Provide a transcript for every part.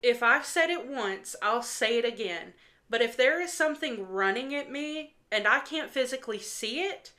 If I've said it once, I'll say it again. But if there is something running at me and I can't physically see it,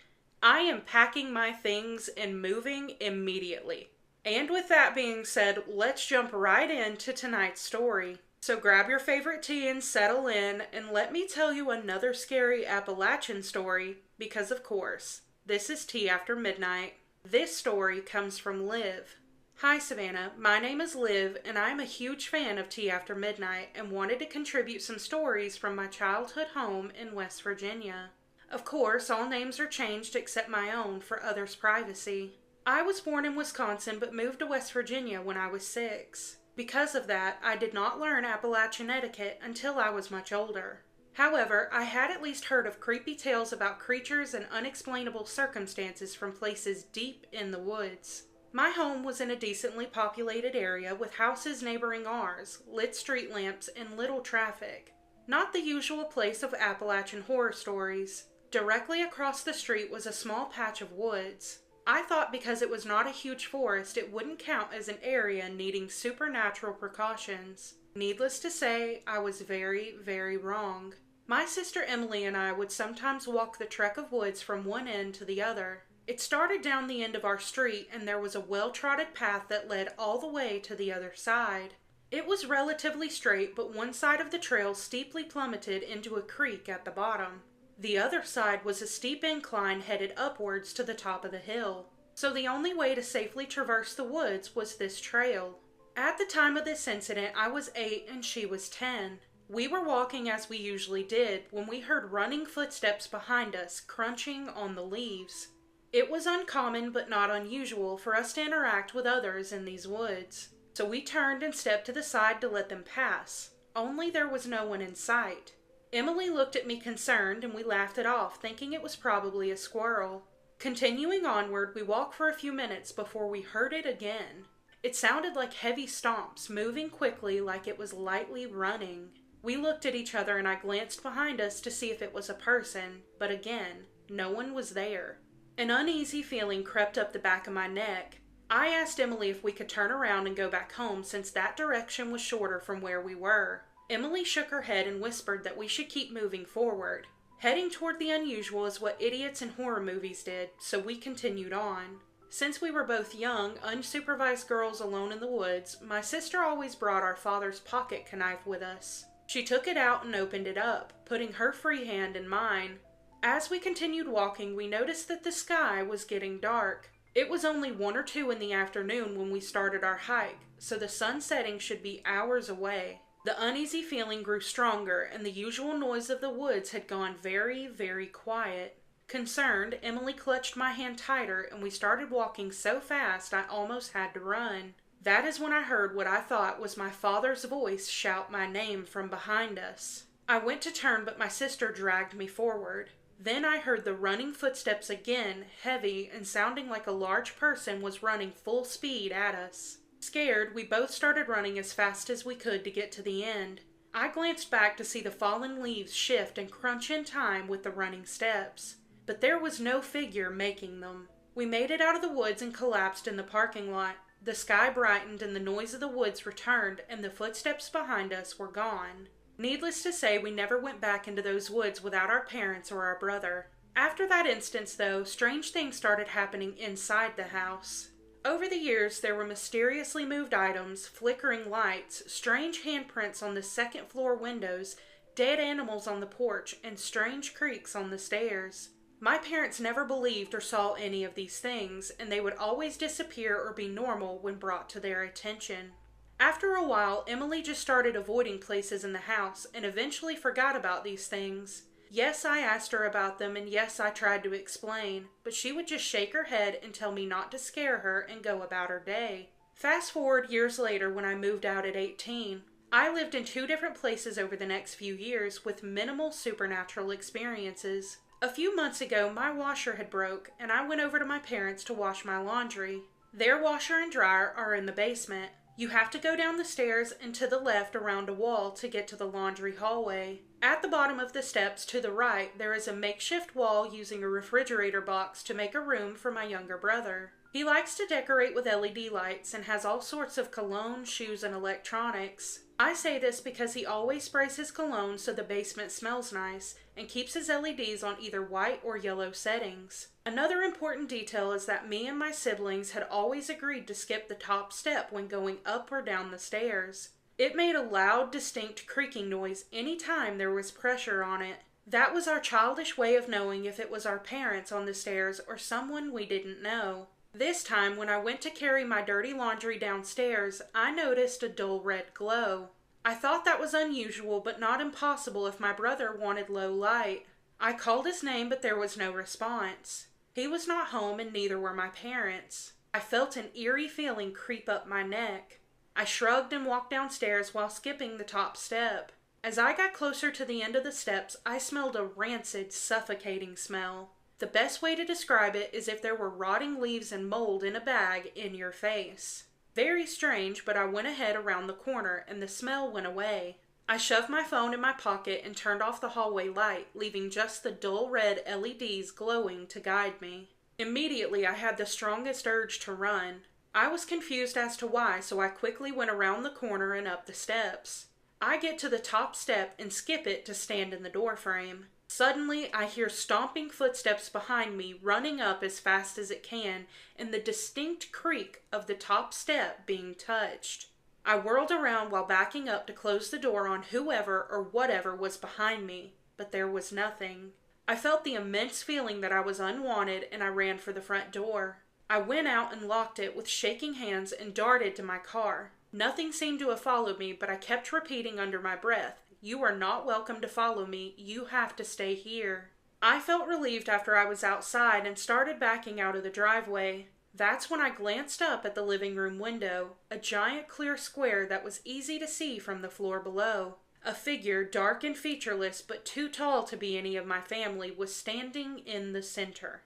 I am packing my things and moving immediately. And with that being said, let's jump right into tonight's story. So grab your favorite tea and settle in, and let me tell you another scary Appalachian story, because of course, this is Tea After Midnight. This story comes from Liv. Hi Savannah, my name is Liv, and I'm a huge fan of Tea After Midnight and wanted to contribute some stories from my childhood home in West Virginia. Of course, all names are changed except my own for others' privacy. I was born in Wisconsin but moved to West Virginia when I was 6. Because of that, I did not learn Appalachian etiquette until I was much older. However, I had at least heard of creepy tales about creatures and unexplainable circumstances from places deep in the woods. My home was in a decently populated area with houses neighboring ours, lit street lamps, and little traffic. Not the usual place of Appalachian horror stories. Directly across the street was a small patch of woods. I thought because it was not a huge forest, it wouldn't count as an area needing supernatural precautions. Needless to say, I was very, very wrong. My sister Emily and I would sometimes walk the trek of woods from one end to the other. It started down the end of our street, and there was a well-trodden path that led all the way to the other side. It was relatively straight, but one side of the trail steeply plummeted into a creek at the bottom. The other side was a steep incline headed upwards to the top of the hill. So the only way to safely traverse the woods was this trail. At the time of this incident, I was 8 and she was 10. We were walking as we usually did when we heard running footsteps behind us, crunching on the leaves. It was uncommon but not unusual for us to interact with others in these woods. So we turned and stepped to the side to let them pass. Only there was no one in sight. Emily looked at me concerned and we laughed it off, thinking it was probably a squirrel. Continuing onward, we walked for a few minutes before we heard it again. It sounded like heavy stomps, moving quickly like it was lightly running. We looked at each other and I glanced behind us to see if it was a person, but again, no one was there. An uneasy feeling crept up the back of my neck. I asked Emily if we could turn around and go back home since that direction was shorter from where we were. Emily shook her head and whispered that we should keep moving forward. Heading toward the unusual is what idiots in horror movies did, so we continued on. Since we were both young, unsupervised girls alone in the woods, my sister always brought our father's pocket knife with us. She took it out and opened it up, putting her free hand in mine. As we continued walking, we noticed that the sky was getting dark. It was only 1 or 2 in the afternoon when we started our hike, so the sun setting should be hours away. The uneasy feeling grew stronger, and the usual noise of the woods had gone very, very quiet. Concerned, Emily clutched my hand tighter, and we started walking so fast I almost had to run. That is when I heard what I thought was my father's voice shout my name from behind us. I went to turn, but my sister dragged me forward. Then I heard the running footsteps again, heavy and sounding like a large person was running full speed at us. Scared, we both started running as fast as we could to get to the end. I glanced back to see the fallen leaves shift and crunch in time with the running steps, but there was no figure making them. We made it out of the woods and collapsed in the parking lot. The sky brightened and the noise of the woods returned, and the footsteps behind us were gone. Needless to say, we never went back into those woods without our parents or our brother. After that instance, though, strange things started happening inside the house. Over the years, there were mysteriously moved items, flickering lights, strange handprints on the second floor windows, dead animals on the porch, and strange creaks on the stairs. My parents never believed or saw any of these things, and they would always disappear or be normal when brought to their attention. After a while, Emily just started avoiding places in the house and eventually forgot about these things. Yes, I asked her about them, and yes, I tried to explain, but she would just shake her head and tell me not to scare her and go about her day. Fast forward years later when I moved out at 18. I lived in 2 different places over the next few years with minimal supernatural experiences. A few months ago, my washer had broke, and I went over to my parents to wash my laundry. Their washer and dryer are in the basement. You have to go down the stairs and to the left around a wall to get to the laundry hallway. At the bottom of the steps to the right, there is a makeshift wall using a refrigerator box to make a room for my younger brother. He likes to decorate with LED lights and has all sorts of cologne, shoes, and electronics. I say this because he always sprays his cologne so the basement smells nice and keeps his LEDs on either white or yellow settings. Another important detail is that me and my siblings had always agreed to skip the top step when going up or down the stairs. It made a loud, distinct creaking noise any time there was pressure on it. That was our childish way of knowing if it was our parents on the stairs or someone we didn't know. This time, when I went to carry my dirty laundry downstairs, I noticed a dull red glow. I thought that was unusual, but not impossible if my brother wanted low light. I called his name, but there was no response. He was not home, and neither were my parents. I felt an eerie feeling creep up my neck. I shrugged and walked downstairs while skipping the top step. As I got closer to the end of the steps, I smelled a rancid, suffocating smell. The best way to describe it is if there were rotting leaves and mold in a bag in your face. Very strange, but I went ahead around the corner and the smell went away. I shoved my phone in my pocket and turned off the hallway light, leaving just the dull red LEDs glowing to guide me. Immediately, I had the strongest urge to run. I was confused as to why, so I quickly went around the corner and up the steps. I get to the top step and skip it to stand in the doorframe. Suddenly, I hear stomping footsteps behind me running up as fast as it can, and the distinct creak of the top step being touched. I whirled around while backing up to close the door on whoever or whatever was behind me, but there was nothing. I felt the immense feeling that I was unwanted, and I ran for the front door. I went out and locked it with shaking hands and darted to my car. Nothing seemed to have followed me, but I kept repeating under my breath, "You are not welcome to follow me. You have to stay here." I felt relieved after I was outside and started backing out of the driveway. That's when I glanced up at the living room window, a giant clear square that was easy to see from the floor below. A figure, dark and featureless but too tall to be any of my family, was standing in the center.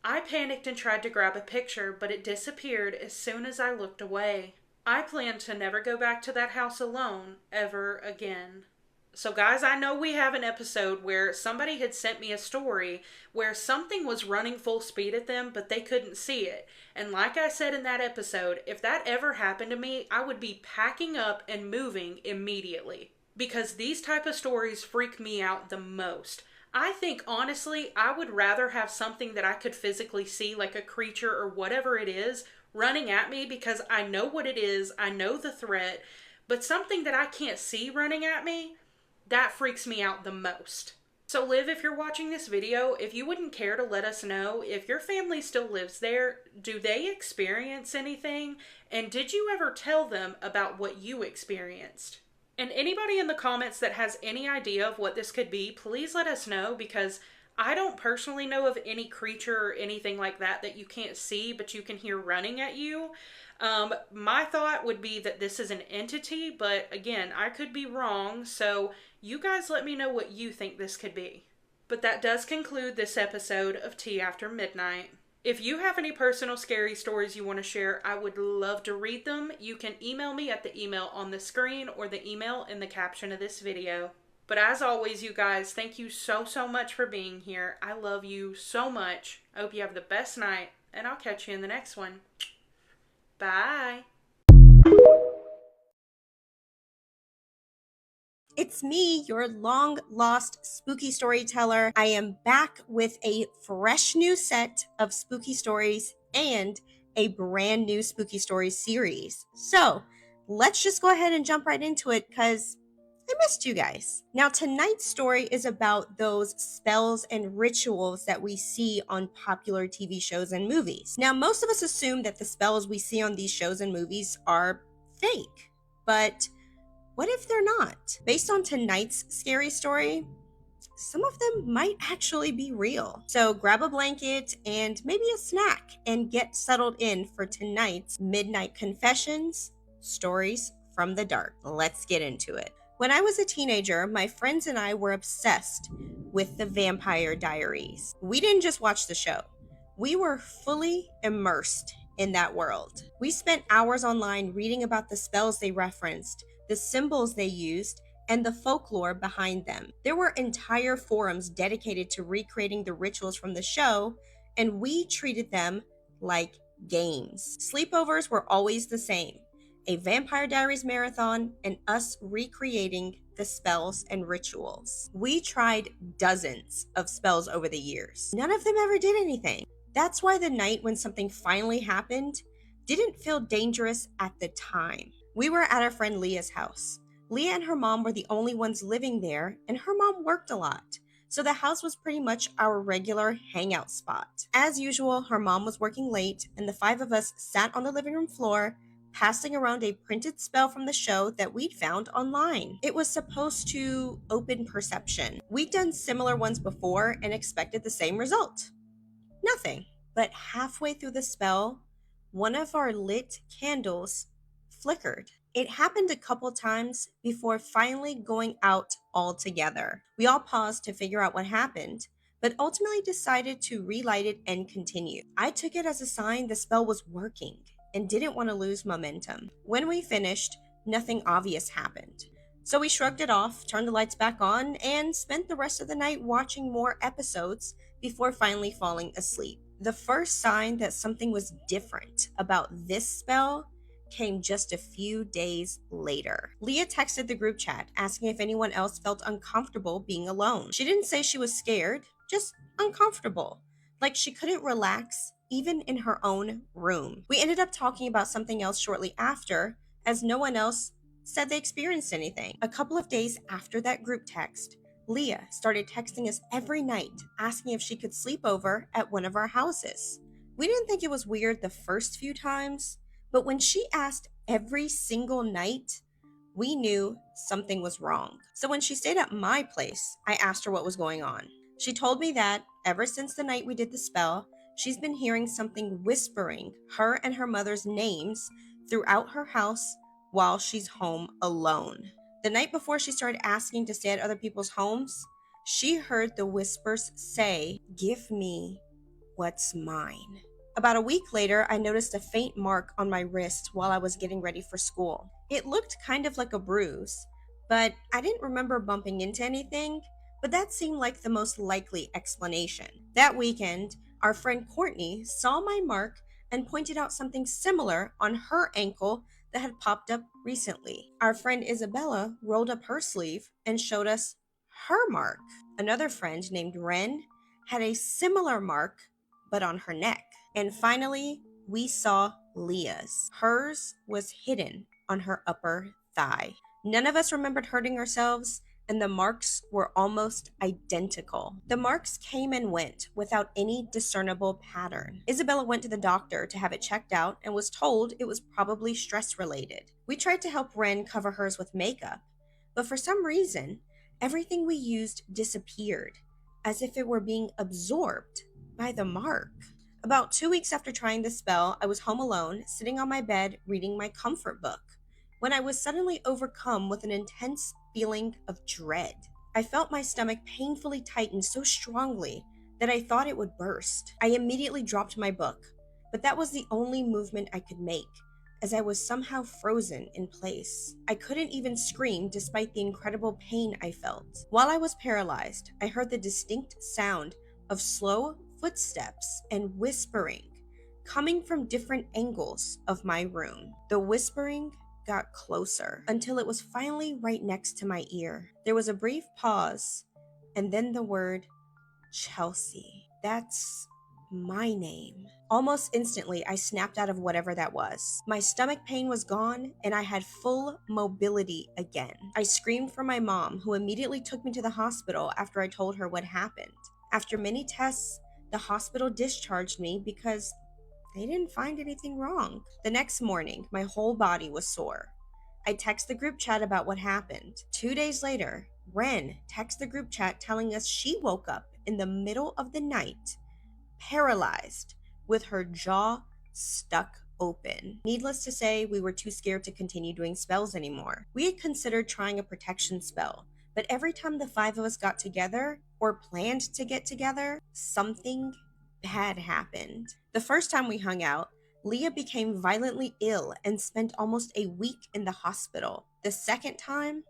I panicked and tried to grab a picture, but it disappeared as soon as I looked away. I planned to never go back to that house alone ever again. So guys, I know we have an episode where somebody had sent me a story where something was running full speed at them, but they couldn't see it. And like I said in that episode, if that ever happened to me, I would be packing up and moving immediately. Because these type of stories freak me out the most. I think, honestly, I would rather have something that I could physically see, like a creature or whatever it is, running at me because I know what it is, I know the threat, but something that I can't see running at me, that freaks me out the most. So Liv, if you're watching this video, if you wouldn't care to let us know if your family still lives there, do they experience anything? And did you ever tell them about what you experienced? And anybody in the comments that has any idea of what this could be, please let us know, because I don't personally know of any creature or anything like that that you can't see but you can hear running at you. My thought would be that this is an entity, but again, I could be wrong, so you guys let me know what you think this could be. But that does conclude this episode of Tea After Midnight. If you have any personal scary stories you want to share, I would love to read them. You can email me at the email on the screen or the email in the caption of this video. But as always, you guys, thank you so much for being here. I love you so much. I hope you have the best night, and I'll catch you in the next one. Bye. It's me, your long-lost spooky storyteller. I am back with a fresh new set of spooky stories and a brand new spooky stories series. So let's just go ahead and jump right into it because I missed you guys. Now, tonight's story is about those spells and rituals that we see on popular TV shows and movies. Now, most of us assume that the spells we see on these shows and movies are fake, but what if they're not? Based on tonight's scary story, some of them might actually be real. So grab a blanket and maybe a snack and get settled in for tonight's Midnight Confessions, Stories from the Dark. Let's get into it. When I was a teenager, my friends and I were obsessed with the Vampire Diaries. We didn't just watch the show. We were fully immersed in that world. We spent hours online reading about the spells they referenced, the symbols they used, and the folklore behind them. There were entire forums dedicated to recreating the rituals from the show, and we treated them like games. Sleepovers were always the same: a Vampire Diaries marathon and us recreating the spells and rituals. We tried dozens of spells over the years. None of them ever did anything. That's why the night when something finally happened didn't feel dangerous at the time. We were at our friend Leah's house. Leah and her mom were the only ones living there, and her mom worked a lot, so the house was pretty much our regular hangout spot. As usual, her mom was working late, and the five of us sat on the living room floor, passing around a printed spell from the show that we'd found online. It was supposed to open perception. We'd done similar ones before and expected the same result. Nothing. But halfway through the spell, one of our lit candles flickered. It happened a couple times before finally going out altogether. We all paused to figure out what happened, but ultimately decided to relight it and continue. I took it as a sign the spell was working and didn't want to lose momentum. When we finished, nothing obvious happened. So we shrugged it off, turned the lights back on, and spent the rest of the night watching more episodes before finally falling asleep. The first sign that something was different about this spell came just a few days later. Leah texted the group chat asking if anyone else felt uncomfortable being alone. She didn't say she was scared, just uncomfortable, like she couldn't relax even in her own room. We ended up talking about something else shortly after, as no one else said they experienced anything. A couple of days after that group text, Leah started texting us every night asking if she could sleep over at one of our houses. We didn't think it was weird the first few times, but when she asked every single night, we knew something was wrong. So when she stayed at my place, I asked her what was going on. She told me that ever since the night we did the spell, she's been hearing something whispering her and her mother's names throughout her house while she's home alone. The night before she started asking to stay at other people's homes, she heard the whispers say, "Give me what's mine." About a week later, I noticed a faint mark on my wrist while I was getting ready for school. It looked kind of like a bruise, but I didn't remember bumping into anything, but that seemed like the most likely explanation. That weekend, our friend Courtney saw my mark and pointed out something similar on her ankle that had popped up recently. Our friend Isabella rolled up her sleeve and showed us her mark. Another friend named Ren had a similar mark, but on her neck. And finally, we saw Leah's. Hers was hidden on her upper thigh. None of us remembered hurting ourselves, and the marks were almost identical. The marks came and went without any discernible pattern. Isabella went to the doctor to have it checked out and was told it was probably stress related. We tried to help Ren cover hers with makeup, but for some reason, everything we used disappeared, as if it were being absorbed by the mark. About 2 weeks after trying the spell, I was home alone, sitting on my bed, reading my comfort book, when I was suddenly overcome with an intense feeling of dread. I felt my stomach painfully tighten so strongly that I thought it would burst. I immediately dropped my book, but that was the only movement I could make, as I was somehow frozen in place. I couldn't even scream despite the incredible pain I felt. While I was paralyzed, I heard the distinct sound of slow footsteps and whispering coming from different angles of my room. The whispering got closer until it was finally right next to my ear. There was a brief pause, and then the word Chelsea. That's my name. Almost instantly, I snapped out of whatever that was. My stomach pain was gone, and I had full mobility again. I screamed for my mom, who immediately took me to the hospital after I told her what happened. After many tests, the hospital discharged me because they didn't find anything wrong. The next morning, my whole body was sore. I texted the group chat about what happened. 2 days later, Ren texted the group chat telling us she woke up in the middle of the night, paralyzed, with her jaw stuck open. Needless to say, we were too scared to continue doing spells anymore. We had considered trying a protection spell, but every time the five of us got together, or planned to get together, something bad happened. The first time we hung out, Leah became violently ill and spent almost a week in the hospital. The second time,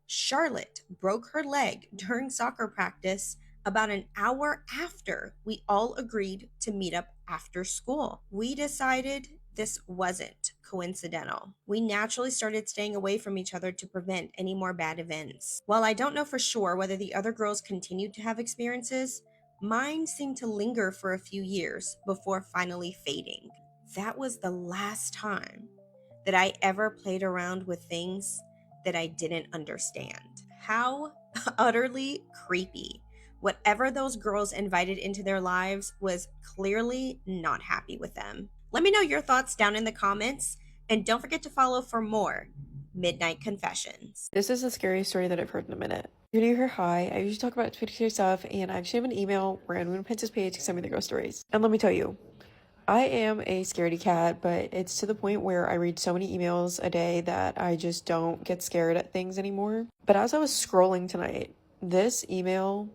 Charlotte broke her leg during soccer practice About an hour after, we all agreed to meet up after school. We decided this wasn't coincidental. We naturally started staying away from each other to prevent any more bad events. While I don't know for sure whether the other girls continued to have experiences, mine seemed to linger for a few years before finally fading. That was the last time that I ever played around with things that I didn't understand. How utterly creepy. Whatever those girls invited into their lives was clearly not happy with them. Let me know your thoughts down in the comments, and don't forget to follow for more Midnight Confessions. This is the scariest story that I've heard in a minute. If you're new here, hi. I usually talk about spooky stuff, and I actually have an email where anyone who Princess page can send me the ghost stories. And let me tell you, I am a scaredy cat, but it's to the point where I read so many emails a day that I just don't get scared at things anymore. But as I was scrolling tonight, this email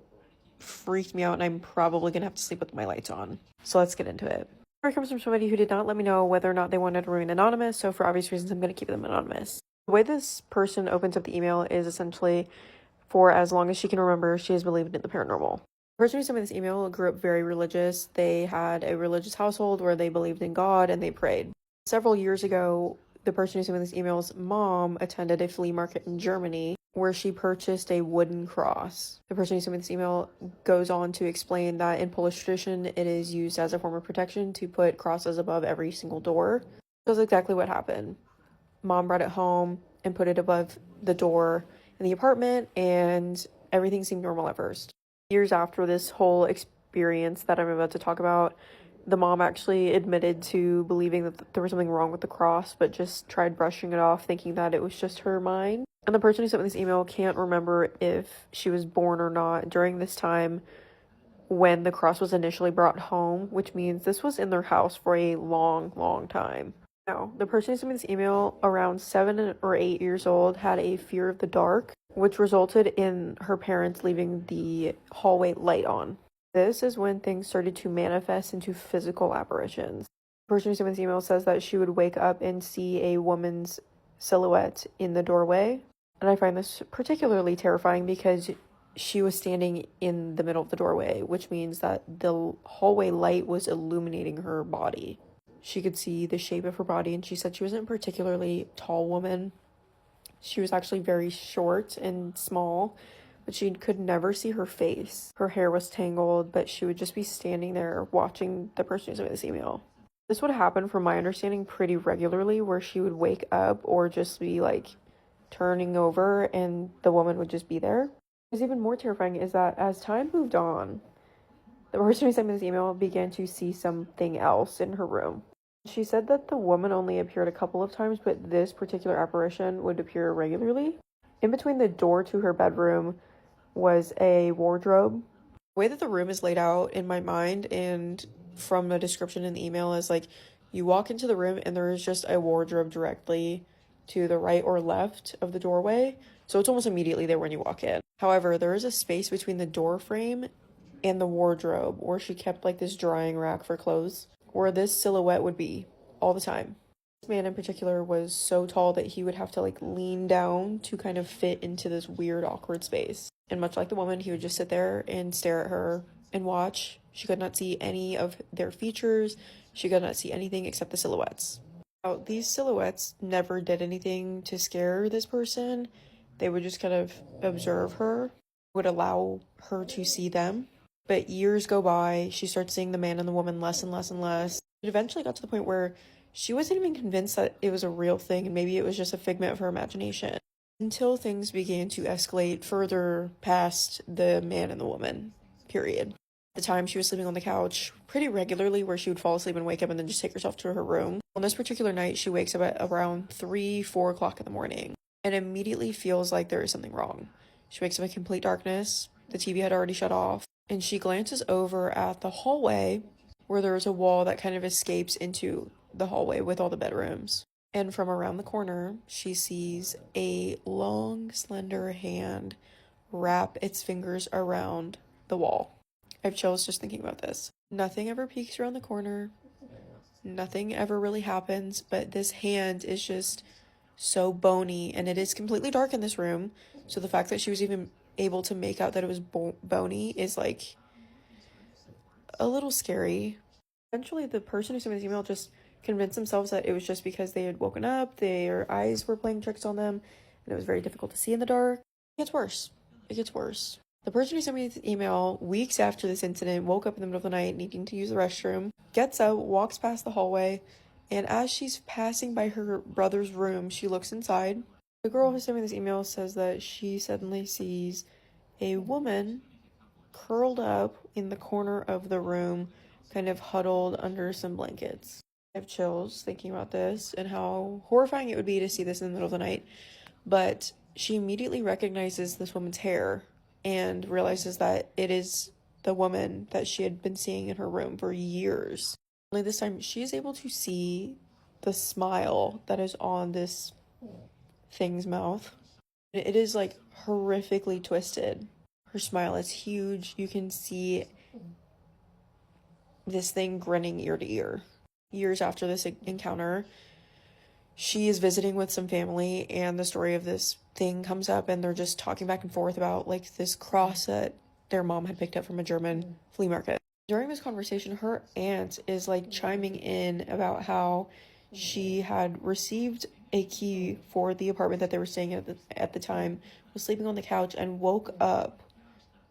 freaked me out, and I'm probably gonna have to sleep with my lights on. So let's get into it. It comes from somebody who did not let me know whether or not they wanted to remain anonymous, so for obvious reasons, I'm gonna keep them anonymous. The way this person opens up the email is essentially, for as long as she can remember, she has believed in the paranormal. The person who sent me this email grew up very religious. They had a religious household where they believed in God and they prayed. Several years ago, the person who sent me this email's mom attended a flea market in Germany where she purchased a wooden cross. The person who sent me this email goes on to explain that in Polish tradition, it is used as a form of protection to put crosses above every single door. That's exactly what happened. Mom brought it home and put it above the door in the apartment, and everything seemed normal at first. Years after this whole experience that I'm about to talk about, the mom actually admitted to believing that there was something wrong with the cross, but just tried brushing it off, thinking that it was just her mind. And the person who sent me this email can't remember if she was born or not during this time when the cross was initially brought home, which means this was in their house for a long, long time. Now, the person who sent me this email, around 7 or 8 years old, had a fear of the dark, which resulted in her parents leaving the hallway light on. This is when things started to manifest into physical apparitions. The person who sent me this email says that she would wake up and see a woman's silhouette in the doorway. And I find this particularly terrifying because she was standing in the middle of the doorway, which means that the hallway light was illuminating her body. She could see the shape of her body, and she said she wasn't a particularly tall woman. She was actually very short and small, but she could never see her face. Her hair was tangled, but she would just be standing there watching the person who sent me this email. This would happen, from my understanding, pretty regularly, where she would wake up or just be like turning over and the woman would just be there. What's even more terrifying is that as time moved on, the person who sent me this email began to see something else in her room. She said that the woman only appeared a couple of times, but this particular apparition would appear regularly. In between the door to her bedroom was a wardrobe. The way that the room is laid out in my mind and from the description in the email is like, you walk into the room and there is just a wardrobe directly to the right or left of the doorway. So it's almost immediately there when you walk in. However, there is a space between the door frame and the wardrobe where she kept like this drying rack for clothes, where this silhouette would be all the time. This man in particular was so tall that he would have to like lean down to kind of fit into this weird, awkward space. And much like the woman, he would just sit there and stare at her and watch. She could not see any of their features. She could not see anything except the silhouettes. Now, these silhouettes never did anything to scare this person. They would just kind of observe her, would allow her to see them. But years go by, she starts seeing the man and the woman less and less and less. It eventually got to the point where she wasn't even convinced that it was a real thing and maybe it was just a figment of her imagination. Until things began to escalate further past the man and the woman, period. At the time, she was sleeping on the couch pretty regularly, where she would fall asleep and wake up and then just take herself to her room. On this particular night, she wakes up at around 3-4 o'clock in the morning and immediately feels like there is something wrong. She wakes up in complete darkness. The TV had already shut off. And she glances over at the hallway where there is a wall that kind of escapes into the hallway with all the bedrooms. And from around the corner, she sees a long, slender hand wrap its fingers around the wall. I have chills just thinking about this. Nothing ever peeks around the corner. Nothing ever really happens, but this hand is just so bony, and it is completely dark in this room. So the fact that she was even able to make out that it was Boney is like a little scary. Eventually, the person who sent me this email just convinced themselves that it was just because they had woken up, their eyes were playing tricks on them, and it was very difficult to see in the dark. It gets worse. It gets worse. The person who sent me this email weeks after this incident woke up in the middle of the night needing to use the restroom, gets up, walks past the hallway, and as she's passing by her brother's room, she looks inside. The girl who sent me this email says that she suddenly sees a woman curled up in the corner of the room, kind of huddled under some blankets. I have chills thinking about this and how horrifying it would be to see this in the middle of the night, but she immediately recognizes this woman's hair and realizes that it is the woman that she had been seeing in her room for years. Only this time, she is able to see the smile that is on this thing's mouth. It is like horrifically twisted. Her smile is huge. You can see this thing grinning ear to ear. Years after this encounter, she is visiting with some family, and the story of this thing comes up, and they're just talking back and forth about like this cross that their mom had picked up from a German flea market. During this conversation, her aunt is like chiming in about how she had received a key for the apartment that they were staying at the time, was sleeping on the couch, and woke up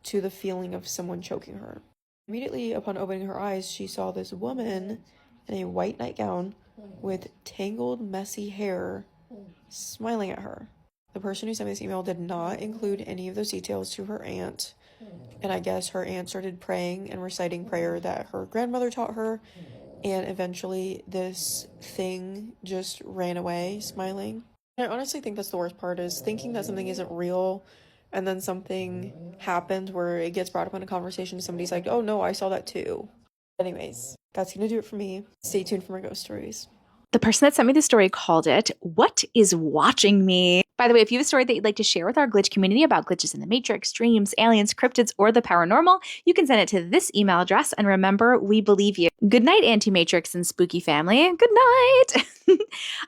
to the feeling of someone choking her. Immediately upon opening her eyes, she saw this woman in a white nightgown with tangled, messy hair smiling at her. The person who sent me this email did not include any of those details to her aunt, and I guess her aunt started praying and reciting prayer that her grandmother taught her, and eventually this thing just ran away smiling. And I honestly think that's the worst part, is thinking that something isn't real, and then something happens where it gets brought up in a conversation, somebody's like, oh no, I saw that too. Anyways, that's gonna do it for me. Stay tuned for my ghost stories. The person that sent me the story called it, "What is Watching Me?" By the way, if you have a story that you'd like to share with our glitch community about glitches in the Matrix, dreams, aliens, cryptids, or the paranormal, you can send it to this email address. And remember, we believe you. Good night, Anti-Matrix and Spooky family. Good night.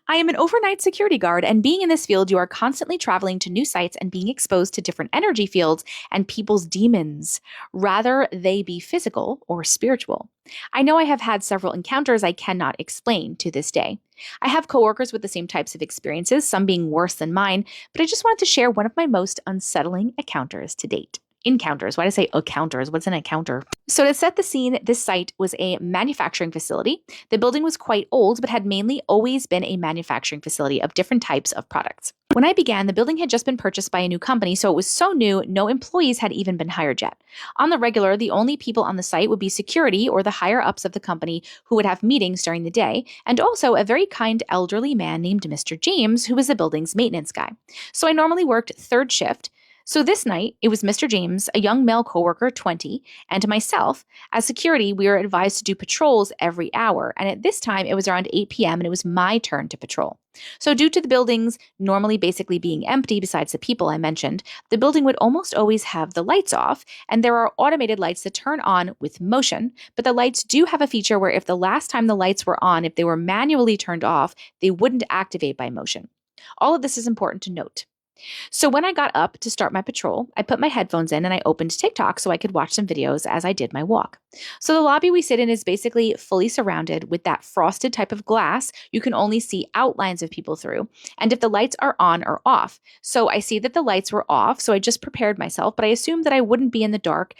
I am an overnight security guard, and being in this field, you are constantly traveling to new sites and being exposed to different energy fields and people's demons, rather they be physical or spiritual. I know I have had several encounters I cannot explain to this day. I have coworkers with the same types of experiences, some being worse than mine, but I just wanted to share one of my most unsettling encounters to date. Encounters. Why did I say encounters? What's an encounter? So to set the scene, this site was a manufacturing facility. The building was quite old, but had mainly always been a manufacturing facility of different types of products. When I began, the building had just been purchased by a new company, so it was so new, no employees had even been hired yet. On the regular, the only people on the site would be security or the higher-ups of the company who would have meetings during the day, and also a very kind elderly man named Mr. James, who was the building's maintenance guy. So I normally worked third shift. So this night, it was Mr. James, a young male coworker, 20, and myself. As security, we were advised to do patrols every hour, and at this time, it was around 8 p.m., and it was my turn to patrol. So due to the buildings normally basically being empty besides the people I mentioned, the building would almost always have the lights off, and there are automated lights that turn on with motion, but the lights do have a feature where if the last time the lights were on, if they were manually turned off, they wouldn't activate by motion. All of this is important to note. So when I got up to start my patrol, I put my headphones in and I opened TikTok so I could watch some videos as I did my walk. So the lobby we sit in is basically fully surrounded with that frosted type of glass you can only see outlines of people through, and if the lights are on or off. So I see that the lights were off, so I just prepared myself, but I assumed that I wouldn't be in the dark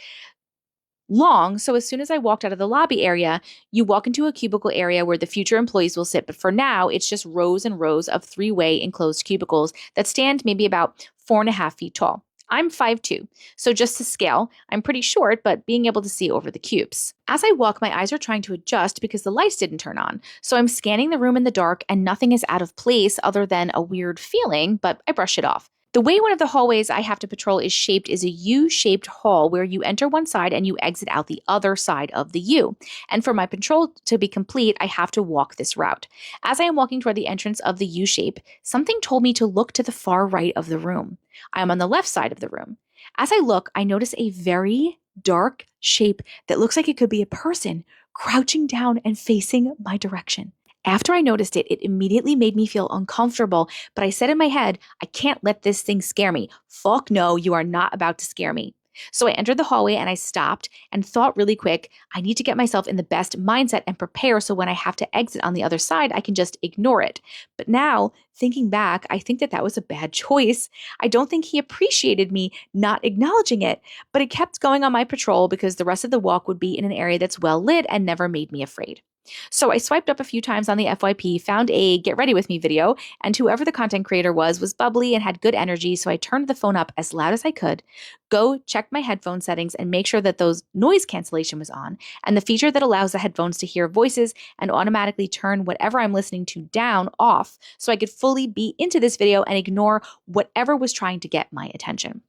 long. So as soon as I walked out of the lobby area, you walk into a cubicle area where the future employees will sit. But for now, it's just rows and rows of three-way enclosed cubicles that stand maybe about 4.5 feet tall. I'm 5'2", so just to scale, I'm pretty short, but being able to see over the cubes. As I walk, my eyes are trying to adjust because the lights didn't turn on. So I'm scanning the room in the dark and nothing is out of place other than a weird feeling, but I brush it off. The way one of the hallways I have to patrol is shaped is a U-shaped hall where you enter one side and you exit out the other side of the U. And for my patrol to be complete, I have to walk this route. As I am walking toward the entrance of the U-shape, something told me to look to the far right of the room. I am on the left side of the room. As I look, I notice a very dark shape that looks like it could be a person crouching down and facing my direction. After I noticed it, it immediately made me feel uncomfortable, but I said in my head, I can't let this thing scare me. Fuck no, you are not about to scare me. So I entered the hallway and I stopped and thought really quick, I need to get myself in the best mindset and prepare so when I have to exit on the other side, I can just ignore it. But now, thinking back, I think that was a bad choice. I don't think he appreciated me not acknowledging it, but I kept going on my patrol because the rest of the walk would be in an area that's well lit and never made me afraid. So I swiped up a few times on the FYP, found a get ready with me video, and whoever the content creator was bubbly and had good energy, so I turned the phone up as loud as I could, go check my headphone settings and make sure that those noise cancellation was on, and the feature that allows the headphones to hear voices and automatically turn whatever I'm listening to down off so I could fully be into this video and ignore whatever was trying to get my attention.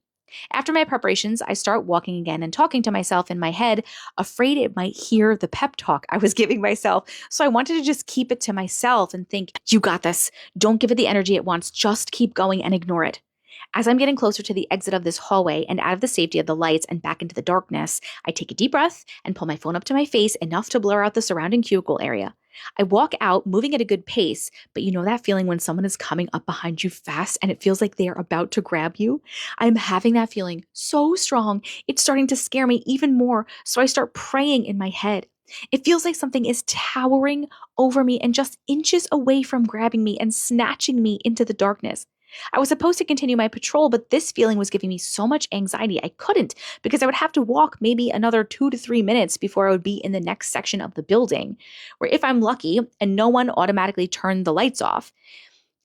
After my preparations, I start walking again and talking to myself in my head, afraid it might hear the pep talk I was giving myself. So I wanted to just keep it to myself and think, you got this. Don't give it the energy it wants. Just keep going and ignore it. As I'm getting closer to the exit of this hallway and out of the safety of the lights and back into the darkness, I take a deep breath and pull my phone up to my face enough to blur out the surrounding cubicle area. I walk out, moving at a good pace, but you know that feeling when someone is coming up behind you fast and it feels like they are about to grab you? I'm having that feeling so strong, it's starting to scare me even more, so I start praying in my head. It feels like something is towering over me and just inches away from grabbing me and snatching me into the darkness. I was supposed to continue my patrol, but this feeling was giving me so much anxiety I couldn't because I would have to walk maybe another 2 to 3 minutes before I would be in the next section of the building, where if I'm lucky and no one automatically turned the lights off,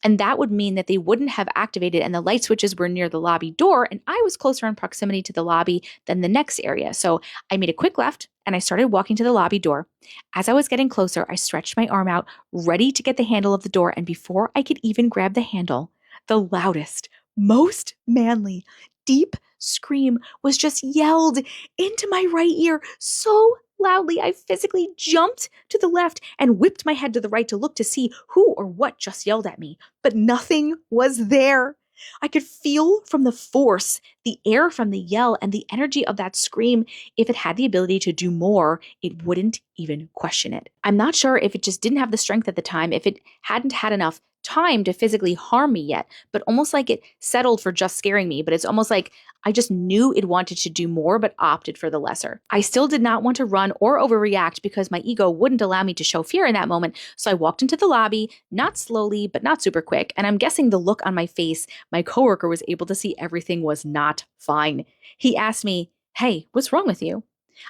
and that would mean that they wouldn't have activated and the light switches were near the lobby door and I was closer in proximity to the lobby than the next area. So I made a quick left and I started walking to the lobby door. As I was getting closer, I stretched my arm out, ready to get the handle of the door, and before I could even grab the handle, the loudest, most manly, deep scream was just yelled into my right ear so loudly I physically jumped to the left and whipped my head to the right to look to see who or what just yelled at me. But nothing was there. I could feel from the force, the air from the yell, and the energy of that scream. If it had the ability to do more, it wouldn't even question it. I'm not sure if it just didn't have the strength at the time, if it hadn't had enough time to physically harm me yet, but almost like it settled for just scaring me. But it's almost like I just knew it wanted to do more, but opted for the lesser. I still did not want to run or overreact because my ego wouldn't allow me to show fear in that moment. So I walked into the lobby, not slowly, but not super quick. And I'm guessing the look on my face, my coworker was able to see everything was not fine. He asked me, "Hey, what's wrong with you?"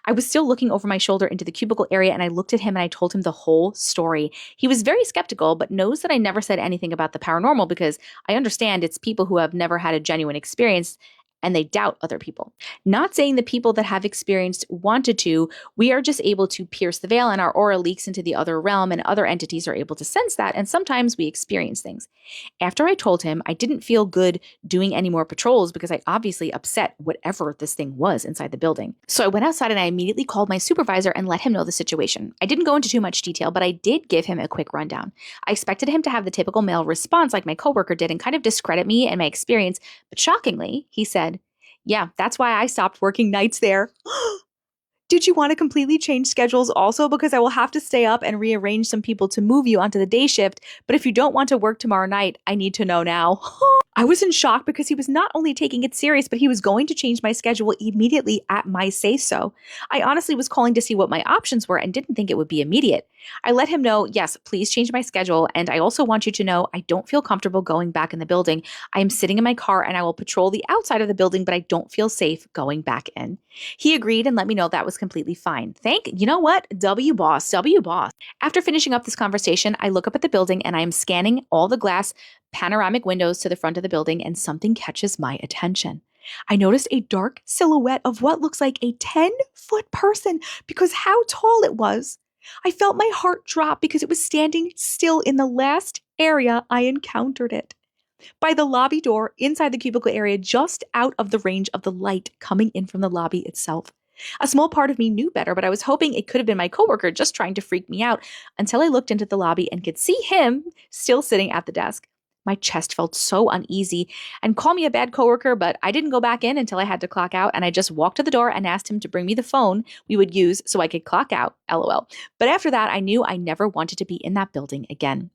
I was still looking over my shoulder into the cubicle area and I looked at him and I told him the whole story. He was very skeptical, but knows that I never said anything about the paranormal because I understand it's people who have never had a genuine experience and they doubt other people. Not saying the people that have experienced wanted to, we are just able to pierce the veil and our aura leaks into the other realm and other entities are able to sense that, and sometimes we experience things. After I told him, I didn't feel good doing any more patrols because I obviously upset whatever this thing was inside the building. So I went outside and I immediately called my supervisor and let him know the situation. I didn't go into too much detail, but I did give him a quick rundown. I expected him to have the typical male response like my coworker did and kind of discredit me and my experience, but shockingly, he said, "Yeah, that's why I stopped working nights there." "Did you want to completely change schedules also? Because I will have to stay up and rearrange some people to move you onto the day shift. But if you don't want to work tomorrow night, I need to know now." I was in shock because he was not only taking it serious, but he was going to change my schedule immediately at my say-so. I honestly was calling to see what my options were and didn't think it would be immediate. I let him know, yes, please change my schedule. And I also want you to know I don't feel comfortable going back in the building. I am sitting in my car and I will patrol the outside of the building, but I don't feel safe going back in. He agreed and let me know that was completely fine. You know what? W boss, W boss. After finishing up this conversation, I look up at the building and I am scanning all the glass panoramic windows to the front of the building and something catches my attention. I noticed a dark silhouette of what looks like a 10-foot person because how tall it was. I felt my heart drop because it was standing still in the last area I encountered it. By the lobby door inside the cubicle area, just out of the range of the light coming in from the lobby itself. A small part of me knew better, but I was hoping it could have been my coworker just trying to freak me out until I looked into the lobby and could see him still sitting at the desk. My chest felt so uneasy, and call me a bad coworker, but I didn't go back in until I had to clock out, and I just walked to the door and asked him to bring me the phone we would use so I could clock out, LOL. But after that, I knew I never wanted to be in that building again.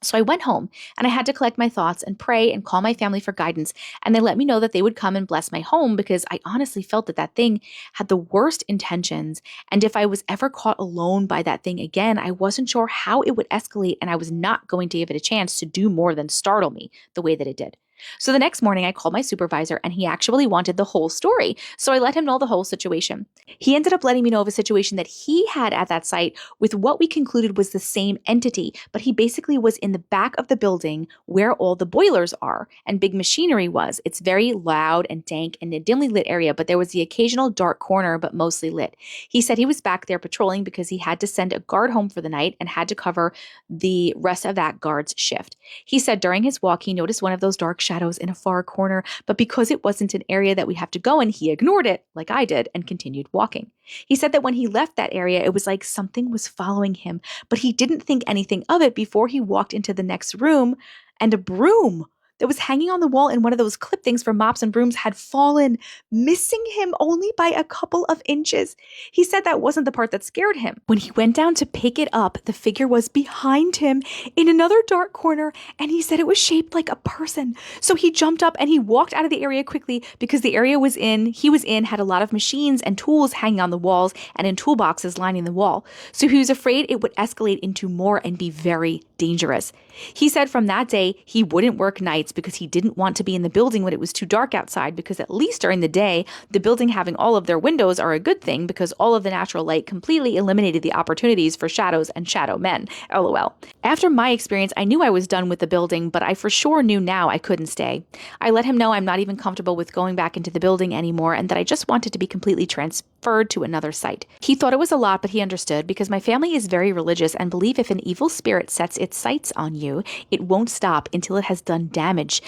So I went home and I had to collect my thoughts and pray and call my family for guidance. And they let me know that they would come and bless my home because I honestly felt that that thing had the worst intentions. And if I was ever caught alone by that thing again, I wasn't sure how it would escalate, and I was not going to give it a chance to do more than startle me the way that it did. So the next morning, I called my supervisor and he actually wanted the whole story. So I let him know the whole situation. He ended up letting me know of a situation that he had at that site with what we concluded was the same entity, but he basically was in the back of the building where all the boilers are and big machinery was. It's very loud and dank and a dimly lit area, but there was the occasional dark corner, but mostly lit. He said he was back there patrolling because he had to send a guard home for the night and had to cover the rest of that guard's shift. He said during his walk, he noticed one of those dark shadows in a far corner, but because it wasn't an area that we have to go in, he ignored it like I did and continued walking. He said that when he left that area, it was like something was following him, but he didn't think anything of it before he walked into the next room, and a broom that was hanging on the wall in one of those clip things for mops and brooms had fallen, missing him only by a couple of inches. He said that wasn't the part that scared him. When he went down to pick it up, the figure was behind him in another dark corner, and he said it was shaped like a person. So he jumped up and he walked out of the area quickly because the area he was in had a lot of machines and tools hanging on the walls and in toolboxes lining the wall. So he was afraid it would escalate into more and be very dangerous. He said from that day, he wouldn't work nights because he didn't want to be in the building when it was too dark outside, because at least during the day, the building having all of their windows are a good thing because all of the natural light completely eliminated the opportunities for shadows and shadow men. LOL. After my experience, I knew I was done with the building, but I for sure knew now I couldn't stay. I let him know I'm not even comfortable with going back into the building anymore and that I just wanted to be completely transferred to another site. He thought it was a lot, but he understood because my family is very religious and believe if an evil spirit sets its sights on you, it won't stop until it has done damage,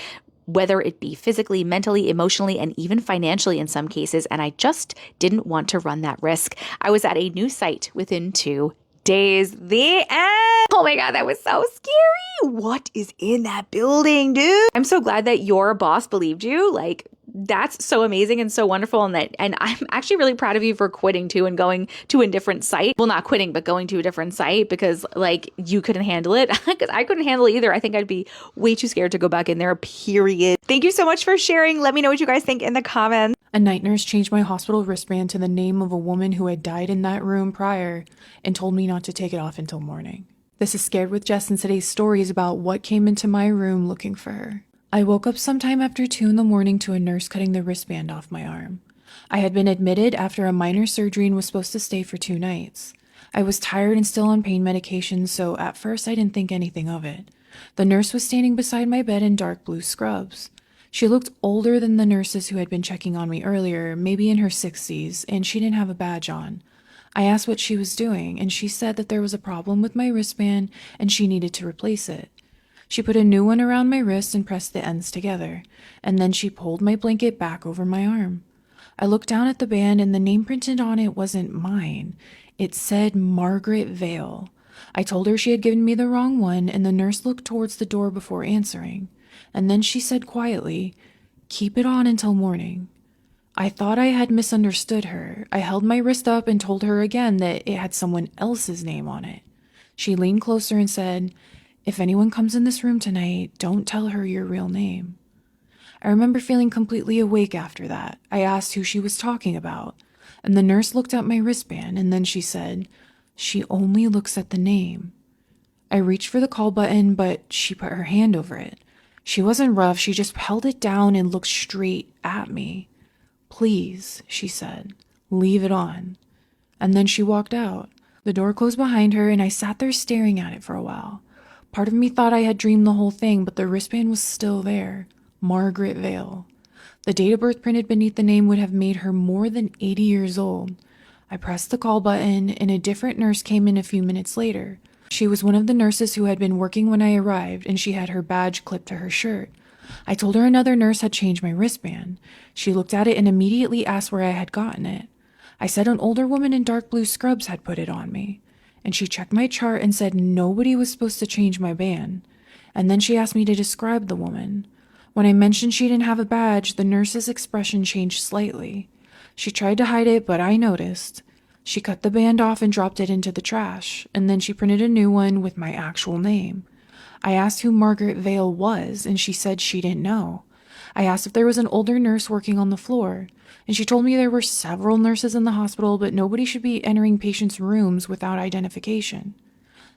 whether it be physically, mentally, emotionally, and even financially in some cases, and I just didn't want to run that risk. I was at a new site within 2 days. The end. Oh my God, that was so scary. What is in that building, dude? I'm so glad that your boss believed you. Like, that's so amazing and so wonderful. And I'm actually really proud of you for quitting too and going to a different site. Well, not quitting, but going to a different site because like you couldn't handle it. Because I couldn't handle it either. I think I'd be way too scared to go back in there, period. Thank you so much for sharing. Let me know what you guys think in the comments. A night nurse changed my hospital wristband to the name of a woman who had died in that room prior and told me not to take it off until morning. This is Scared with Jess, and today's story is about what came into my room looking for her. I woke up sometime after 2 a.m. to a nurse cutting the wristband off my arm. I had been admitted after a minor surgery and was supposed to stay for 2 nights. I was tired and still on pain medication, so at first I didn't think anything of it. The nurse was standing beside my bed in dark blue scrubs. She looked older than the nurses who had been checking on me earlier, maybe in her 60s, and she didn't have a badge on. I asked what she was doing, and she said that there was a problem with my wristband and she needed to replace it. She put a new one around my wrist and pressed the ends together, and then she pulled my blanket back over my arm. I looked down at the band, and the name printed on it wasn't mine. It said Margaret Vale. I told her she had given me the wrong one, and the nurse looked towards the door before answering. And then she said quietly, "Keep it on until morning." I thought I had misunderstood her. I held my wrist up and told her again that it had someone else's name on it. She leaned closer and said, "If anyone comes in this room tonight, don't tell her your real name." I remember feeling completely awake after that. I asked who she was talking about, and the nurse looked at my wristband, and then she said, "She only looks at the name." I reached for the call button, but she put her hand over it. She wasn't rough, she just held it down and looked straight at me. "Please," she said, "leave it on." And then she walked out. The door closed behind her, and I sat there staring at it for a while. Part of me thought I had dreamed the whole thing, but the wristband was still there. Margaret Vale. The date of birth printed beneath the name would have made her more than 80 years old. I pressed the call button, and a different nurse came in a few minutes later. She was one of the nurses who had been working when I arrived, and she had her badge clipped to her shirt. I told her another nurse had changed my wristband. She looked at it and immediately asked where I had gotten it. I said an older woman in dark blue scrubs had put it on me. And she checked my chart and said nobody was supposed to change my band. And then she asked me to describe the woman. When I mentioned she didn't have a badge, the nurse's expression changed slightly. She tried to hide it, but I noticed. She cut the band off and dropped it into the trash, and then she printed a new one with my actual name. I asked who Margaret Vale was, and she said she didn't know. I asked if there was an older nurse working on the floor, and she told me there were several nurses in the hospital, but nobody should be entering patients' rooms without identification.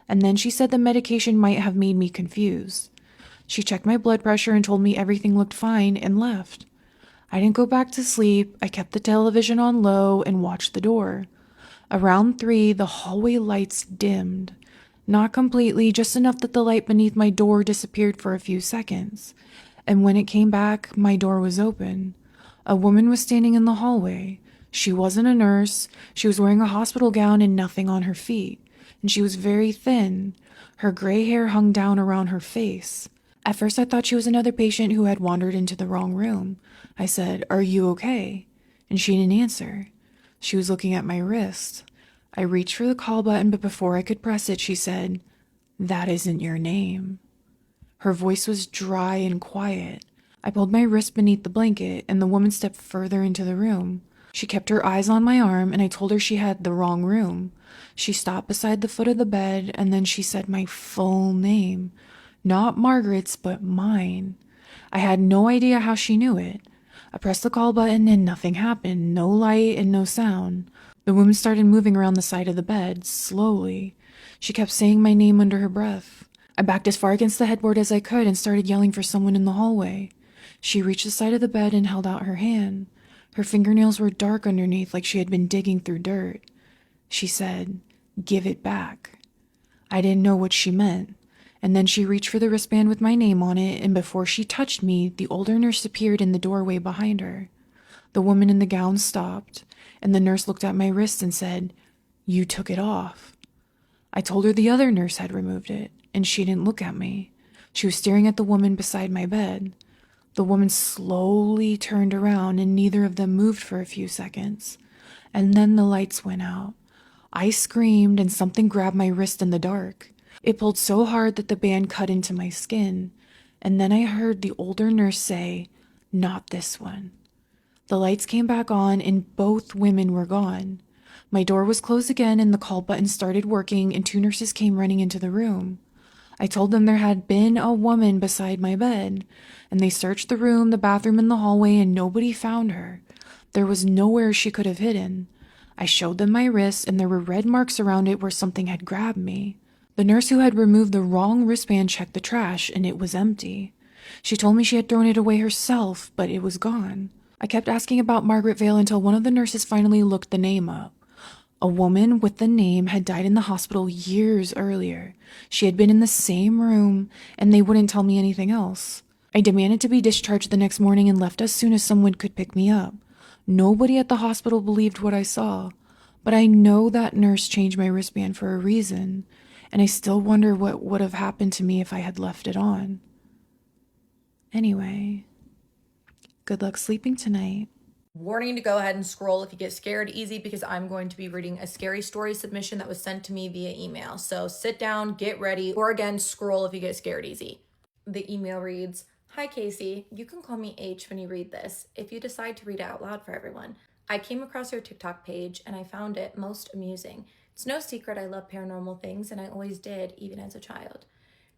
And then she said the medication might have made me confused. She checked my blood pressure and told me everything looked fine and left. I didn't go back to sleep. I kept the television on low and watched the door. Around 3, the hallway lights dimmed. Not completely, just enough that the light beneath my door disappeared for a few seconds. And when it came back, my door was open. A woman was standing in the hallway. She wasn't a nurse. She was wearing a hospital gown and nothing on her feet. And she was very thin. Her gray hair hung down around her face. At first I thought she was another patient who had wandered into the wrong room. I said, "Are you okay?" And she didn't answer. She was looking at my wrist. I reached for the call button, but before I could press it, she said, "That isn't your name." Her voice was dry and quiet. I pulled my wrist beneath the blanket, and the woman stepped further into the room. She kept her eyes on my arm, and I told her she had the wrong room. She stopped beside the foot of the bed, and then she said my full name. Not Margaret's, but mine. I had no idea how she knew it. I pressed the call button and nothing happened. No light and no sound. The woman started moving around the side of the bed, slowly. She kept saying my name under her breath. I backed as far against the headboard as I could and started yelling for someone in the hallway. She reached the side of the bed and held out her hand. Her fingernails were dark underneath, like she had been digging through dirt. She said, "Give it back." I didn't know what she meant. And then she reached for the wristband with my name on it, and before she touched me, the older nurse appeared in the doorway behind her. The woman in the gown stopped, and the nurse looked at my wrist and said, "You took it off." I told her the other nurse had removed it, and she didn't look at me. She was staring at the woman beside my bed. The woman slowly turned around, and neither of them moved for a few seconds. And then the lights went out. I screamed, and something grabbed my wrist in the dark. It pulled so hard that the band cut into my skin. And then I heard the older nurse say, "Not this one." The lights came back on, and both women were gone. My door was closed again, and the call button started working, and 2 nurses came running into the room. I told them there had been a woman beside my bed, and they searched the room, the bathroom, and the hallway, and nobody found her. There was nowhere she could have hidden. I showed them my wrist, and there were red marks around it where something had grabbed me. The nurse who had removed the wrong wristband checked the trash, and it was empty. She told me she had thrown it away herself, but it was gone. I kept asking about Margaret Vale until one of the nurses finally looked the name up. A woman with the name had died in the hospital years earlier. She had been in the same room, and they wouldn't tell me anything else. I demanded to be discharged the next morning and left as soon as someone could pick me up. Nobody at the hospital believed what I saw, but I know that nurse changed my wristband for a reason, and I still wonder what would have happened to me if I had left it on. Anyway, good luck sleeping tonight. Warning to go ahead and scroll if you get scared easy, because I'm going to be reading a scary story submission that was sent to me via email. So sit down, get ready, or again, scroll if you get scared easy. The email reads, "Hi Casey, you can call me H when you read this, if you decide to read it out loud for everyone. I came across your TikTok page and I found it most amusing. It's no secret I love paranormal things, and I always did, even as a child.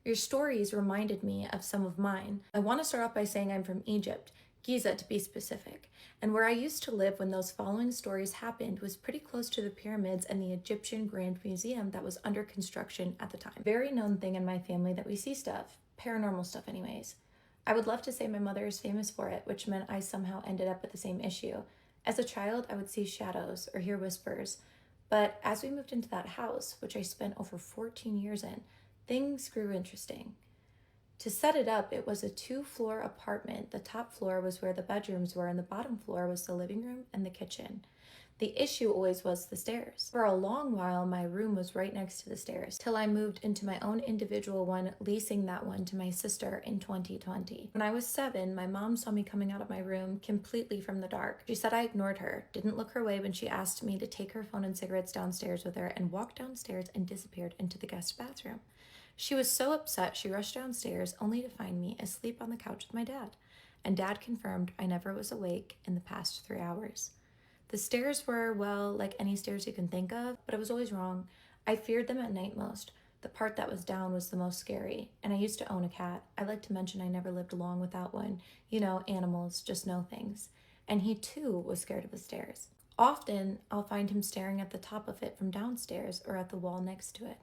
Your stories reminded me of some of mine. I want to start off by saying I'm from Egypt, Giza to be specific, and where I used to live when those following stories happened was pretty close to the pyramids and the Egyptian Grand Museum that was under construction at the time. Very known thing in my family that we see stuff, paranormal stuff anyways. I would love to say my mother is famous for it, which meant I somehow ended up with the same issue. As a child, I would see shadows or hear whispers, but as we moved into that house, which I spent over 14 years in, things grew interesting. To set it up, it was a 2-floor apartment. The top floor was where the bedrooms were, and the bottom floor was the living room and the kitchen. The issue always was the stairs. For a long while, my room was right next to the stairs, till I moved into my own individual one, leasing that one to my sister in 2020. When I was 7, my mom saw me coming out of my room completely from the dark. She said I ignored her, didn't look her way when she asked me to take her phone and cigarettes downstairs with her, and walked downstairs and disappeared into the guest bathroom. She was so upset she rushed downstairs only to find me asleep on the couch with my dad, and Dad confirmed I never was awake in the past 3 hours. The stairs were, well, like any stairs you can think of, but I was always wrong. I feared them at night most. The part that was down was the most scary, and I used to own a cat. I like to mention I never lived long without one. You know, animals just know things. And he too was scared of the stairs. Often, I'll find him staring at the top of it from downstairs or at the wall next to it.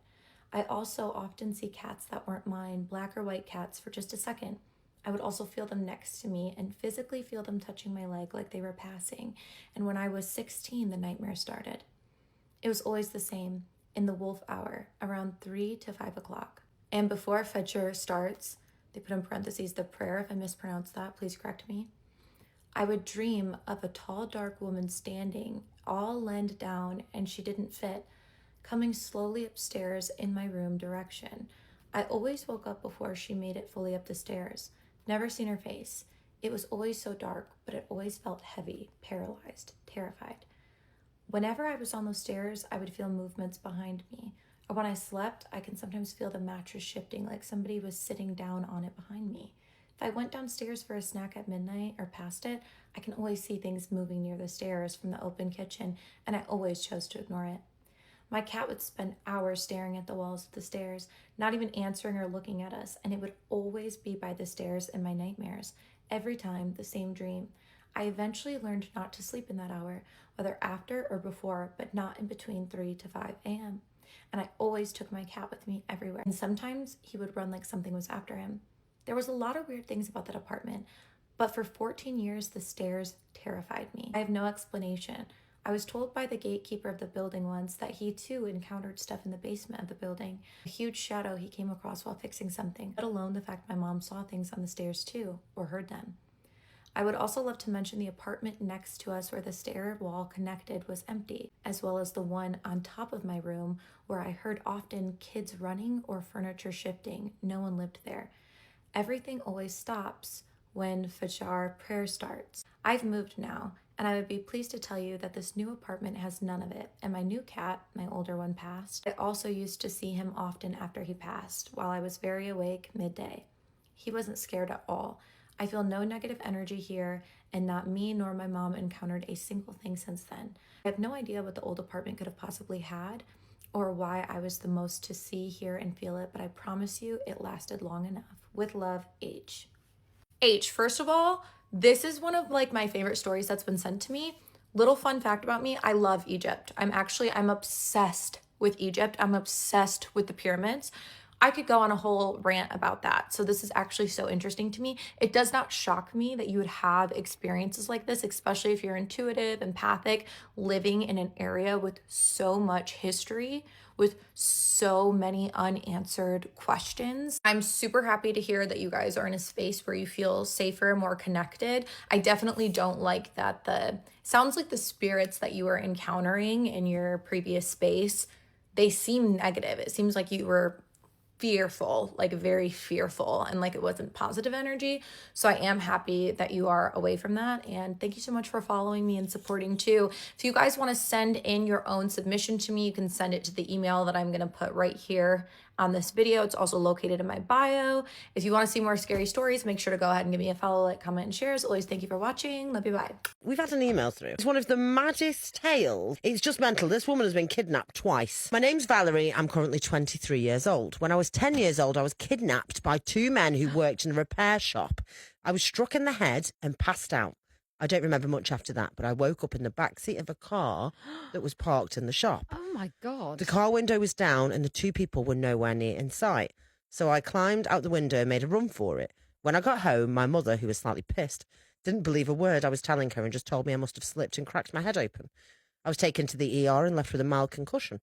I also often see cats that weren't mine, black or white cats, for just a second. I would also feel them next to me and physically feel them touching my leg like they were passing. And when I was 16, the nightmare started. It was always the same, in the wolf hour, around 3 to 5 o'clock. And before Fajr starts, they put in parentheses the prayer, if I mispronounce that, please correct me. I would dream of a tall, dark woman standing, all leaned down, and she didn't fit, coming slowly upstairs in my room direction. I always woke up before she made it fully up the stairs. Never seen her face. It was always so dark, but it always felt heavy, paralyzed, terrified. Whenever I was on those stairs, I would feel movements behind me. Or when I slept, I can sometimes feel the mattress shifting like somebody was sitting down on it behind me. If I went downstairs for a snack at midnight or past it, I can always see things moving near the stairs from the open kitchen, and I always chose to ignore it. My cat would spend hours staring at the walls of the stairs, not even answering or looking at us, and it would always be by the stairs in my nightmares. Every time, the same dream. I eventually learned not to sleep in that hour, whether after or before, but not in between 3 to 5 a.m. And I always took my cat with me everywhere. And sometimes he would run like something was after him. There was a lot of weird things about that apartment, but for 14 years, the stairs terrified me. I have no explanation. I was told by the gatekeeper of the building once that he too encountered stuff in the basement of the building. A huge shadow he came across while fixing something, let alone the fact my mom saw things on the stairs too, or heard them. I would also love to mention the apartment next to us where the stair wall connected was empty, as well as the one on top of my room where I heard often kids running or furniture shifting. No one lived there. Everything always stops when Fajr prayer starts. I've moved now, and I would be pleased to tell you that this new apartment has none of it, and my new cat, my older one, passed. I also used to see him often after he passed, while I was very awake midday. He wasn't scared at all. I feel no negative energy here, and not me nor my mom encountered a single thing since then. I have no idea what the old apartment could have possibly had, or why I was the most to see, hear, and feel it, but I promise you it lasted long enough. With love, H. H, first of all, this is one of like my favorite stories that's been sent to me. Little fun fact about me, I love Egypt. I'm obsessed with Egypt. I'm obsessed with the pyramids. I could go on a whole rant about that. So this is actually so interesting to me. It does not shock me that you would have experiences like this, especially if you're intuitive, empathic, living in an area with so much history, with so many unanswered questions. I'm super happy to hear that you guys are in a space where you feel safer, more connected. I definitely don't like that sounds like the spirits that you were encountering in your previous space, they seem negative. It seems like you were fearful, like very fearful, and like it wasn't positive energy. So I am happy that you are away from that, and thank you so much for following me and supporting too. If you guys want to send in your own submission to me, you can send it to the email that I'm going to put right here on this video. It's also located in my bio. If you want to see more scary stories, make sure to go ahead and give me a follow, like, comment, and share. As always, thank you for watching. Love you, bye. We've had an email through. It's one of the maddest tales. It's just mental. This woman has been kidnapped twice. My name's Valerie. I'm currently 23 years old. When I was 10 years old, I was kidnapped by two men who worked in a repair shop. I was struck in the head and passed out. I don't remember much after that, but I woke up in the backseat of a car that was parked in the shop. Oh my God. The car window was down and the two people were nowhere near in sight. So I climbed out the window and made a run for it. When I got home, my mother, who was slightly pissed, didn't believe a word I was telling her and just told me I must have slipped and cracked my head open. I was taken to the ER and left with a mild concussion.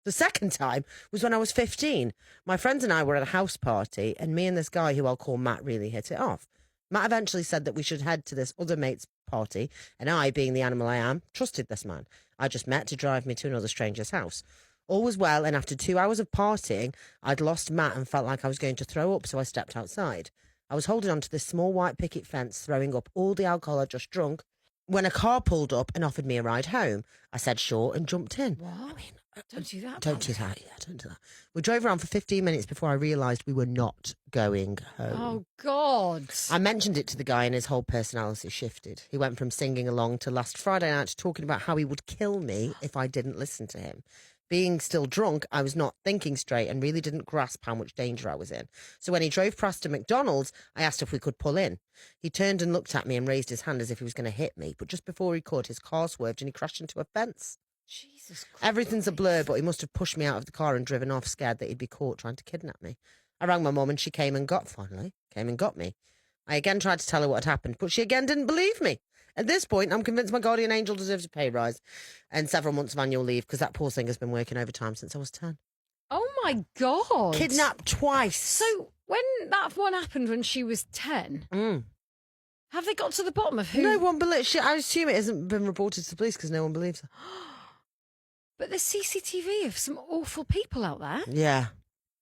The second time was when I was 15. My friends and I were at a house party, and me and this guy, who I'll call Matt, really hit it off. Matt eventually said that we should head to this other mate's party, and I, being the animal I am, trusted this man I just met to drive me to another stranger's house. All was well, and after 2 hours of partying, I'd lost Matt and felt like I was going to throw up, so I stepped outside. I was holding onto this small white picket fence, throwing up all the alcohol I'd just drunk, when a car pulled up and offered me a ride home. I said sure and jumped in. What? I mean, Don't do that. Don't do that. Yeah, don't do that. We drove around for 15 minutes before I realised we were not going home. Oh, God. I mentioned it to the guy and his whole personality shifted. He went from singing along to last Friday night to talking about how he would kill me if I didn't listen to him. Being still drunk, I was not thinking straight and really didn't grasp how much danger I was in. So when he drove past a McDonald's, I asked if we could pull in. He turned and looked at me and raised his hand as if he was going to hit me. But just before he could, his car swerved and he crashed into a fence. Jesus Christ. Everything's a blur, but he must have pushed me out of the car and driven off, scared that he'd be caught trying to kidnap me. I rang my mum and she came and got me. I again tried to tell her what had happened, but she again didn't believe me. At this point, I'm convinced my guardian angel deserves a pay rise and several months of annual leave because that poor thing has been working overtime since I was 10. Oh, my God. Kidnapped twice. So when that one happened when she was 10, have they got to the bottom of who? No one believes. I assume it hasn't been reported to the police because no one believes her. But there's CCTV of some awful people out there. Yeah.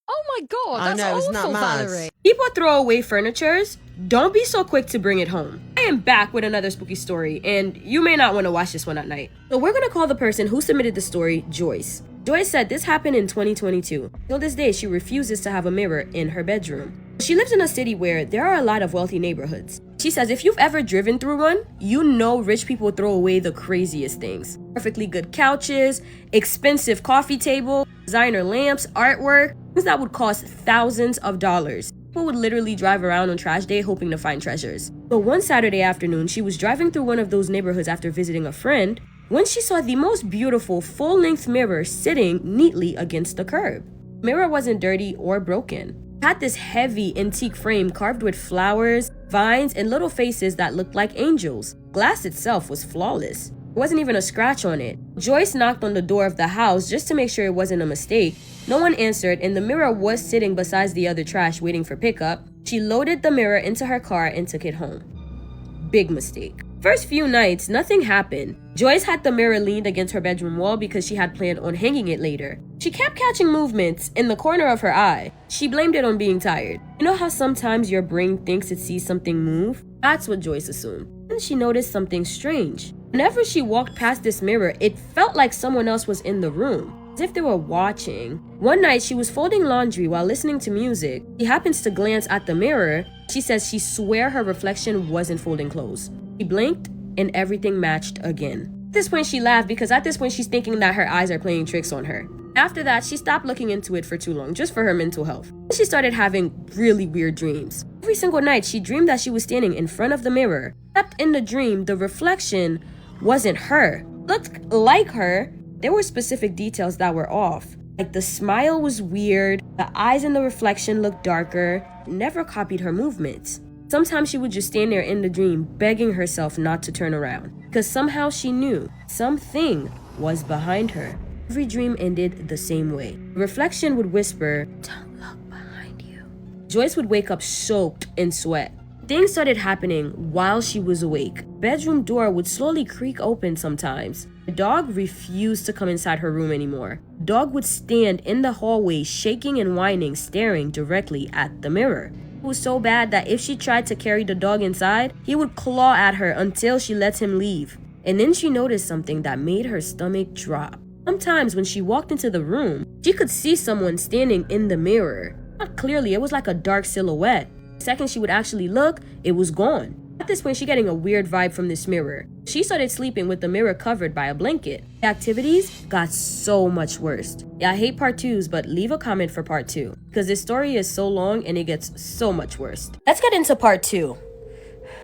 Oh, my God. I That's know, isn't that awful, mad? Valerie. People throw away furnitures. Don't be so quick to bring it home. I am back with another spooky story, and you may not want to watch this one at night. So we're going to call the person who submitted the story Joyce. Joyce said this happened in 2022. Till this day, she refuses to have a mirror in her bedroom. She lives in a city where there are a lot of wealthy neighborhoods. She says if you've ever driven through one, you know rich people throw away the craziest things. Perfectly good couches, expensive coffee table, designer lamps, artwork, things that would cost thousands of dollars. People would literally drive around on trash day hoping to find treasures. So one Saturday afternoon, she was driving through one of those neighborhoods after visiting a friend when she saw the most beautiful full-length mirror sitting neatly against the curb. The mirror wasn't dirty or broken. It had this heavy antique frame carved with flowers, vines, and little faces that looked like angels. Glass itself was flawless. There wasn't even a scratch on it. Joyce knocked on the door of the house just to make sure it wasn't a mistake. No one answered, and the mirror was sitting beside the other trash waiting for pickup. She loaded the mirror into her car and took it home. Big mistake. First few nights, nothing happened. Joyce had the mirror leaned against her bedroom wall because she had planned on hanging it later. She kept catching movements in the corner of her eye. She blamed it on being tired. You know how sometimes your brain thinks it sees something move? That's what Joyce assumed. Then she noticed something strange. Whenever she walked past this mirror, it felt like someone else was in the room, as if they were watching. One night, she was folding laundry while listening to music. She happens to glance at the mirror. She says she swear her reflection wasn't folding clothes. She blinked and everything matched again. At this point, she laughed because at this point, she's thinking that her eyes are playing tricks on her. After that, she stopped looking into it for too long, just for her mental health. She started having really weird dreams. Every single night, she dreamed that she was standing in front of the mirror. Except in the dream, the reflection wasn't her. Looked like her. There were specific details that were off. Like the smile was weird, the eyes in the reflection looked darker, never copied her movements. Sometimes she would just stand there in the dream, begging herself not to turn around, because somehow she knew something was behind her. Every dream ended the same way. The reflection would whisper, "Don't look behind you." Joyce would wake up soaked in sweat. Things started happening while she was awake. Bedroom door would slowly creak open sometimes. The dog refused to come inside her room anymore. The dog would stand in the hallway, shaking and whining, staring directly at the mirror. It was so bad that if she tried to carry the dog inside, he would claw at her until she lets him leave. And then she noticed something that made her stomach drop. Sometimes when she walked into the room, she could see someone standing in the mirror. Not clearly, it was like a dark silhouette. The second she would actually look, it was gone. At this point, she's getting a weird vibe from this mirror. She started sleeping with the mirror covered by a blanket. The activities got so much worse. Yeah, I hate part 2s, but leave a comment for part 2, because this story is so long and it gets so much worse. Let's get into part 2.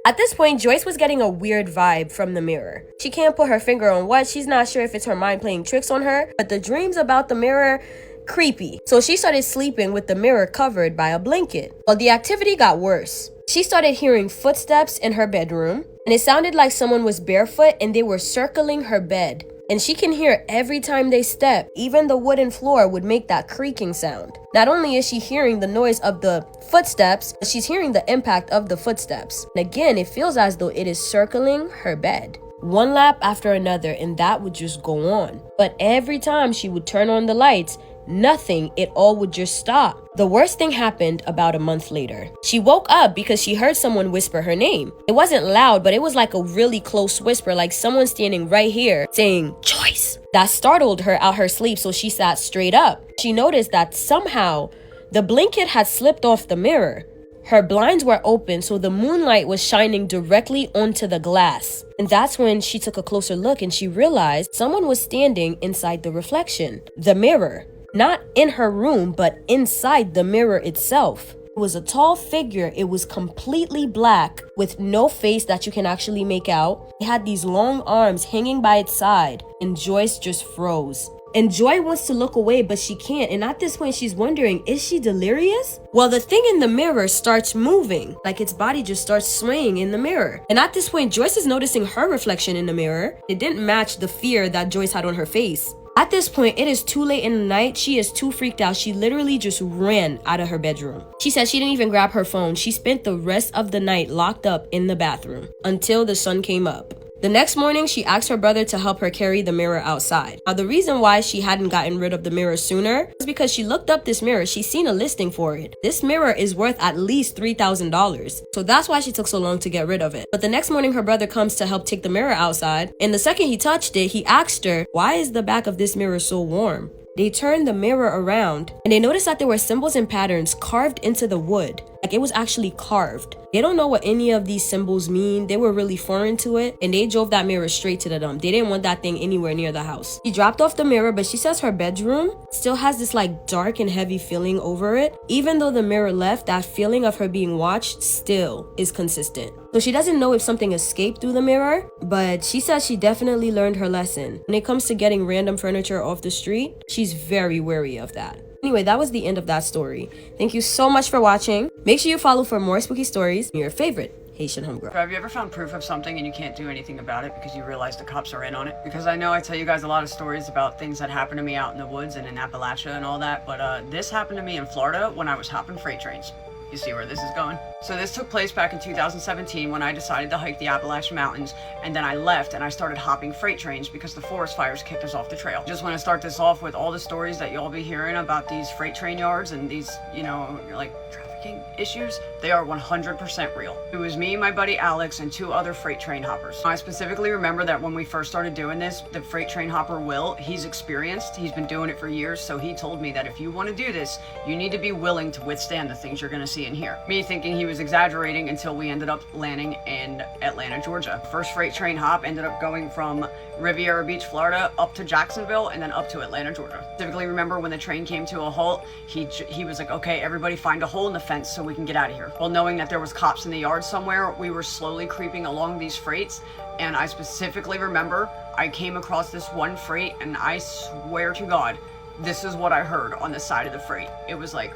At this point, Joyce was getting a weird vibe from the mirror. She can't put her finger on what. She's not sure if it's her mind playing tricks on her, but the dreams about the mirror, creepy. So she started sleeping with the mirror covered by a blanket. Well, the activity got worse. She started hearing footsteps in her bedroom, and it sounded like someone was barefoot and they were circling her bed. And she can hear every time they step. Even the wooden floor would make that creaking sound. Not only is she hearing the noise of the footsteps, but she's hearing the impact of the footsteps. And again, it feels as though it is circling her bed. One lap after another, and that would just go on. But every time she would turn on the lights, nothing, it all would just stop. The worst thing happened about a month later. She woke up because she heard someone whisper her name. It wasn't loud, but it was like a really close whisper, like someone standing right here saying, Joyce. That startled her out her sleep, so she sat straight up. She noticed that somehow the blanket had slipped off the mirror. Her blinds were open, so the moonlight was shining directly onto the glass. And that's when she took a closer look and she realized someone was standing inside the reflection, the mirror. Not in her room, but inside the mirror itself. It was a tall figure. It was completely black with no face that you can actually make out. It had these long arms hanging by its side, and Joyce just froze. And Joy wants to look away, but she can't. And at this point, she's wondering, is she delirious? Well, the thing in the mirror starts moving, like its body just starts swaying in the mirror. And at this point, Joyce is noticing her reflection in the mirror. It didn't match the fear that Joyce had on her face. At this point, it is too late in the night. She is too freaked out. She literally just ran out of her bedroom. She said she didn't even grab her phone. She spent the rest of the night locked up in the bathroom until the sun came up. The next morning, she asked her brother to help her carry the mirror outside. Now, the reason why she hadn't gotten rid of the mirror sooner is because she looked up this mirror. She's seen a listing for it. This mirror is worth at least $3,000. So that's why she took so long to get rid of it. But the next morning, her brother comes to help take the mirror outside. And the second he touched it, he asked her, why is the back of this mirror so warm? They turned the mirror around and they noticed that there were symbols and patterns carved into the wood. Like it was actually carved. They don't know what any of these symbols mean. They were really foreign to it and they drove that mirror straight to the dump. They didn't want that thing anywhere near the house. She dropped off the mirror, but she says her bedroom still has this like dark and heavy feeling over it. Even though the mirror left, that feeling of her being watched still is consistent. So she doesn't know if something escaped through the mirror, but she says she definitely learned her lesson. When it comes to getting random furniture off the street, she's very wary of that. Anyway, that was the end of that story. Thank you so much for watching. Make sure you follow for more spooky stories and your favorite Haitian homegirl. Have you ever found proof of something and you can't do anything about it because you realize the cops are in on it? Because I know I tell you guys a lot of stories about things that happened to me out in the woods and in Appalachia and all that, but this happened to me in Florida when I was hopping freight trains. You see where this is going? So this took place back in 2017 when I decided to hike the Appalachian Mountains, and then I left and I started hopping freight trains because the forest fires kicked us off the trail. Just want to start this off with all the stories that you'll be hearing about these freight train yards and these, you know, like trafficking issues. They are 100% real. It was me, my buddy Alex, and 2 other freight train hoppers. I specifically remember that when we first started doing this, the freight train hopper Will, he's experienced, he's been doing it for years, so he told me that if you want to do this, you need to be willing to withstand the things you're going to see and hear. Me thinking he was exaggerating until we ended up landing in Atlanta, Georgia. First freight train hop ended up going from Riviera Beach, Florida, up to Jacksonville, and then up to Atlanta, Georgia. Specifically remember when the train came to a halt, he was like, okay, everybody find a hole in the fence so we can get out of here. Well, knowing that there was cops in the yard somewhere, we were slowly creeping along these freights, and I specifically remember I came across this one freight, and I swear to God, this is what I heard on the side of the freight. It was like,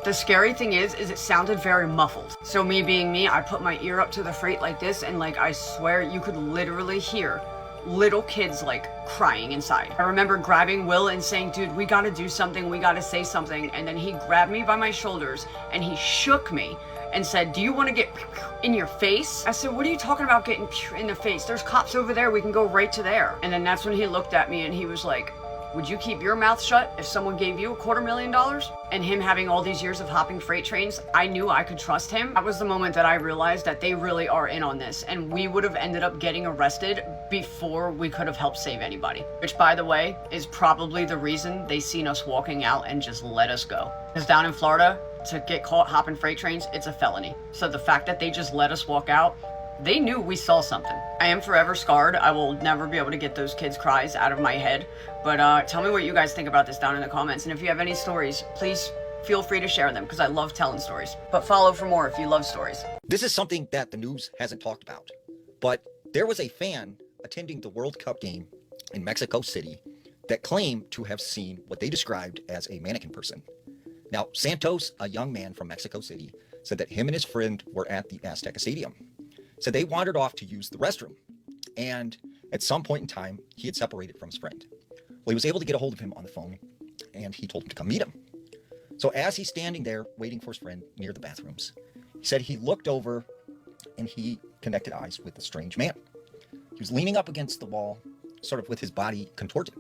the scary thing is it sounded very muffled. So me being me, I put my ear up to the freight like this, and like I swear you could literally hear little kids like crying inside. I remember grabbing Will and saying, dude, we gotta do something, we gotta say something. And then he grabbed me by my shoulders and he shook me and said, do you want to get in your face? I said, what are you talking about getting in the face? There's cops over there, we can go right to there. And then that's when he looked at me and he was like, would you keep your mouth shut if someone gave you $250,000? And him having all these years of hopping freight trains, I knew I could trust him. That was the moment that I realized that they really are in on this, and we would have ended up getting arrested before we could have helped save anybody. Which, by the way, is probably the reason they seen us walking out and just let us go. Because down in Florida, to get caught hopping freight trains, it's a felony. So the fact that they just let us walk out, they knew we saw something. I am forever scarred. I will never be able to get those kids' cries out of my head. But tell me what you guys think about this down in the comments. And if you have any stories, please feel free to share them because I love telling stories. But follow for more if you love stories. This is something that the news hasn't talked about. But there was a fan attending the World Cup game in Mexico City that claimed to have seen what they described as a mannequin person. Now, Santos, a young man from Mexico City, said that him and his friend were at the Azteca Stadium. So they wandered off to use the restroom. And at some point in time, he had separated from his friend. Well, he was able to get a hold of him on the phone, and he told him to come meet him. So as he's standing there waiting for his friend near the bathrooms, he said he looked over and he connected eyes with a strange man. He was leaning up against the wall, sort of with his body contorted.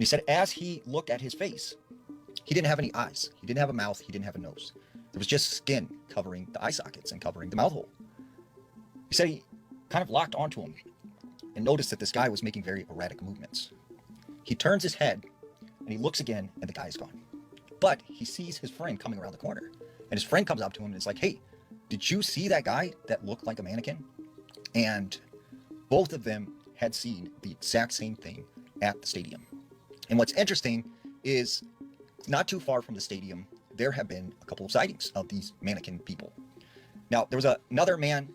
he said as he looked at his face, he didn't have any eyes. He didn't have a mouth. He didn't have a nose. There was just skin covering the eye sockets and covering the mouth hole. He said he kind of locked onto him and noticed that this guy was making very erratic movements. He turns his head and he looks again and the guy is gone. But he sees his friend coming around the corner, and his friend comes up to him and is like, hey, did you see that guy that looked like a mannequin? And both of them had seen the exact same thing at the stadium. And what's interesting is not too far from the stadium, there have been a couple of sightings of these mannequin people. Now, there was another man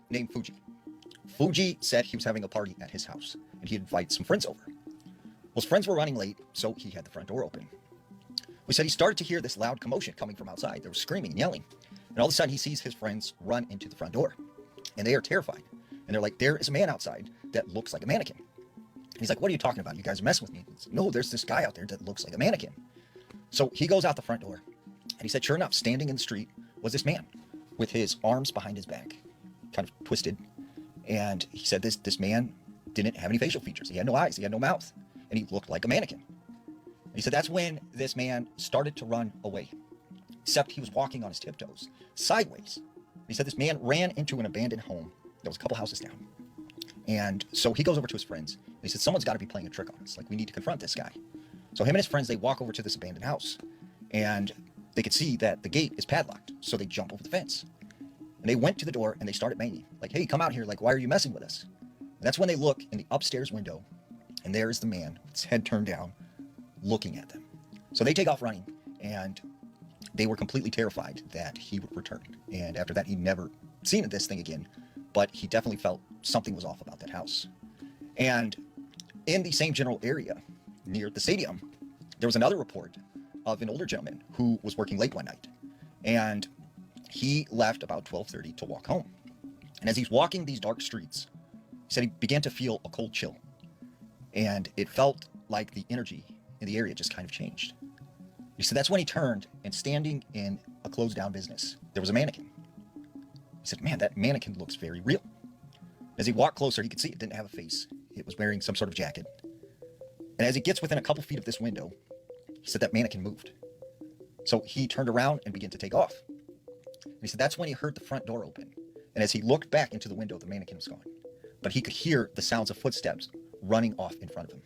named Fuji. Fuji said he was having a party at his house and he'd invite some friends over. Well, his friends were running late, so he had the front door open. We said he started to hear this loud commotion coming from outside. There was screaming and yelling. And all of a sudden he sees his friends run into the front door. And they are terrified. And they're like, there is a man outside that looks like a mannequin. And he's like, what are you talking about? You guys are messing with me. Like, no, there's this guy out there that looks like a mannequin. So he goes out the front door. And he said, sure enough, standing in the street was this man with his arms behind his back, kind of twisted. And he said this man didn't have any facial features. He had no eyes. He had no mouth. And he looked like a mannequin. And he said that's when this man started to run away, except he was walking on his tiptoes sideways. He said this man ran into an abandoned home that was a couple houses down. And so he goes over to his friends. And he said, someone's got to be playing a trick on us. Like, we need to confront this guy. So him and his friends, they walk over to this abandoned house. And they could see that the gate is padlocked. So they jump over the fence. And they went to the door and they started banging. Like, hey, come out here. Like, why are you messing with us? And that's when they look in the upstairs window. And there is the man with his head turned down, looking at them. So they take off running. And they were completely terrified that he would return. And after that, he'd never seen this thing again. But he definitely felt something was off about that house. And in the same general area near the stadium, there was another report of an older gentleman who was working late one night. And he left about 12:30 to walk home. And as he's walking these dark streets, he said he began to feel a cold chill. And it felt like the energy in the area just kind of changed. He said that's when he turned, and standing in a closed down business, there was a mannequin. He said, man, that mannequin looks very real. As he walked closer, he could see it didn't have a face. It was wearing some sort of jacket. And as he gets within a couple feet of this window, he said that mannequin moved. So he turned around and began to take off. And he said that's when he heard the front door open. And as he looked back into the window, the mannequin was gone. But he could hear the sounds of footsteps running off in front of him.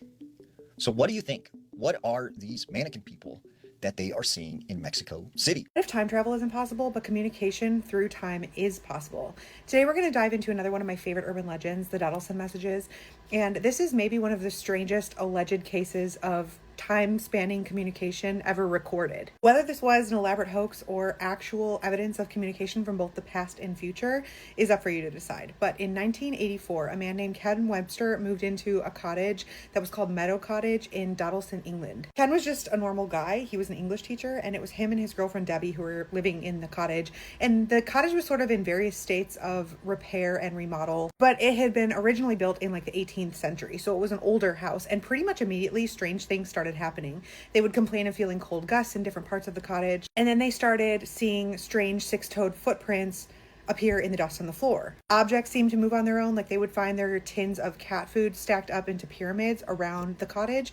So what do you think? What are these mannequin people that they are seeing in Mexico City? What if time travel isn't possible, but communication through time is possible? Today we're going to dive into another one of my favorite urban legends, the Doddelson messages. And this is maybe one of the strangest alleged cases of time-spanning communication ever recorded. Whether this was an elaborate hoax or actual evidence of communication from both the past and future is up for you to decide. But in 1984, a man named Ken Webster moved into a cottage that was called Meadow Cottage in Doddelson, England. Ken was just a normal guy. He was an English teacher, and it was him and his girlfriend Debbie who were living in the cottage. And the cottage was sort of in various states of repair and remodel, but it had been originally built in like the 18th century. So it was an older house, and pretty much immediately strange things started happening. They would complain of feeling cold gusts in different parts of the cottage, and then they started seeing strange six-toed footprints appear in the dust on the floor. Objects seemed to move on their own, like they would find their tins of cat food stacked up into pyramids around the cottage.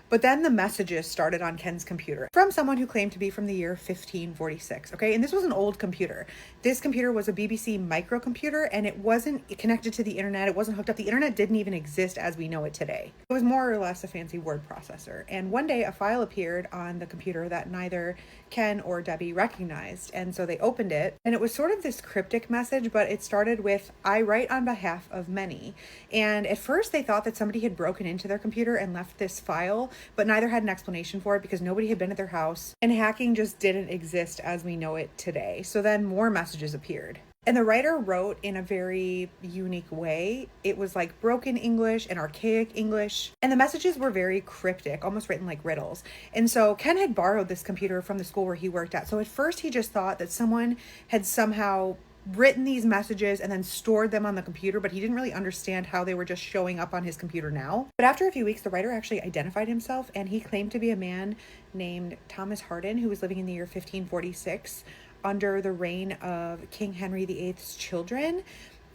But then the messages started on Ken's computer from someone who claimed to be from the year 1546, okay? And this was an old computer. This computer was a BBC microcomputer, and it wasn't connected to the internet. It wasn't hooked up. The internet didn't even exist as we know it today. It was more or less a fancy word processor. And one day a file appeared on the computer that neither Ken or Debbie recognized. And so they opened it, and it was sort of this cryptic message, but it started with, I write on behalf of many. And at first they thought that somebody had broken into their computer and left this file, but neither had an explanation for it because nobody had been at their house, and hacking just didn't exist as we know it today. So then more messages appeared. And the writer wrote in a very unique way. It was like broken English and archaic English. And the messages were very cryptic, almost written like riddles. And so Ken had borrowed this computer from the school where he worked at. So at first he just thought that someone had somehow written these messages and then stored them on the computer, but he didn't really understand how they were just showing up on his computer now. But after a few weeks, the writer actually identified himself, and he claimed to be a man named Thomas Harden, who was living in the year 1546 under the reign of King Henry VIII's children.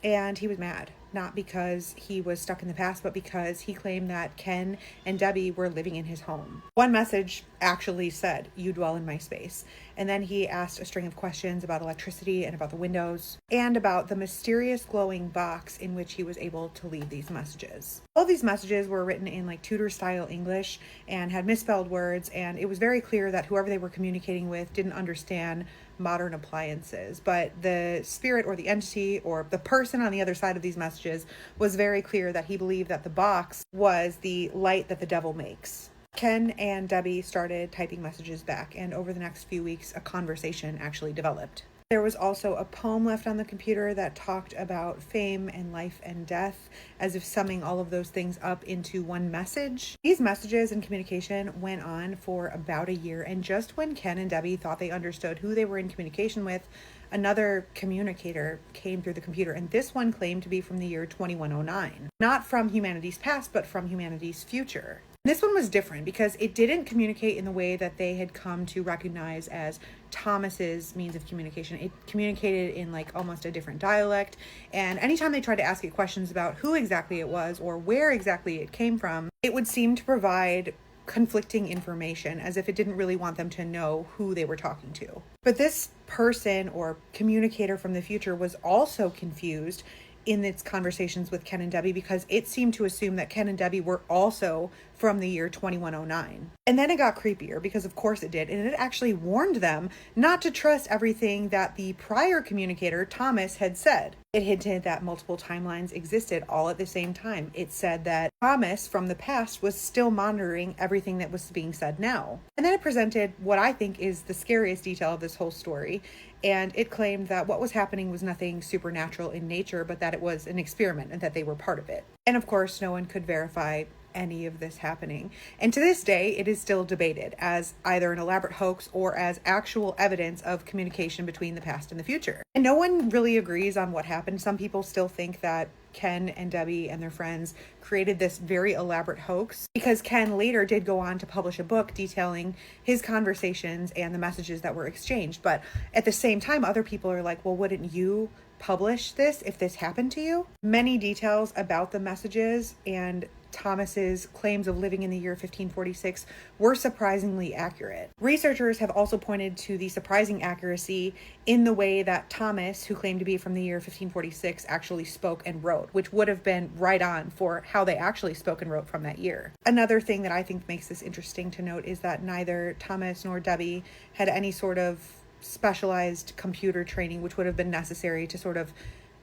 And he was mad. not because he was stuck in the past, but because he claimed that Ken and Debbie were living in his home. One message actually said, "You dwell in my space." And then he asked a string of questions about electricity and about the windows and about the mysterious glowing box in which he was able to leave these messages. All these messages were written in like Tudor-style English and had misspelled words, and it was very clear that whoever they were communicating with didn't understand modern appliances. But the spirit or the entity or the person on the other side of these messages was very clear that he believed that the box was the light that the devil makes. Ken and Debbie started typing messages back, and over the next few weeks, a conversation actually developed. There was also a poem left on the computer that talked about fame and life and death, as if summing all of those things up into one message. These messages and communication went on for about a year, and just when Ken and Debbie thought they understood who they were in communication with, another communicator came through the computer, and this one claimed to be from the year 2109. Not from humanity's past, but from humanity's future. This one was different because it didn't communicate in the way that they had come to recognize as Thomas's means of communication. It communicated in like almost a different dialect, and anytime they tried to ask it questions about who exactly it was or where exactly it came from, it would seem to provide conflicting information, as if it didn't really want them to know who they were talking to. But this person or communicator from the future was also confused in its conversations with Ken and Debbie because it seemed to assume that Ken and Debbie were also from the year 2109. And then it got creepier because of course it did, and it actually warned them not to trust everything that the prior communicator, Thomas, had said. It hinted that multiple timelines existed all at the same time. It said that Thomas from the past was still monitoring everything that was being said now. And then it presented what I think is the scariest detail of this whole story, and it claimed that what was happening was nothing supernatural in nature, but that it was an experiment and that they were part of it. And of course, no one could verify any of this happening. And to this day, it is still debated as either an elaborate hoax or as actual evidence of communication between the past and the future. And no one really agrees on what happened. Some people still think that Ken and Debbie and their friends created this very elaborate hoax, because Ken later did go on to publish a book detailing his conversations and the messages that were exchanged. But at the same time, other people are like, well, wouldn't you publish this if this happened to you? Many details about the messages and Thomas's claims of living in the year 1546 were surprisingly accurate. Researchers have also pointed to the surprising accuracy in the way that Thomas, who claimed to be from the year 1546, actually spoke and wrote, which would have been right on for how they actually spoke and wrote from that year. Another thing that I think makes this interesting to note is that neither Thomas nor Debbie had any sort of specialized computer training, which would have been necessary to sort of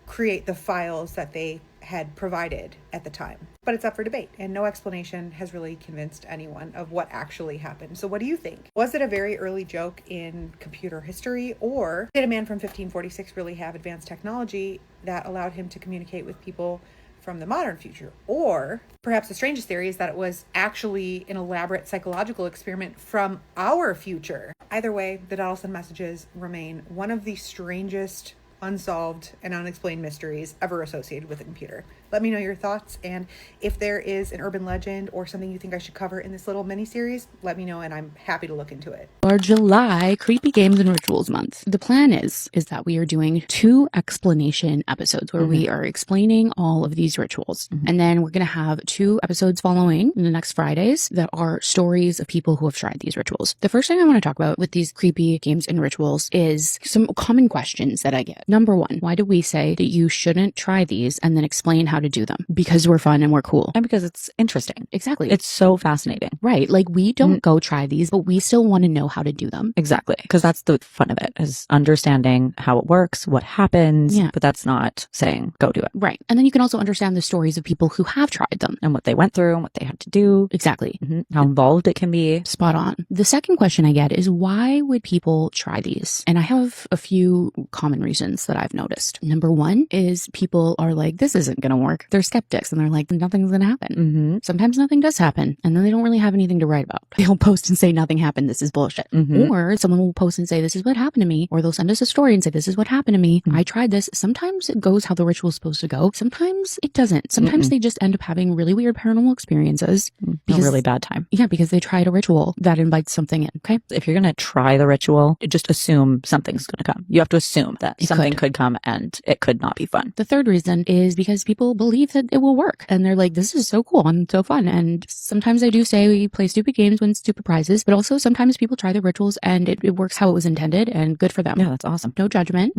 create the files that they had provided at the time. But it's up for debate, and no explanation has really convinced anyone of what actually happened. So what do you think? Was it a very early joke in computer history, or did a man from 1546 really have advanced technology that allowed him to communicate with people from the modern future? Or perhaps the strangest theory is that it was actually an elaborate psychological experiment from our future. Either way, the Dottelson messages remain one of the strangest unsolved and unexplained mysteries ever associated with a computer. Let me know your thoughts, and if there is an urban legend or something you think I should cover in this little mini-series, let me know and I'm happy to look into it. Our July Creepy Games and Rituals month. The plan is that we are doing 2 explanation episodes where we are explaining all of these rituals. And then we're going to have 2 episodes following in the next Fridays that are stories of people who have tried these rituals. The first thing I want to talk about with these creepy games and rituals is some common questions that I get. Number 1, why do we say that you shouldn't try these and then explain how to do them? Because we're fun and we're cool. And because it's interesting. Exactly. It's so fascinating. Right. Like, we don't go try these, but we still want to know how to do them. Exactly. Because that's the fun of it, is understanding how it works, what happens. Yeah. But that's not saying go do it. Right. And then you can also understand the stories of people who have tried them and what they went through and what they had to do. Exactly. How involved it can be. Spot on. The second question I get is, why would people try these? And I have a few common reasons that I've noticed. Number 1 is people are like, this isn't going to work. They're skeptics and they're like, nothing's going to happen. Sometimes nothing does happen, and then they don't really have anything to write about. They'll post and say nothing happened, this is bullshit. Or someone will post and say, this is what happened to me. Or they'll send us a story and say, this is what happened to me. I tried this. Sometimes it goes how the ritual is supposed to go. Sometimes it doesn't. Sometimes they just end up having really weird paranormal experiences. Because, a really bad time. Yeah, because they tried a ritual that invites something in. Okay. If you're going to try the ritual, just assume something's going to come. You have to assume that something could come and it could not be fun. The third reason is because people believe that it will work. And they're like, this is so cool and so fun. And sometimes I do say we play stupid games, win stupid prizes, but also sometimes people try the rituals and it works how it was intended and good for them. Yeah, that's awesome. No judgment.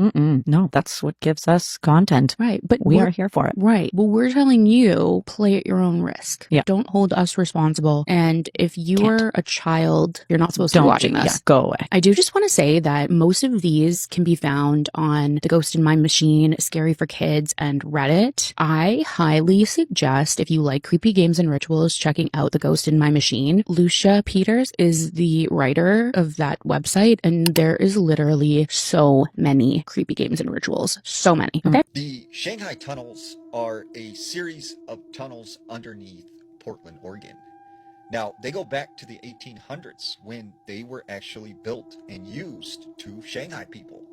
No, that's what gives us content. Right. But we are here for it. Right. Well, we're telling you, play at your own risk. Yeah. Don't hold us responsible. And if you're a child, you're not supposed to be watching this. Yeah, go away. I do just want to say that most of these can be found on The Ghost in My Machine, Scary for Kids, and Reddit. I highly suggest, if you like creepy games and rituals, checking out The Ghost in My Machine. Lucia Peters is the writer of that website, and there is literally so many creepy games and rituals. So many. Okay? The Shanghai tunnels are a series of tunnels underneath Portland, Oregon. Now, they go back to the 1800s when they were actually built and used to Shanghai people.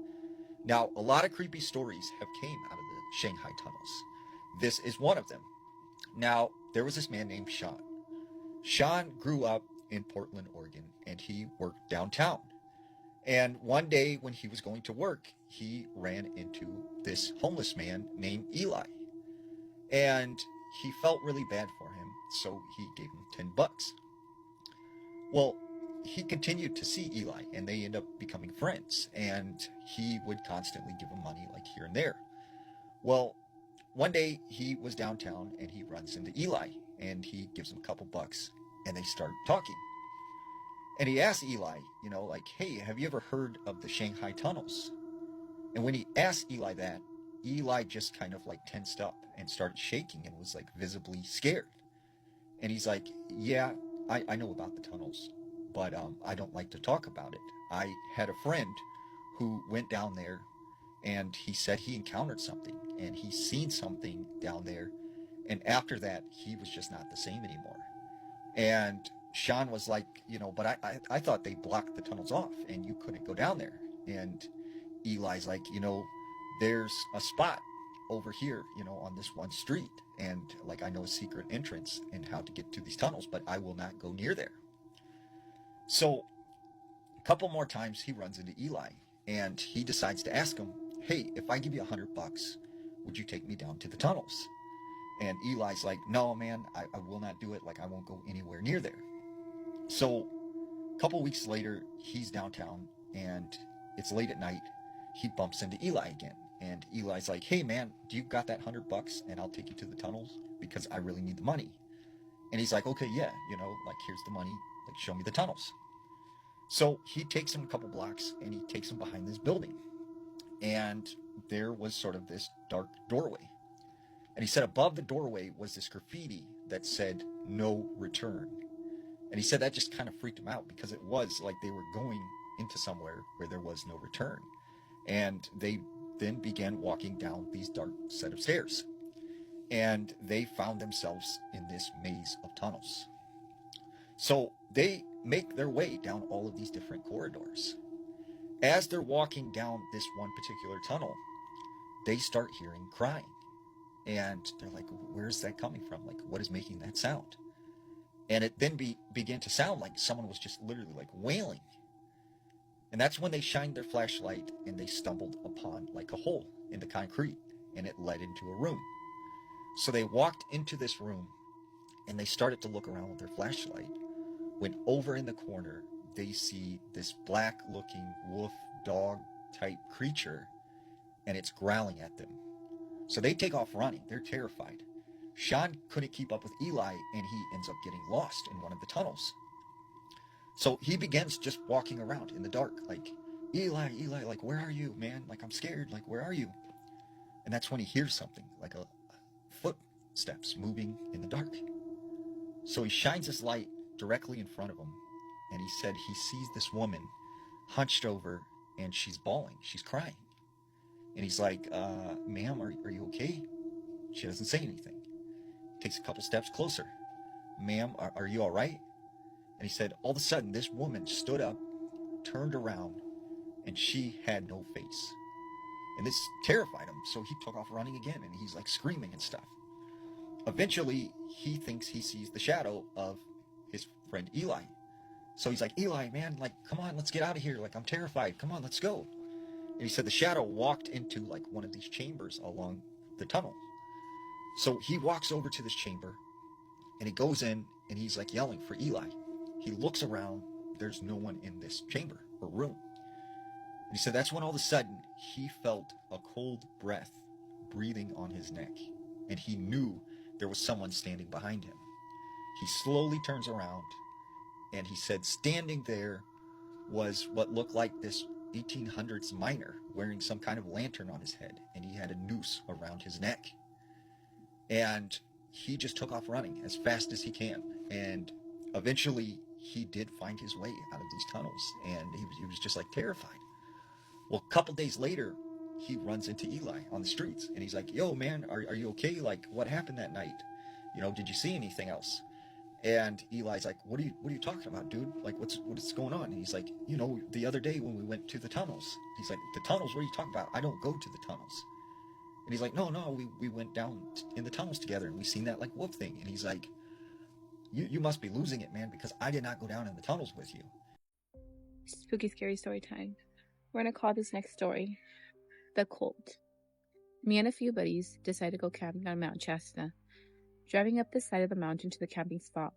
Now, a lot of creepy stories have came out of the Shanghai tunnels. This is one of them. Now, there was this man named Sean. Sean grew up in Portland, Oregon, and he worked downtown. And one day when he was going to work, he ran into this homeless man named Eli. And he felt really bad for him, so he gave him $10. Well, he continued to see Eli, and they ended up becoming friends, and he would constantly give him money like here and there. Well, one day he was downtown, and he runs into Eli, and he gives him a couple bucks, and they start talking. And he asked Eli, you know, like, hey, have you ever heard of the Shanghai tunnels? And when he asked Eli that, Eli just kind of like tensed up and started shaking and was like visibly scared. And he's like, yeah, I know about the tunnels, but I don't like to talk about it. I had a friend who went down there, and he said he encountered something, and he seen something down there. And after that, he was just not the same anymore. And Sean was like, you know, but I thought they blocked the tunnels off and you couldn't go down there. And Eli's like, you know, there's a spot over here, you know, on this one street. And like, I know a secret entrance and how to get to these tunnels, but I will not go near there. So a couple more times he runs into Eli, and he decides to ask him, hey, if I give you $100, would you take me down to the tunnels? And Eli's like, no, man, I will not do it. Like, I won't go anywhere near there. So a couple weeks later, he's downtown, and it's late at night. He bumps into Eli again. And Eli's like, hey, man, do you got that $100 and I'll take you to the tunnels because I really need the money? And he's like, okay, yeah, you know, like, here's the money. Like, show me the tunnels. So he takes him a couple blocks, and he takes him behind this building. And there was sort of this dark doorway. And he said above the doorway was this graffiti that said, no return. And he said that just kind of freaked him out because it was like they were going into somewhere where there was no return. And they then began walking down these dark set of stairs. And they found themselves in this maze of tunnels. So they make their way down all of these different corridors. As they're walking down this one particular tunnel, they start hearing crying. And they're like, where's that coming from? Like, what is making that sound? And it then began to sound like someone was just literally like wailing. And that's when they shined their flashlight and they stumbled upon like a hole in the concrete, and it led into a room. So they walked into this room and they started to look around with their flashlight, when over in the corner they see this black looking wolf dog type creature, and it's growling at them. So they take off running. They're terrified. Sean couldn't keep up with Eli, and he ends up getting lost in one of the tunnels. So he begins just walking around in the dark, like, Eli, like, where are you, man? Like, I'm scared. Like, where are you? And that's when he hears something, like a footsteps moving in the dark. So he shines his light directly in front of him, and he said he sees this woman hunched over, and she's bawling. She's crying. And he's like, ma'am, are you okay? She doesn't say anything. Takes a couple steps closer. Ma'am, are you all right? And he said, all of a sudden, this woman stood up, turned around, and she had no face. And this terrified him, so he took off running again, and he's like screaming and stuff. Eventually, he thinks he sees the shadow of his friend Eli. So he's like, Eli, man, like, come on, let's get out of here. Like, I'm terrified. Come on, let's go. And he said the shadow walked into like one of these chambers along the tunnel. So he walks over to this chamber and he goes in and he's like yelling for Eli. He looks around, there's no one in this chamber or room. And he said that's when all of a sudden he felt a cold breath breathing on his neck, and he knew there was someone standing behind him. He slowly turns around, and he said standing there was what looked like this 1800s miner wearing some kind of lantern on his head, and he had a noose around his neck. And he just took off running as fast as he can, and eventually he did find his way out of these tunnels, and he was just like terrified. Well, a couple days later, he runs into Eli on the streets, and he's like, yo, man, are you okay? Like, what happened that night? You know, did you see anything else? And Eli's like, what are you talking about, dude? Like, what's going on? And he's like, you know, the other day when we went to the tunnels. He's like, the tunnels? What are you talking about? I don't go to the tunnels. And he's like, no, we went down in the tunnels together, and we seen that, like, wolf thing. And he's like, you must be losing it, man, because I did not go down in the tunnels with you. Spooky, scary story time. We're going to call this next story The Cult. Me and a few buddies decided to go camping on Mount Shasta. Driving up the side of the mountain to the camping spot,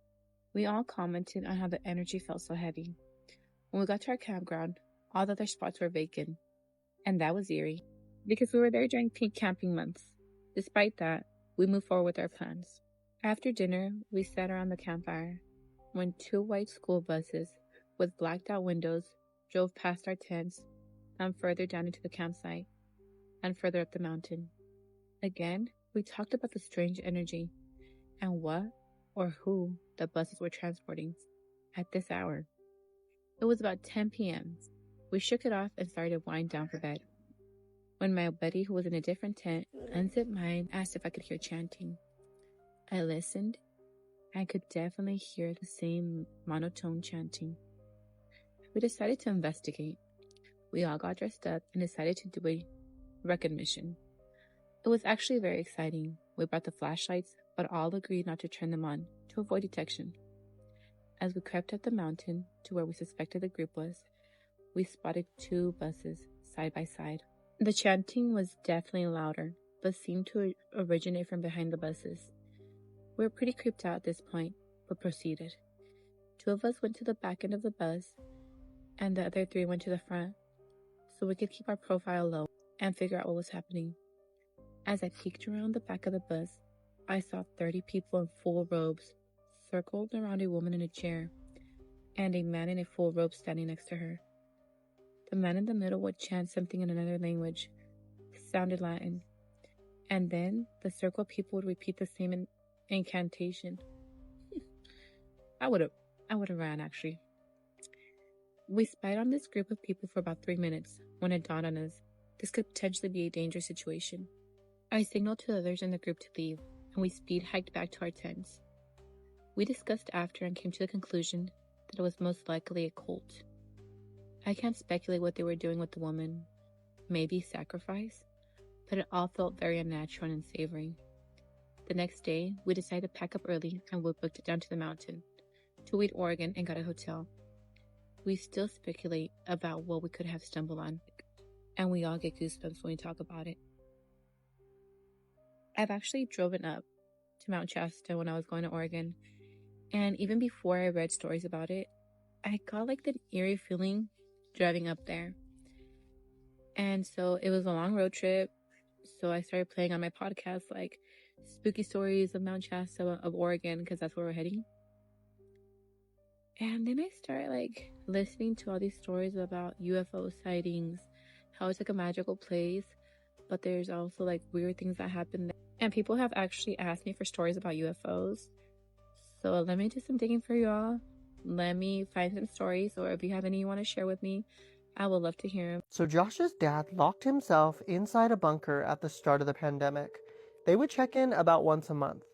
we all commented on how the energy felt so heavy. When we got to our campground, all the other spots were vacant. And that was eerie, because we were there during peak camping months. Despite that, we moved forward with our plans. After dinner, we sat around the campfire when 2 white school buses with blacked out windows drove past our tents and further down into the campsite and further up the mountain. Again, we talked about the strange energy and what or who the buses were transporting at this hour. It was about 10 p.m. We shook it off and started to wind down for bed, when my buddy, who was in a different tent, unzipped mine, asked if I could hear chanting. I listened. I could definitely hear the same monotone chanting. We decided to investigate. We all got dressed up and decided to do a recognition. It was actually very exciting. We brought the flashlights, but all agreed not to turn them on to avoid detection. As we crept up the mountain to where we suspected the group was, we spotted 2 buses side by side. The chanting was definitely louder, but seemed to originate from behind the buses. We were pretty creeped out at this point, but proceeded. 2 of us went to the back end of the bus, and the other 3 went to the front, so we could keep our profile low and figure out what was happening. As I peeked around the back of the bus, I saw 30 people in full robes circled around a woman in a chair, and a man in a full robe standing next to her. The man in the middle would chant something in another language. It sounded Latin. And then the circle of people would repeat the same incantation. I would have ran, actually. We spied on this group of people for about 3 minutes when it dawned on us this could potentially be a dangerous situation. I signaled to others in the group to leave, and we speed hiked back to our tents. We discussed after and came to the conclusion that it was most likely a cult. I can't speculate what they were doing with the woman. Maybe sacrifice? But it all felt very unnatural and unsavory. The next day, we decided to pack up early and we booked it down to the mountain, to Wheat, Oregon, and got a hotel. We still speculate about what we could have stumbled on, and we all get goosebumps when we talk about it. I've actually driven up to Mount Shasta when I was going to Oregon, and even before I read stories about it, I got like the eerie feeling driving up there. And so it was a long road trip, so I started playing on my podcast like spooky stories of Mount Shasta of Oregon, because that's where we're heading. And then I started like listening to all these stories about UFO sightings, how it's like a magical place, but there's also like weird things that happen there. And people have actually asked me for stories about UFOs. So let me do some digging for y'all. Let me find some stories, or if you have any you want to share with me, I would love to hear them. So Josh's dad locked himself inside a bunker at the start of the pandemic. They would check in about once a month.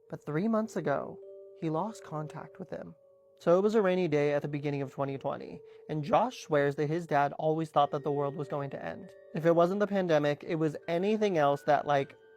But 3 months ago, he lost contact with him. So it was a rainy day at the beginning of 2020, and Josh swears that his dad always thought that the world was going to end. If it wasn't the pandemic, it was anything else that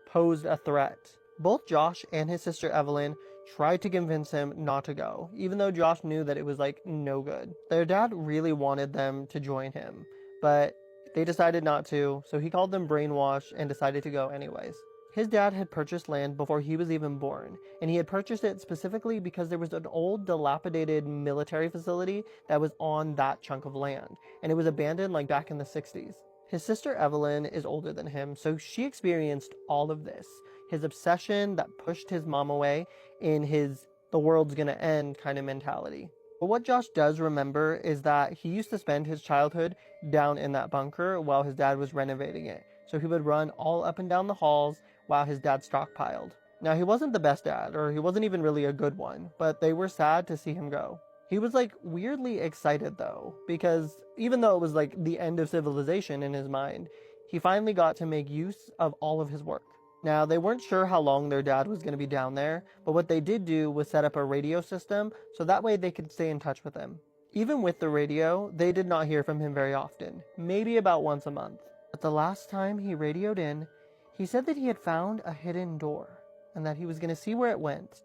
posed a threat. Both Josh and his sister Evelyn tried to convince him not to go, even though Josh knew that it was no good. Their dad really wanted them to join him, but they decided not to, so he called them brainwashed and decided to go anyways. His dad had purchased land before he was even born, and he had purchased it specifically because there was an old dilapidated military facility that was on that chunk of land, and it was abandoned like back in the 60s. His sister Evelyn is older than him, so she experienced all of this. His obsession that pushed his mom away in his the world's gonna end kind of mentality. But what Josh does remember is that he used to spend his childhood down in that bunker while his dad was renovating it. So he would run all up and down the halls while his dad stockpiled. Now, he wasn't the best dad, or he wasn't even really a good one, but they were sad to see him go. He was like weirdly excited though, because even though it was like the end of civilization in his mind, he finally got to make use of all of his work. Now, they weren't sure how long their dad was going to be down there, but what they did do was set up a radio system so that way they could stay in touch with him. Even with the radio, they did not hear from him very often, maybe about once a month. But the last time he radioed in, he said that he had found a hidden door and that he was going to see where it went.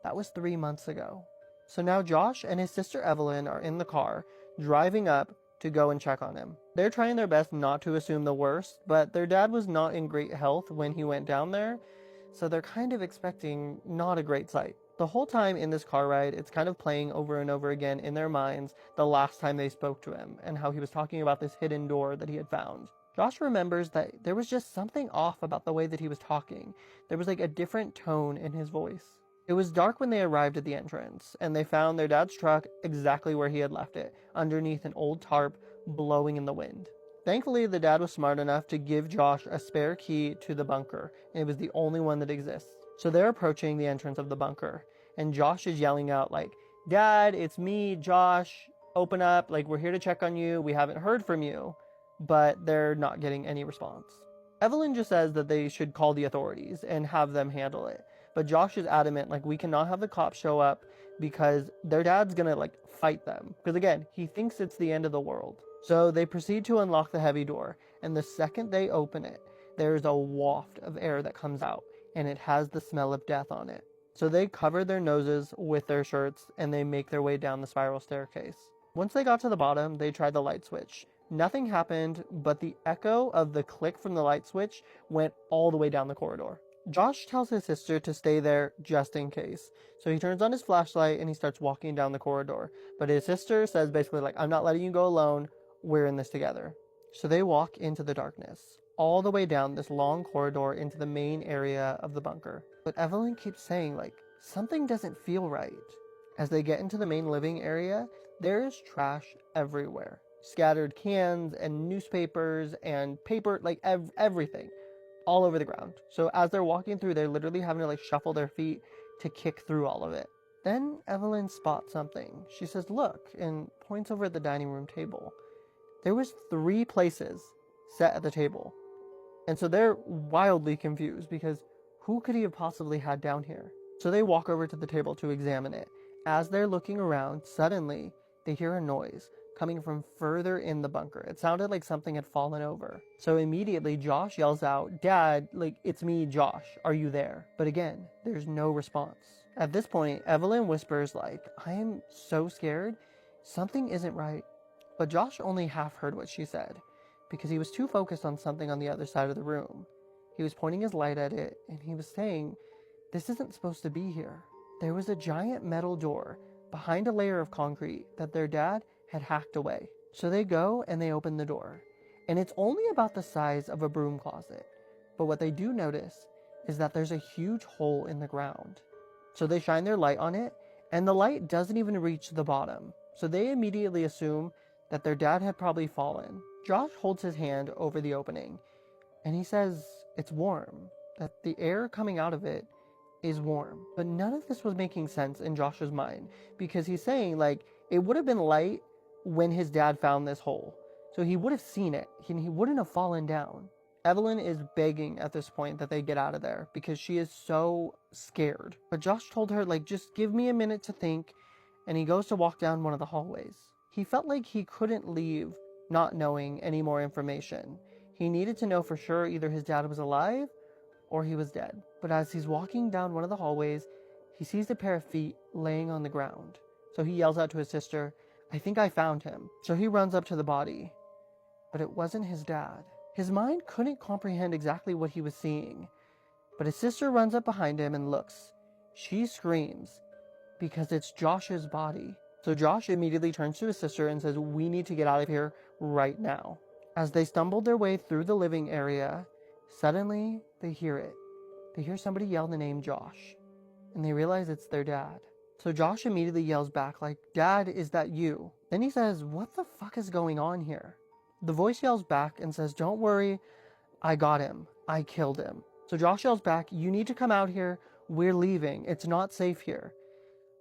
That was 3 months ago. So now Josh and his sister Evelyn are in the car, driving up to go and check on him. They're trying their best not to assume the worst, but their dad was not in great health when he went down there, so they're kind of expecting not a great sight. The whole time in this car ride, it's kind of playing over and over again in their minds the last time they spoke to him and how he was talking about this hidden door that he had found. Josh remembers that there was just something off about the way that he was talking. There was like a different tone in his voice. It was dark when they arrived at the entrance, and they found their dad's truck exactly where he had left it, underneath an old tarp blowing in the wind. Thankfully, the dad was smart enough to give Josh a spare key to the bunker, and it was the only one that exists. So they're approaching the entrance of the bunker, and Josh is yelling out like, "Dad, it's me, Josh, open up, like we're here to check on you, we haven't heard from you," but they're not getting any response. Evelyn just says that they should call the authorities and have them handle it. But Josh is adamant, like, we cannot have the cops show up because their dad's gonna, like, fight them. Because, again, he thinks it's the end of the world. So they proceed to unlock the heavy door, and the second they open it, there's a waft of air that comes out, and it has the smell of death on it. So they cover their noses with their shirts, and they make their way down the spiral staircase. Once they got to the bottom, they tried the light switch. Nothing happened, but the echo of the click from the light switch went all the way down the corridor. Josh tells his sister to stay there just in case. So he turns on his flashlight and he starts walking down the corridor. But his sister says basically like, "I'm not letting you go alone. We're in this together." So they walk into the darkness, all the way down this long corridor into the main area of the bunker. But Evelyn keeps saying like, something doesn't feel right. As they get into the main living area, there is trash everywhere. Scattered cans and newspapers and paper, like everything. All over the ground. So as they're walking through, they're literally having to like shuffle their feet to kick through all of it. Then Evelyn spots something. She says, "Look," and points over at the dining room table. There was 3 places set at the table. And so they're wildly confused because who could he have possibly had down here? So they walk over to the table to examine it. As they're looking around, suddenly they hear a noise coming from further in the bunker. It sounded like something had fallen over. So immediately Josh yells out, "Dad, like, it's me, Josh. Are you there?" But again, there's no response. At this point, Evelyn whispers like, "I am so scared. Something isn't right." But Josh only half heard what she said because he was too focused on something on the other side of the room. He was pointing his light at it and he was saying, "This isn't supposed to be here." There was a giant metal door behind a layer of concrete that their dad had hacked away. So they go and they open the door, and it's only about the size of a broom closet. But what they do notice is that there's a huge hole in the ground. So they shine their light on it, and the light doesn't even reach the bottom. So they immediately assume that their dad had probably fallen. Josh holds his hand over the opening, and he says it's warm, that the air coming out of it is warm. But none of this was making sense in Josh's mind, because he's saying like, it would have been light when his dad found this hole. So he would have seen it. He wouldn't have fallen down. Evelyn is begging at this point that they get out of there because she is so scared. But Josh told her, like, just give me a minute to think, and he goes to walk down one of the hallways. He felt like he couldn't leave not knowing any more information. He needed to know for sure either his dad was alive or he was dead. But as he's walking down one of the hallways, he sees a pair of feet laying on the ground. So he yells out to his sister, "I think I found him." So he runs up to the body, but it wasn't his dad. His mind couldn't comprehend exactly what he was seeing, But his sister runs up behind him and looks. She screams because it's Josh's body. So Josh immediately turns to his sister and says, "We need to get out of here right now." As they stumbled their way through the living area, suddenly they hear it. They hear somebody yell the name Josh, and they realize it's their dad. So Josh immediately yells back like, "Dad, is that you?" Then he says, "What the fuck is going on here?" The voice yells back and says, "Don't worry, I got him. I killed him." So Josh yells back, "You need to come out here. We're leaving. It's not safe here."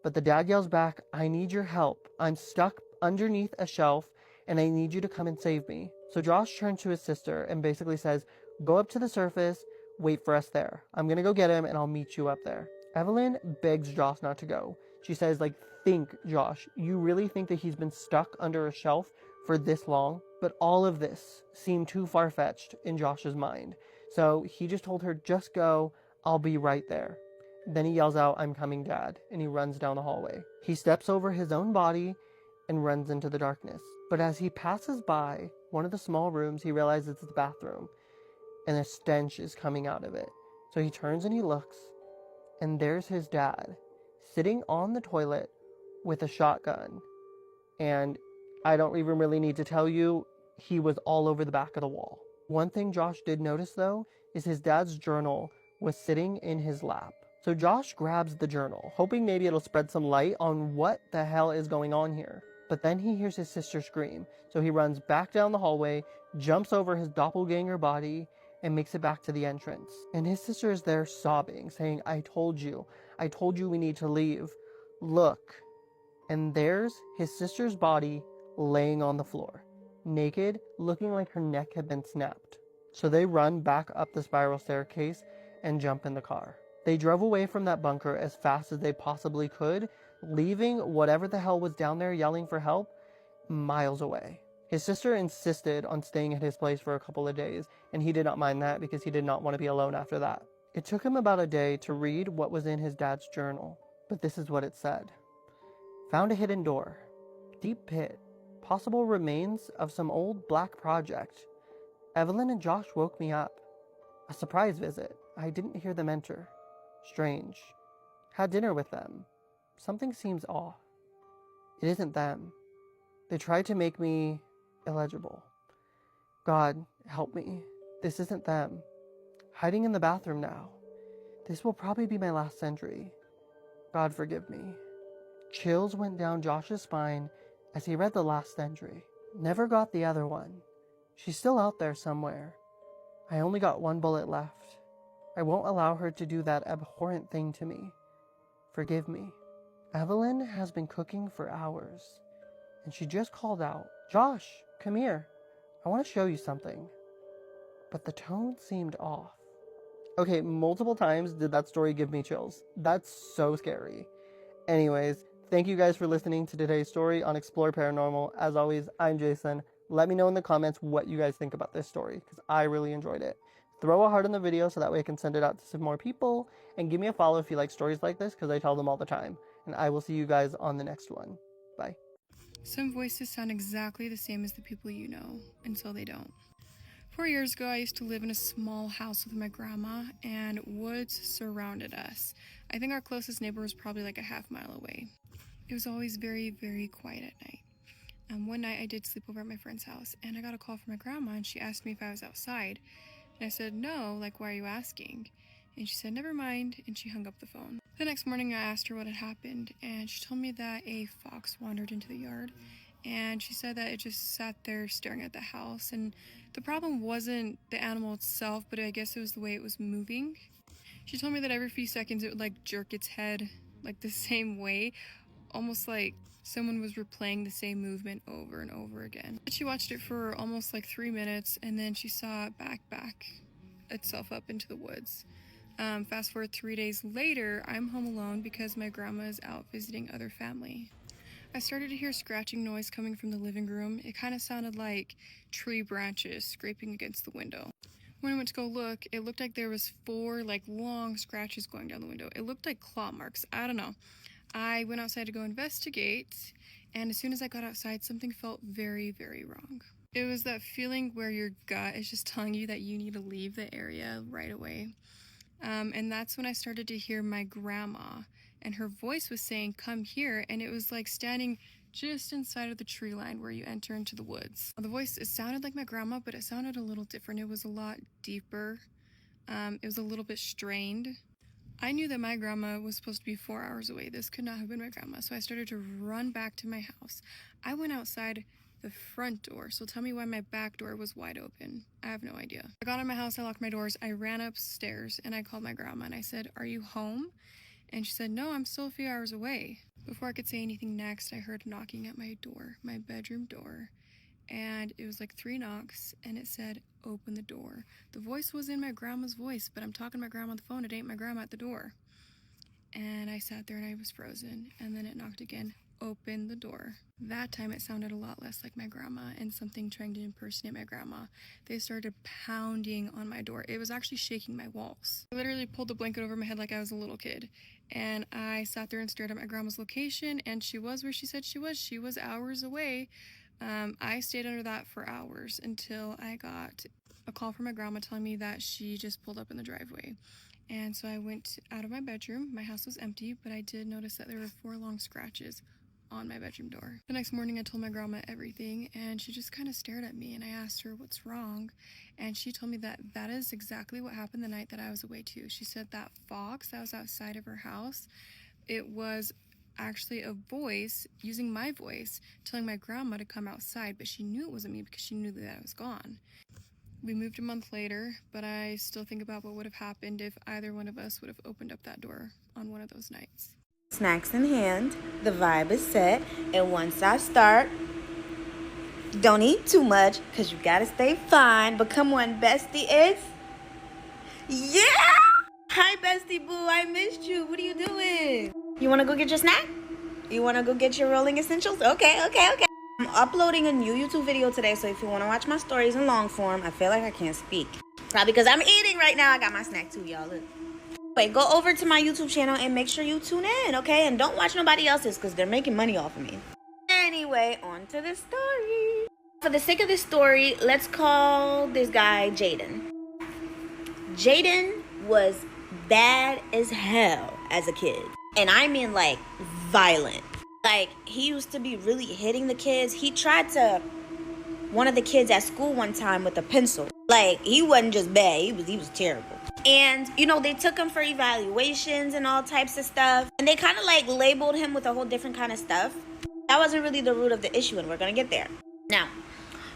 But the dad yells back, "I need your help. I'm stuck underneath a shelf and I need you to come and save me." So Josh turns to his sister and basically says, "Go up to the surface, wait for us there. I'm gonna go get him and I'll meet you up there." Evelyn begs Josh not to go. She says, "Think, Josh, you really think that he's been stuck under a shelf for this long?" But all of this seemed too far-fetched in Josh's mind. So he just told her, "Just go, I'll be right there." Then he yells out, "I'm coming, Dad," and he runs down the hallway. He steps over his own body and runs into the darkness. But as he passes by one of the small rooms, he realizes it's the bathroom, and a stench is coming out of it. So he turns and he looks, and there's his dad sitting on the toilet with a shotgun. And I don't even really need to tell you, he was all over the back of the wall. One thing Josh did notice, though, is his dad's journal was sitting in his lap. So Josh grabs the journal, hoping maybe it'll spread some light on what the hell is going on here. But then he hears his sister scream, so he runs back down the hallway, jumps over his doppelganger body, and makes it back to the entrance. And his sister is there sobbing, saying, I told you we need to leave. Look." And there's his sister's body laying on the floor, naked, looking like her neck had been snapped. So they run back up the spiral staircase and jump in the car. They drove away from that bunker as fast as they possibly could, leaving whatever the hell was down there yelling for help miles away. His sister insisted on staying at his place for a couple of days, and he did not mind that because he did not want to be alone after that. It took him about a day to read what was in his dad's journal, but this is what it said. "Found a hidden door. Deep pit. Possible remains of some old black project. Evelyn and Josh woke me up. A surprise visit. I didn't hear them enter. Strange. Had dinner with them. Something seems off. It isn't them. They tried to make me illegible. God, help me. This isn't them. Hiding in the bathroom now. This will probably be my last century. God forgive me." Chills went down Josh's spine as he read the last entry. "Never got the other one. She's still out there somewhere. I only got one bullet left. I won't allow her to do that abhorrent thing to me. Forgive me. Evelyn has been cooking for hours, and she just called out, 'Josh, come here. I want to show you something.' But the tone seemed off." Okay, multiple times did that story give me chills. That's so scary. Anyways, thank you guys for listening to today's story on Explore Paranormal. As always, I'm Jason. Let me know in the comments what you guys think about this story, because I really enjoyed it. Throw a heart on the video so that way I can send it out to some more people, and give me a follow if you like stories like this, because I tell them all the time. And I will see you guys on the next one. Bye. Some voices sound exactly the same as the people you know, until they don't. 4 years ago, I used to live in a small house with my grandma, and woods surrounded us. I think our closest neighbor was probably like a half-mile away. It was always very, very quiet at night. One night, I did sleep over at my friend's house, and I got a call from my grandma, and she asked me if I was outside. And I said, "No, like, why are you asking?" And she said, "Never mind," and she hung up the phone. The next morning, I asked her what had happened, and she told me that a fox wandered into the yard, and she said that it just sat there staring at the house, and the problem wasn't the animal itself, but I guess it was the way it was moving. She told me that every few seconds it would like jerk its head like the same way, almost like someone was replaying the same movement over and over again. She watched it for almost like 3 minutes, and then she saw it back itself up into the woods. Fast forward 3 days later, I'm home alone because my grandma is out visiting other family. I started to hear scratching noise coming from the living room. It kind of sounded like tree branches scraping against the window. When I went to go look, it looked like there was 4 like long scratches going down the window. It looked like claw marks. I don't know. I went outside to go investigate, and as soon as I got outside, something felt very, very wrong. It was that feeling where your gut is just telling you that you need to leave the area right away. And that's when I started to hear my grandma, and her voice was saying, "Come here," and it was like standing just inside of the tree line where you enter into the woods. The voice, it sounded like my grandma, but it sounded a little different. It was a lot deeper. It was a little bit strained. I knew that my grandma was supposed to be 4 hours away. This could not have been my grandma. So I started to run back to my house. I went outside the front door. So tell me why my back door was wide open. I have no idea. I got in my house, I locked my doors, I ran upstairs, and I called my grandma and I said, "Are you home?" And she said, "No, I'm still a few hours away." Before I could say anything next, I heard knocking at my door, my bedroom door. And it was like 3 knocks, and it said, "Open the door." The voice was in my grandma's voice, but I'm talking to my grandma on the phone. It ain't my grandma at the door. And I sat there and I was frozen. And then it knocked again. "Open the door." That time it sounded a lot less like my grandma and something trying to impersonate my grandma. They started pounding on my door. It was actually shaking my walls. I literally pulled the blanket over my head like I was a little kid. And I sat there and stared at my grandma's location, and she was where she said she was. She was hours away. I stayed under that for hours until I got a call from my grandma telling me that she just pulled up in the driveway. And so I went out of my bedroom. My house was empty, but I did notice that there were 4 long scratches on my bedroom door. The next morning I told my grandma everything, and she just kind of stared at me, and I asked her what's wrong, and she told me that that is exactly what happened the night that I was away too. She said that fox that was outside of her house, it was actually a voice using my voice telling my grandma to come outside, but she knew it wasn't me because she knew that I was gone. We moved a month later, but I still think about what would have happened if either one of us would have opened up that door on one of those nights. Snacks in hand, the vibe is set, and once I start, don't eat too much because you gotta stay fine. But come on, bestie, it's yeah! Hi, bestie boo, I missed you. What are you doing? You wanna go get your snack? You wanna go get your rolling essentials? Okay. I'm uploading a new YouTube video today, so if you wanna watch my stories in long form, I feel like I can't speak. Probably because I'm eating right now. I got my snack too, y'all. Look. Wait, go over to my YouTube channel and make sure you tune in, okay? And don't watch nobody else's because they're making money off of me. Anyway, on to the story. For the sake of this story, let's call this guy Jaden. Jaden was bad as hell as a kid. And I mean like violent. Like he used to be really hitting the kids. He tried to one of the kids at school one time with a pencil. Like he wasn't just bad, he was terrible. And, you know, they took him for evaluations and all types of stuff. And they kind of like labeled him with a whole different kind of stuff. That wasn't really the root of the issue, and we're going to get there. Now,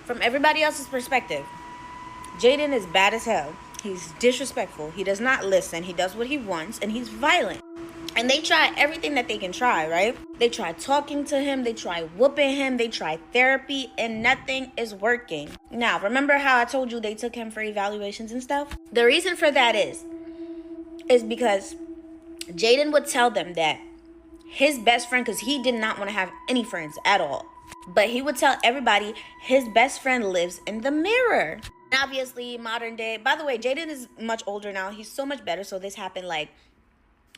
from everybody else's perspective, Jaden is bad as hell. He's disrespectful. He does not listen. He does what he wants, and he's violent. And they try everything that they can try, right? They try talking to him. They try whooping him. They try therapy, and nothing is working. Now, remember how I told you they took him for evaluations and stuff? The reason for that is because Jaden would tell them that his best friend, because he did not want to have any friends at all, but he would tell everybody his best friend lives in the mirror. And obviously, modern day, by the way, Jaden is much older now. He's so much better. So this happened like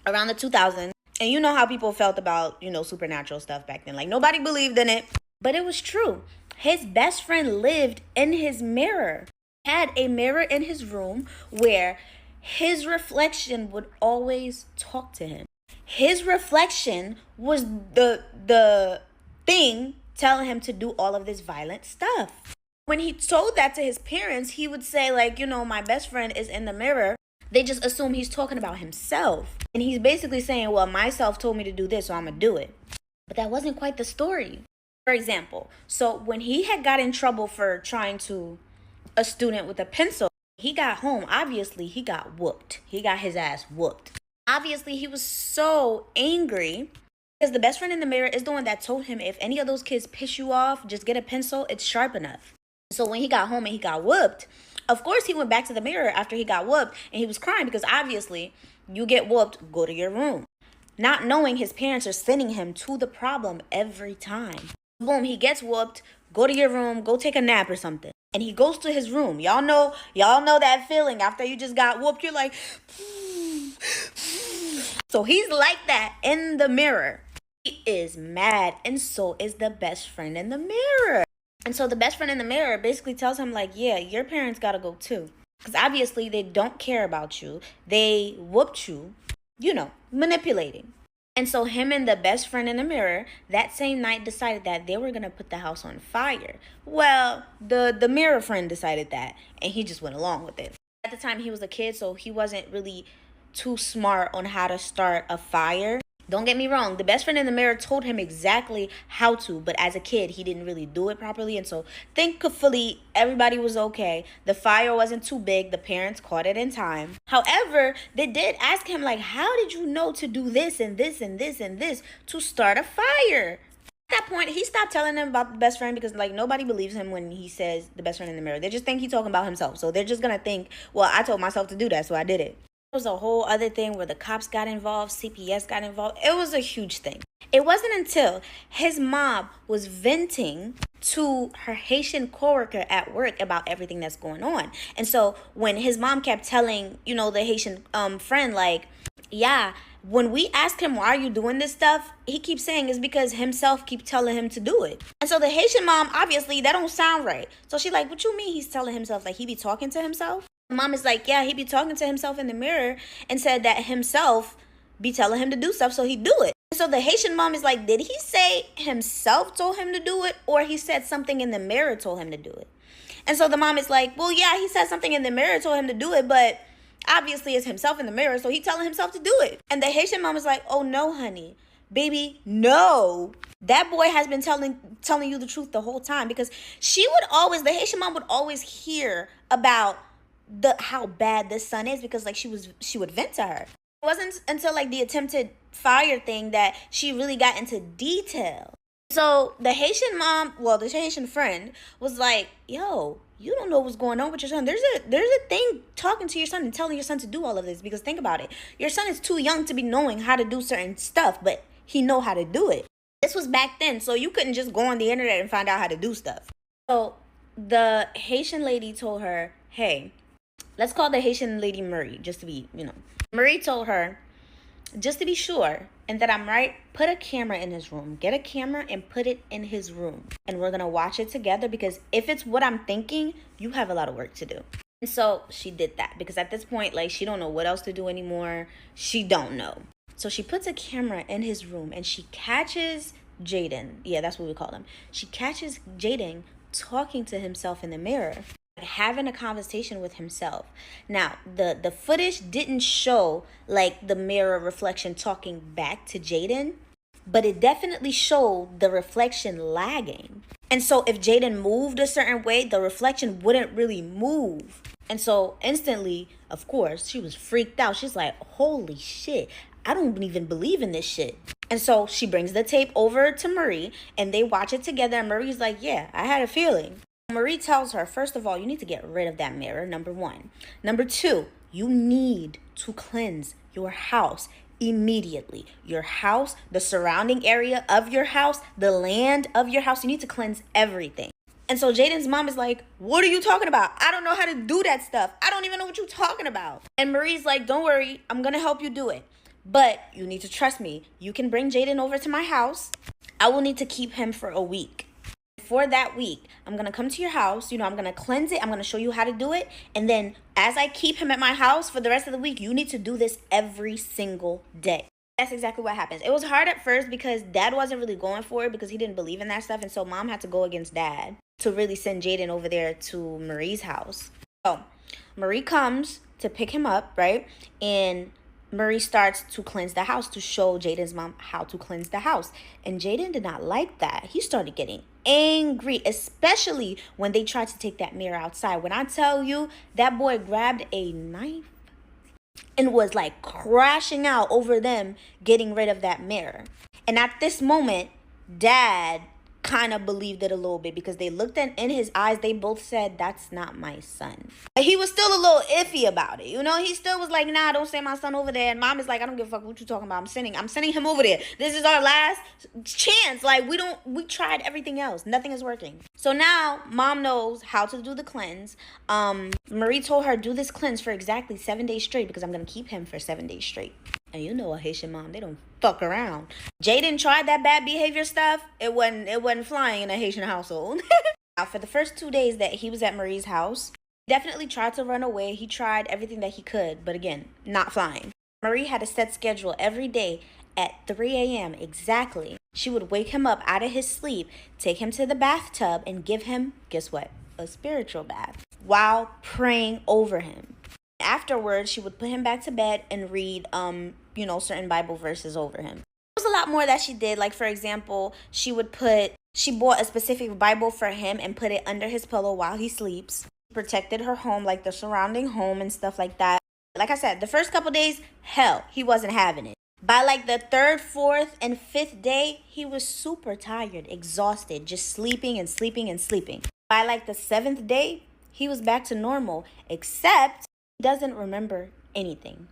around the 2000s. And you know how people felt about, you know, supernatural stuff back then. Like nobody believed in it, but it was true. His best friend lived in his mirror, had a mirror in his room where his reflection would always talk to him. His reflection was the thing telling him to do all of this violent stuff. When he told that to his parents, he would say like, you know, my best friend is in the mirror. They just assume he's talking about himself. And he's basically saying, well, myself told me to do this, so I'm going to do it. But that wasn't quite the story. For example, so when he had got in trouble for trying to a student with a pencil, he got home. Obviously, he got whooped. He got his ass whooped. Obviously, he was so angry because the best friend in the mirror is the one that told him if any of those kids piss you off, just get a pencil. It's sharp enough. So when he got home and he got whooped, of course, he went back to the mirror after he got whooped and he was crying because obviously you get whooped, go to your room. Not knowing his parents are sending him to the problem every time. Boom, he gets whooped, go to your room, go take a nap or something. And he goes to his room. Y'all know that feeling after you just got whooped. You're like, so he's like that in the mirror. He is mad, and so is the best friend in the mirror. And so the best friend in the mirror basically tells him like, yeah, your parents gotta go too. Because obviously they don't care about you. They whooped you, manipulating. And so him and the best friend in the mirror that same night decided that they were going to put the house on fire. Well, the mirror friend decided that, and he just went along with it. At the time, he was a kid, so he wasn't really too smart on how to start a fire. Don't get me wrong, the best friend in the mirror told him exactly how to, but as a kid, he didn't really do it properly. And so thankfully, everybody was okay. The fire wasn't too big. The parents caught it in time. However, they did ask him, like, how did you know to do this and this and this and this to start a fire? At that point, he stopped telling them about the best friend because, like, nobody believes him when he says the best friend in the mirror. They just think he's talking about himself. So they're just going to think, well, I told myself to do that, so I did it. There was a whole other thing where the cops got involved, CPS got involved. It was a huge thing. It wasn't until his mom was venting to her Haitian coworker at work about everything that's going on. And so when his mom kept telling, the Haitian friend, like, yeah, when we ask him, why are you doing this stuff? He keeps saying it's because himself keep telling him to do it. And so the Haitian mom, obviously, that don't sound right. So she like, what you mean he's telling himself? Like, he be talking to himself? Mom is like, yeah, he be talking to himself in the mirror and said that himself be telling him to do stuff, so he do it. So the Haitian mom is like, did he say himself told him to do it, or he said something in the mirror told him to do it? And so the mom is like, well, yeah, he said something in the mirror told him to do it, but obviously it's himself in the mirror, so he telling himself to do it. And the Haitian mom is like, oh no, honey, baby, no. That boy has been telling you the truth the whole time, because the Haitian mom would always hear about how bad this son is, because like she would vent to her. It wasn't until like the attempted fire thing that she really got into detail. So the Haitian friend was like, yo, you don't know what's going on with your son. There's a thing talking to your son and telling your son to do all of this, because think about it. Your son is too young to be knowing how to do certain stuff, but he know how to do it. This was back then, so you couldn't just go on the internet and find out how to do stuff. So the Haitian lady told her, hey, let's call the Haitian lady Marie, just to be, Marie told her, just to be sure, and that I'm right, put a camera in his room. Get a camera and put it in his room. And we're going to watch it together, because if it's what I'm thinking, you have a lot of work to do. And so she did that, because at this point, like, she don't know what else to do anymore. She don't know. So she puts a camera in his room and she catches Jaden. Yeah, that's what we call him. She catches Jaden talking to himself in the mirror, having a conversation with himself. Now, the footage didn't show like the mirror reflection talking back to Jaden, but it definitely showed the reflection lagging. And so if Jaden moved a certain way, the reflection wouldn't really move. And so instantly, of course, she was freaked out. She's like, holy shit, I don't even believe in this shit. And so she brings the tape over to Marie and they watch it together. And Marie's like, yeah, I had a feeling. Marie tells her, first of all, you need to get rid of that mirror, number one. Number two, you need to cleanse your house immediately. Your house, the surrounding area of your house, the land of your house, you need to cleanse everything. And so Jaden's mom is like, what are you talking about? I don't know how to do that stuff. I don't even know what you're talking about. And Marie's like, don't worry, I'm going to help you do it. But you need to trust me. You can bring Jaden over to my house. I will need to keep him for a week. For that week, I'm going to come to your house. I'm going to cleanse it. I'm going to show you how to do it. And then as I keep him at my house for the rest of the week, you need to do this every single day. That's exactly what happens. It was hard at first because dad wasn't really going for it because he didn't believe in that stuff. And so mom had to go against dad to really send Jaden over there to Marie's house. So Marie comes to pick him up, right? And Marie starts to cleanse the house to show Jaden's mom how to cleanse the house. And Jaden did not like that. He started getting angry, especially when they tried to take that mirror outside. When I tell you, that boy grabbed a knife and was like crashing out over them getting rid of that mirror. And at this moment, dad kind of believed it a little bit because they looked in his eyes. They both said, that's not my son. He was still a little iffy about it. He still was like, nah, don't send my son over there. And mom is like, I don't give a fuck what you talking about. I'm sending him over there. This is our last chance. Like, we tried everything else. Nothing is working. So now mom knows how to do the cleanse. Marie told her, do this cleanse for exactly 7 days straight because I'm going to keep him for 7 days straight. And you know a Haitian mom, they don't fuck around. Jaden tried that bad behavior stuff. It wasn't flying in a Haitian household. Now, for the first 2 days that he was at Marie's house, Definitely tried to run away. He tried everything that he could, but again, not flying. Marie had a set schedule every day at 3 a.m. exactly. She would wake him up out of his sleep, take him to the bathtub, and give him, guess what, a spiritual bath while praying over him. Afterwards, she would put him back to bed and read, certain Bible verses over him. There was a lot more that she did. Like, for example, she bought a specific Bible for him and put it under his pillow while he sleeps. Protected her home, like the surrounding home and stuff like that. Like I said, the first couple days, hell, he wasn't having it. By like the 3rd, 4th, and 5th day, he was super tired, exhausted, just sleeping and sleeping and sleeping. By like the 7th day, he was back to normal, except he doesn't remember anything.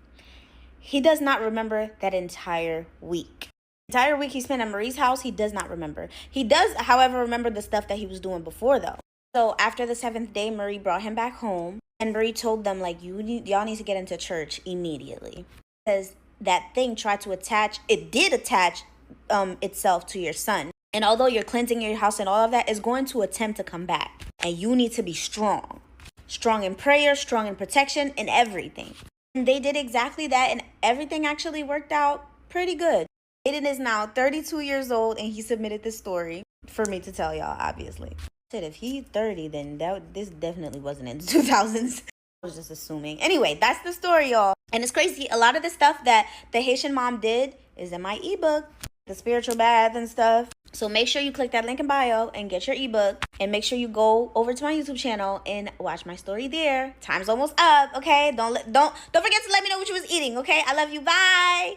He does not remember that entire week. The entire week he spent at Marie's house, he does not remember. He does, however, remember the stuff that he was doing before, though. So after the 7th day, Marie brought him back home, and Marie told them, like, y'all need to get into church immediately. Because that thing tried to attach, it did attach itself to your son. And although you're cleansing your house and all of that, is going to attempt to come back. And you need to be strong. Strong in prayer, strong in protection, and everything. And they did exactly that, and everything actually worked out pretty good. Aiden is now 32 years old, and he submitted this story for me to tell y'all, obviously. Said if he's 30, then this definitely wasn't in the 2000s. I was just assuming. Anyway, that's the story, y'all. And it's crazy. A lot of the stuff that the Haitian mom did is in my ebook, the spiritual bath and stuff. So make sure you click that link in bio and get your ebook. And make sure you go over to my YouTube channel and watch my story there. Time's almost up, okay? Don't forget to let me know what you was eating, okay? I love you. Bye.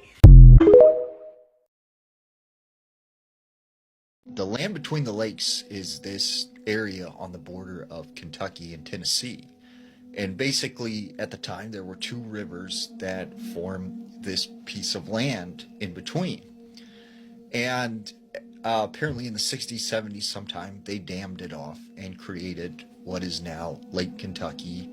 The land between the lakes is this area on the border of Kentucky and Tennessee. And basically, at the time, there were 2 rivers that form this piece of land in between. And apparently in the 60s, 70s sometime, they dammed it off and created what is now Lake Kentucky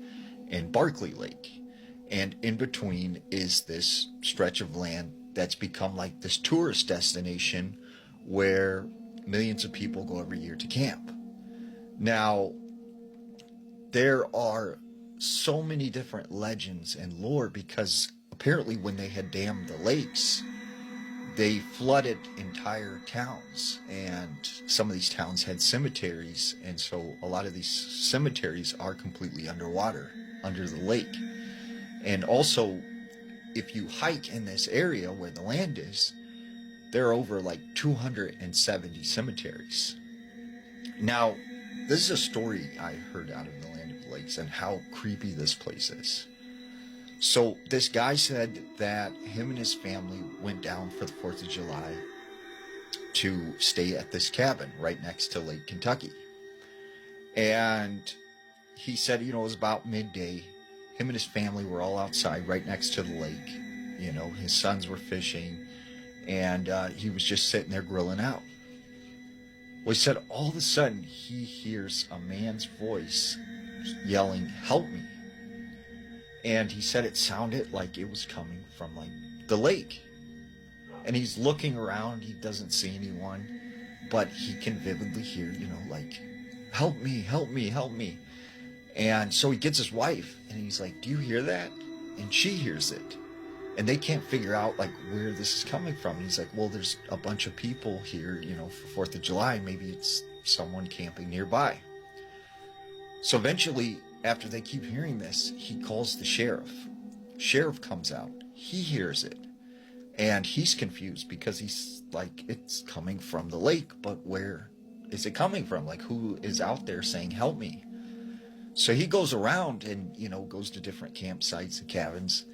and Barkley Lake. And in between is this stretch of land that's become like this tourist destination where millions of people go every year to camp. Now, there are so many different legends and lore because apparently when they had dammed the lakes, they flooded entire towns, and some of these towns had cemeteries, and so a lot of these cemeteries are completely underwater, under the lake. And also, if you hike in this area where the land is, there are over like 270 cemeteries. Now, this is a story I heard out of the Land of the Lakes and how creepy this place is. So this guy said that him and his family went down for the 4th of July to stay at this cabin right next to Lake Kentucky. And he said, it was about midday. Him and his family were all outside right next to the lake. His sons were fishing. And he was just sitting there grilling out. Well, he said all of a sudden he hears a man's voice yelling, "Help me." And he said it sounded like it was coming from like the lake. And he's looking around, he doesn't see anyone, but he can vividly hear, like, "Help me, help me, help me." And so he gets his wife and he's like, "Do you hear that?" And she hears it. And they can't figure out like where this is coming from. And he's like, "Well, there's a bunch of people here, for 4th of July. Maybe it's someone camping nearby." So eventually, after they keep hearing this, he calls the sheriff. Sheriff comes out. He hears it. And he's confused because he's like, it's coming from the lake, but where is it coming from? Like, who is out there saying, "Help me"? So he goes around and, goes to different campsites and cabins.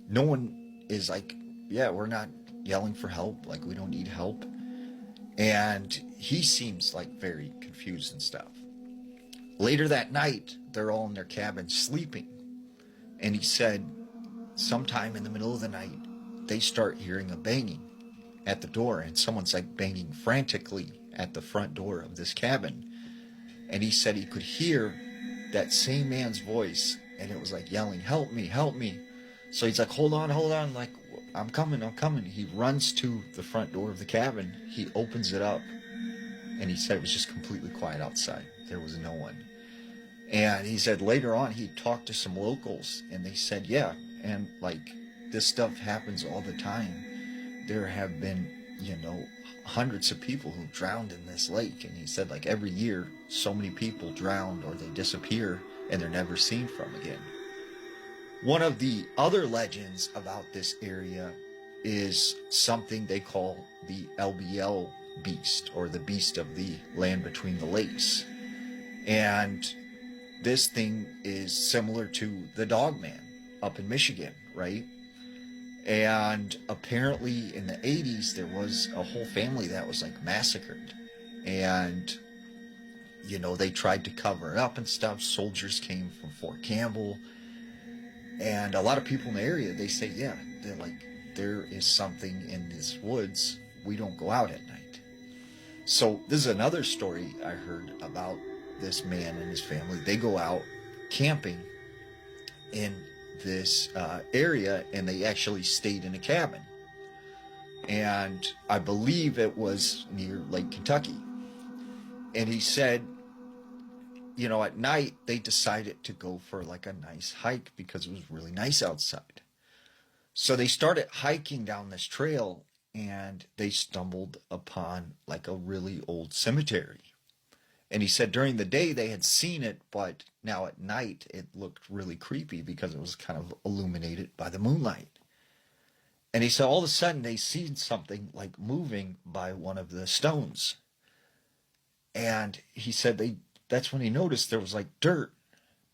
No one is like, "Yeah, we're not yelling for help. Like, we don't need help." And he seems like very confused and stuff. Later that night, they're all in their cabin sleeping. And he said sometime in the middle of the night, they start hearing a banging at the door. And someone's like banging frantically at the front door of this cabin. And he said he could hear that same man's voice. And it was like yelling, "Help me, help me." So he's like, hold on, like, I'm coming. He runs to the front door of the cabin. He opens it up. And he said it was just completely quiet outside. There was no one. And he said later on he talked to some locals and they said, yeah, and like this stuff happens all the time. There have been, you know, hundreds of people who drowned in this lake. And he said like every year so many people drowned or they disappear and they're never seen from again. One of the other legends about this area is something they call the LBL beast, or the beast of the land between the lakes. And this thing is similar to the Dogman up in Michigan, right? And apparently in the 80s there was a whole family that was like massacred, and you know, they tried to cover it up and stuff. Soldiers came from Fort Campbell, and a lot of people in the area, they say, yeah, they're like, there is something in these woods. We don't go out at night. So this is another story I heard about this man and his family. They go out camping in this area, and they actually stayed in a cabin. And I believe it was near Lake Kentucky. And he said, you know, at night they decided to go for like a nice hike because it was really nice outside. So they started hiking down this trail, and they stumbled upon like a really old cemetery. And he said during the day they had seen it, but now at night it looked really creepy because it was kind of illuminated by the moonlight. And he said all of a sudden they seen something like moving by one of the stones. And he said that's when he noticed there was like dirt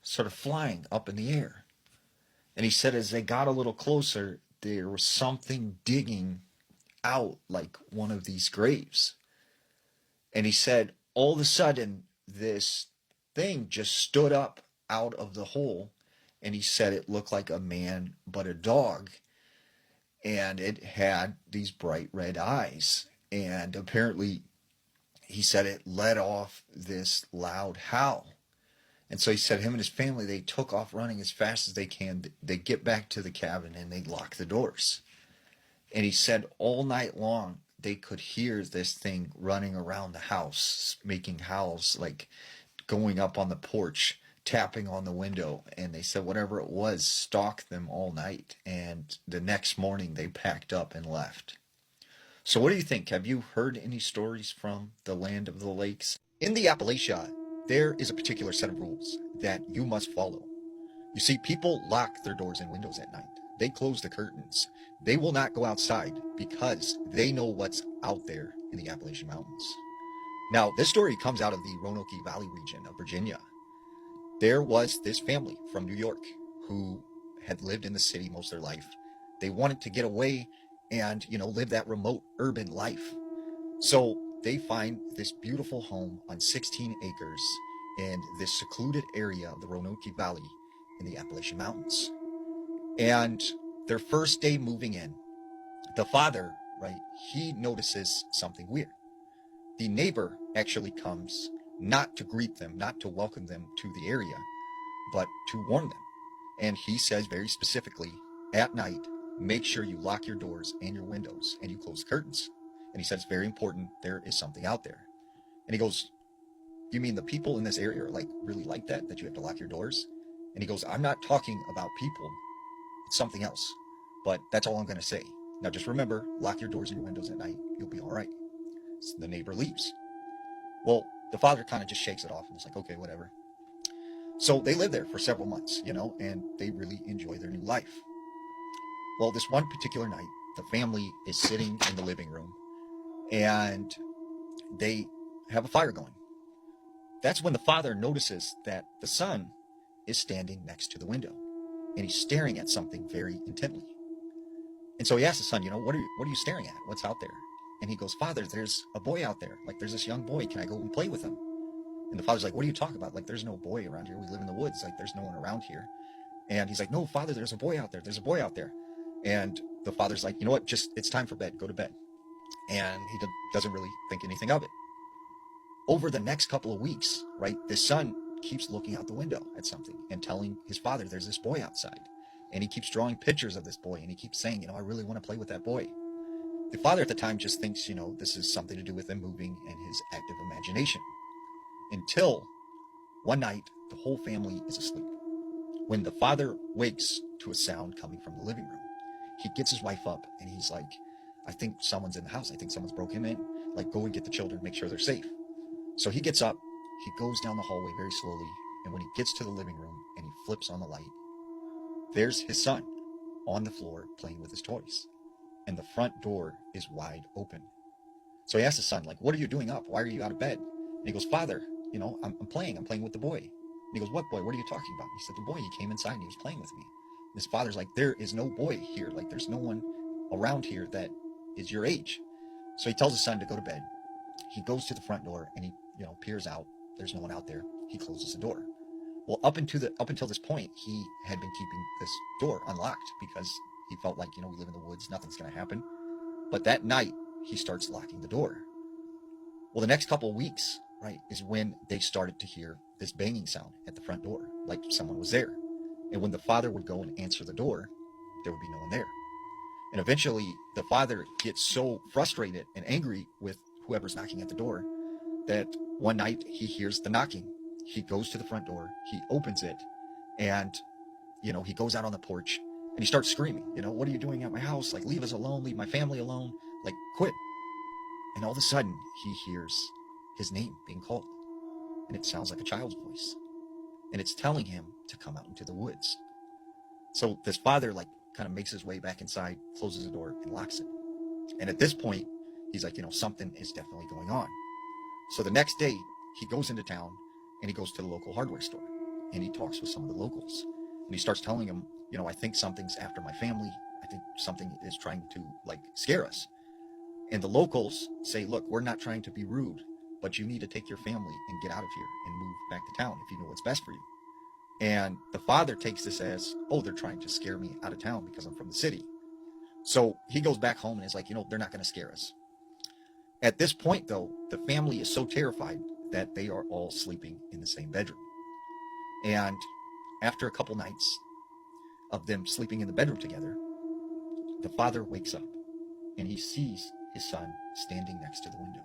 sort of flying up in the air. And he said as they got a little closer, there was something digging out like one of these graves. And he said all of a sudden this thing just stood up out of the hole, and he said it looked like a man but a dog, and it had these bright red eyes. And apparently he said it let off this loud howl. And so he said him and his family, they took off running as fast as they can. They get back to the cabin and they lock the doors. And he said all night long they could hear this thing running around the house, making howls, like going up on the porch, tapping on the window. And they said whatever it was stalked them all night. And the next morning they packed up and left. So what do you think? Have you heard any stories from the land of the lakes? In the Appalachia, there is a particular set of rules that you must follow. You see, people lock their doors and windows at night. They close the curtains. They will not go outside because they know what's out there in the Appalachian Mountains. Now, this story comes out of the Roanoke Valley region of Virginia. There was this family from New York who had lived in the city most of their life. They wanted to get away and, you know, live that remote urban life. So they find this beautiful home on 16 acres in this secluded area of the Roanoke Valley in the Appalachian Mountains. And their first day moving in, the father, right, he notices something weird. The neighbor actually comes not to greet them, not to welcome them to the area, but to warn them. And he says very specifically, at night, make sure you lock your doors and your windows and you close the curtains. And he said, it's very important. There is something out there. And he goes, you mean the people in this area are like really like that you have to lock your doors? And he goes, I'm not talking about people. It's something else. But that's all I'm going to say. Now just remember, lock your doors and your windows at night. You'll be all right. So the neighbor leaves. Well, the father kind of just shakes it off and is like, okay, whatever. So they live there for several months, you know, and they really enjoy their new life. Well, this one particular night, the family is sitting in the living room and they have a fire going. That's when the father notices that the son is standing next to the window and he's staring at something very intently. And so he asks the son, you know, what are you staring at? What's out there? And he goes, Father, there's a boy out there. Like, there's this young boy. Can I go and play with him? And the father's like, what are you talking about? Like, there's no boy around here. We live in the woods. Like, there's no one around here. And he's like, no, Father, there's a boy out there. There's a boy out there. And the father's like, you know what? Just, it's time for bed. Go to bed. And he doesn't really think anything of it. Over the next couple of weeks, right, this son keeps looking out the window at something and telling his father, there's this boy outside. And he keeps drawing pictures of this boy. And he keeps saying, you know, I really want to play with that boy. The father at the time just thinks, you know, this is something to do with him moving and his active imagination. Until One night, the whole family is asleep. When the father wakes to a sound coming from the living room, he gets his wife up and he's like, I think someone's in the house. I think someone's broken in. Like, go and get the children, make sure they're safe. So he gets up, he goes down the hallway very slowly, and when he gets to the living room and he flips on the light, there's his son on the floor playing with his toys. And the front door is wide open. So he asks his son, like, what are you doing up? Why are you out of bed? And he goes, Father, you know, I'm playing with the boy. And he goes, what boy? What are you talking about? He said, the boy, he came inside and he was playing with me. And his father's like, there is no boy here. Like, there's no one around here that is your age. So he tells his son to go to bed. He goes to the front door and he, you know, peers out. There's no one out there. He closes the door. Well, up until this point, he had been keeping this door unlocked because he felt like, you know, we live in the woods, nothing's going to happen. But that night, he starts locking the door. Well, the next couple of weeks, right, is when they started to hear this banging sound at the front door, like someone was there. And when the father would go and answer the door, there would be no one there. And eventually, the father gets so frustrated and angry with whoever's knocking at the door that one night he hears the knocking. He goes to the front door, he opens it, and, you know, he goes out on the porch and he starts screaming, you know, what are you doing at my house? Like, leave us alone, leave my family alone, like, quit. And all of a sudden, he hears his name being called. And it sounds like a child's voice. And it's telling him to come out into the woods. So this father, like, kind of makes his way back inside, closes the door, and locks it. And at this point, he's like, you know, something is definitely going on. So the next day, he goes into town, and he goes to the local hardware store. And he talks with some of the locals. And he starts telling them, you know, I think something's after my family. I think something is trying to, like, scare us. And the locals say, look, we're not trying to be rude, but you need to take your family and get out of here and move back to town if you know what's best for you. And the father takes this as, oh, they're trying to scare me out of town because I'm from the city. So he goes back home and is like, you know, they're not going to scare us. At this point, though, the family is so terrified that they are all sleeping in the same bedroom. And after a couple nights of them sleeping in the bedroom together, the father wakes up and he sees his son standing next to the window.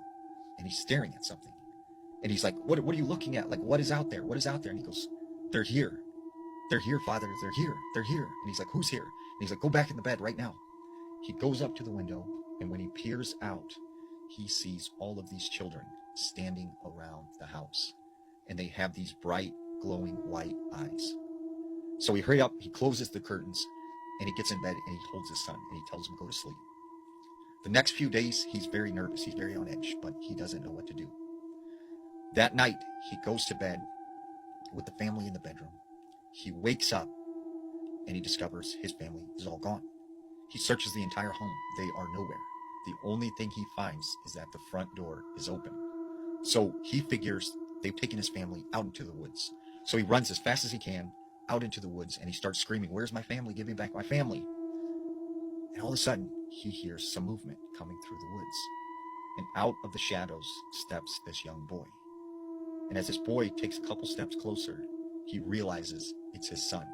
And he's staring at something. And he's like, what are you looking at? Like, what is out there? What is out there? And he goes, they're here. They're here, Father. They're here. They're here. And he's like, who's here? And he's like, go back in the bed right now. He goes up to the window, and when he peers out, he sees all of these children standing around the house. And they have these bright, glowing white eyes. So he hurries up, he closes the curtains, and he gets in bed, and he holds his son, and he tells him to go to sleep. The next few days, he's very nervous. He's very on edge, but he doesn't know what to do. That night, he goes to bed with the family in the bedroom. He wakes up, and he discovers his family is all gone. He searches the entire home. They are nowhere. The only thing he finds is that the front door is open. So he figures they've taken his family out into the woods. So he runs as fast as he can out into the woods, and he starts screaming, where's my family? Give me back my family. And all of a sudden, he hears some movement coming through the woods. And out of the shadows steps this young boy. And as this boy takes a couple steps closer, he realizes it's his son.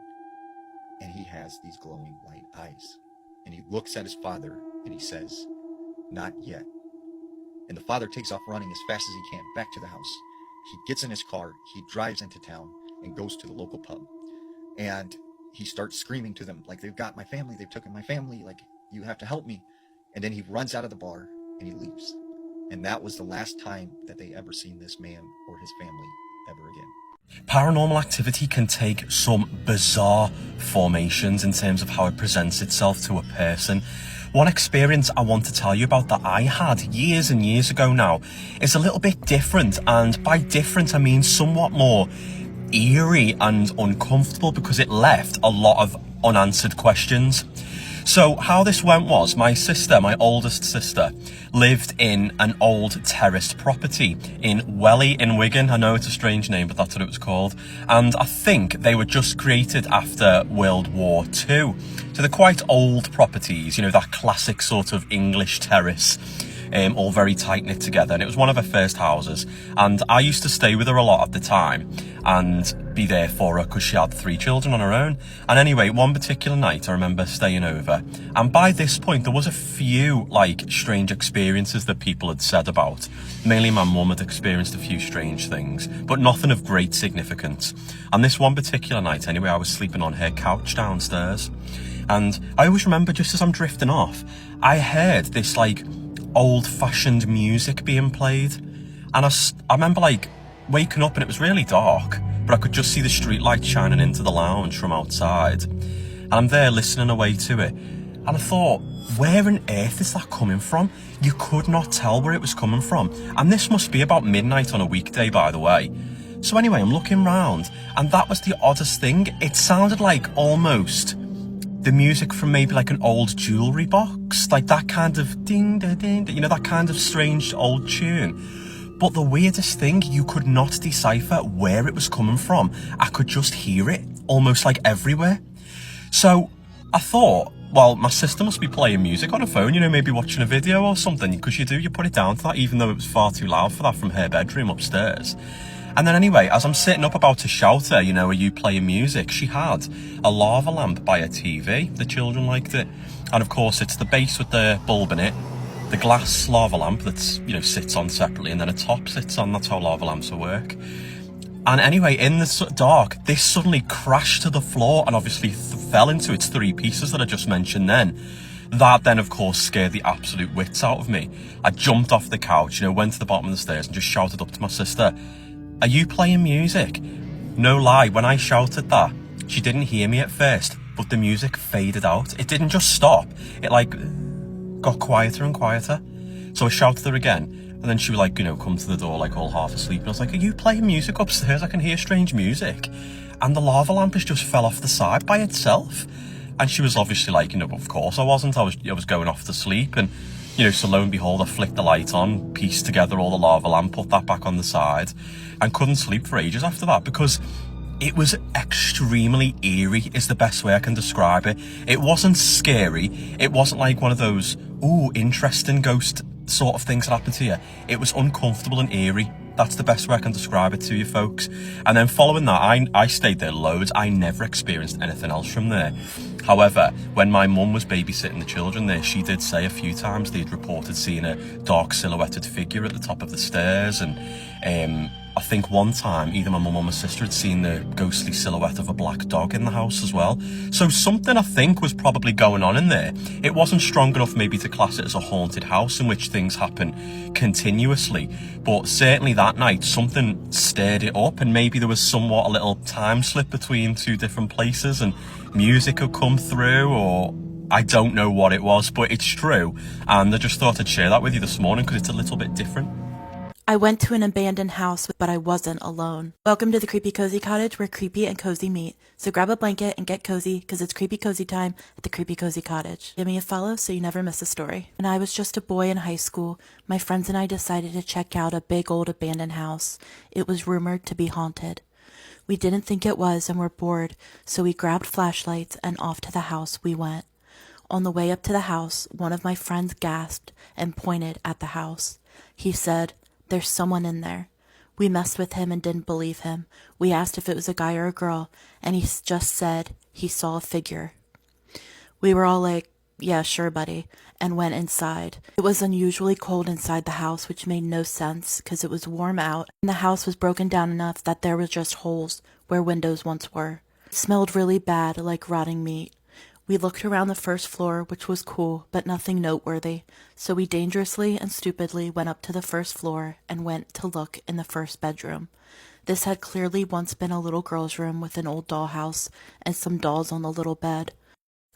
And he has these glowing white eyes. And he looks at his father and he says, not yet. And the father takes off running as fast as he can back to the house. He gets in his car, he drives into town and goes to the local pub. And he starts screaming to them, like, they've got my family, they've taken my family, like, you have to help me. And then he runs out of the bar and he leaves. And that was the last time that they ever seen this man or his family ever again. Paranormal activity can take some bizarre formations in terms of how it presents itself to a person. One experience I want to tell you about that I had years and years ago now is a little bit different, and by different I mean somewhat more eerie and uncomfortable because it left a lot of unanswered questions. So how this went was, my sister, my oldest sister, lived in an old terraced property in Welly in Wigan. I know it's a strange name, but that's what it was called. And I think they were just created after World War II. So they're quite old properties, you know, that classic sort of English terrace, all very tight knit together. And it was one of her first houses. And I used to stay with her a lot at the time. And be there for her because she had 3 children on her own. And anyway, one particular night I remember staying over, and by this point there was a few like strange experiences that people had said about. Mainly my mum had experienced a few strange things, but nothing of great significance. And this one particular night anyway, I was sleeping on her couch downstairs, and I always remember, just as I'm drifting off, I heard this like old-fashioned music being played, and I remember like waking up and it was really dark, but I could just see the street light shining into the lounge from outside, and I'm there listening away to it, and I thought, where on earth is that coming from? You could not tell where it was coming from, and this must be about midnight on a weekday, by the way. So anyway, I'm looking round, and that was the oddest thing. It sounded like almost the music from maybe like an old jewellery box, like that kind of ding da ding, you know, that kind of strange old tune. But the weirdest thing, you could not decipher where it was coming from. I could just hear it almost like everywhere. So I thought, well, my sister must be playing music on her phone, you know, maybe watching a video or something, because you put it down to that, even though it was far too loud for that from her bedroom upstairs. And then anyway, as I'm sitting up about to shout her, you know, are you playing music? She had a lava lamp by her TV. The children liked it. And of course, it's the base with the bulb in it, the glass lava lamp that's, you know, sits on separately, and then a top sits on. That's how lava lamps work. And anyway, in the dark, this suddenly crashed to the floor and obviously fell into its 3 pieces that I just mentioned then. That then, of course, scared the absolute wits out of me. I jumped off the couch, you know, went to the bottom of the stairs and just shouted up to my sister, are you playing music? No lie, when I shouted that, she didn't hear me at first, but the music faded out. It didn't just stop. It like got quieter and quieter. So I shouted her again, and then she would like, you know, come to the door like all half asleep, and I was like, are you playing music upstairs? I can hear strange music. And the lava lamp just fell off the side by itself. And she was obviously like, you know, of course I wasn't. I was going off to sleep, and you know, so lo and behold, I flicked the light on, pieced together all the lava lamp, put that back on the side, and couldn't sleep for ages after that, because it was extremely eerie is the best way I can describe it. It wasn't scary. It wasn't like one of those, ooh, interesting ghost sort of things that happened to you. It was uncomfortable and eerie. That's the best way I can describe it to you folks. And then following that, I stayed there loads. I never experienced anything else from there. However, when my mum was babysitting the children there, she did say a few times they'd reported seeing a dark silhouetted figure at the top of the stairs, and I think one time either my mum or my sister had seen the ghostly silhouette of a black dog in the house as well. So something, I think, was probably going on in there. It wasn't strong enough maybe to class it as a haunted house in which things happen continuously, but certainly that night something stirred it up, and maybe there was somewhat a little time slip between 2 different places and music had come through, or I don't know what it was, but it's true, and I just thought I'd share that with you this morning because it's a little bit different. I went to an abandoned house, but I wasn't alone. Welcome to the Creepy Cozy Cottage, where creepy and cozy meet. So grab a blanket and get cozy, because it's creepy cozy time at the Creepy Cozy Cottage. Give me a follow so you never miss a story. When I was just a boy in high school, my friends and I decided to check out a big old abandoned house. It was rumored to be haunted. We didn't think it was and were bored, so we grabbed flashlights and off to the house we went. On the way up to the house, one of my friends gasped and pointed at the house. He said, "There's someone in there." We messed with him and didn't believe him. We asked if it was a guy or a girl, and he just said he saw a figure. We were all like, "Yeah, sure, buddy," and went inside. It was unusually cold inside the house, which made no sense because it was warm out, and the house was broken down enough that there was just holes where windows once were. It smelled really bad, like rotting meat. We looked around the first floor, which was cool, but nothing noteworthy, so we dangerously and stupidly went up to the first floor and went to look in the first bedroom. This had clearly once been a little girl's room with an old dollhouse and some dolls on the little bed.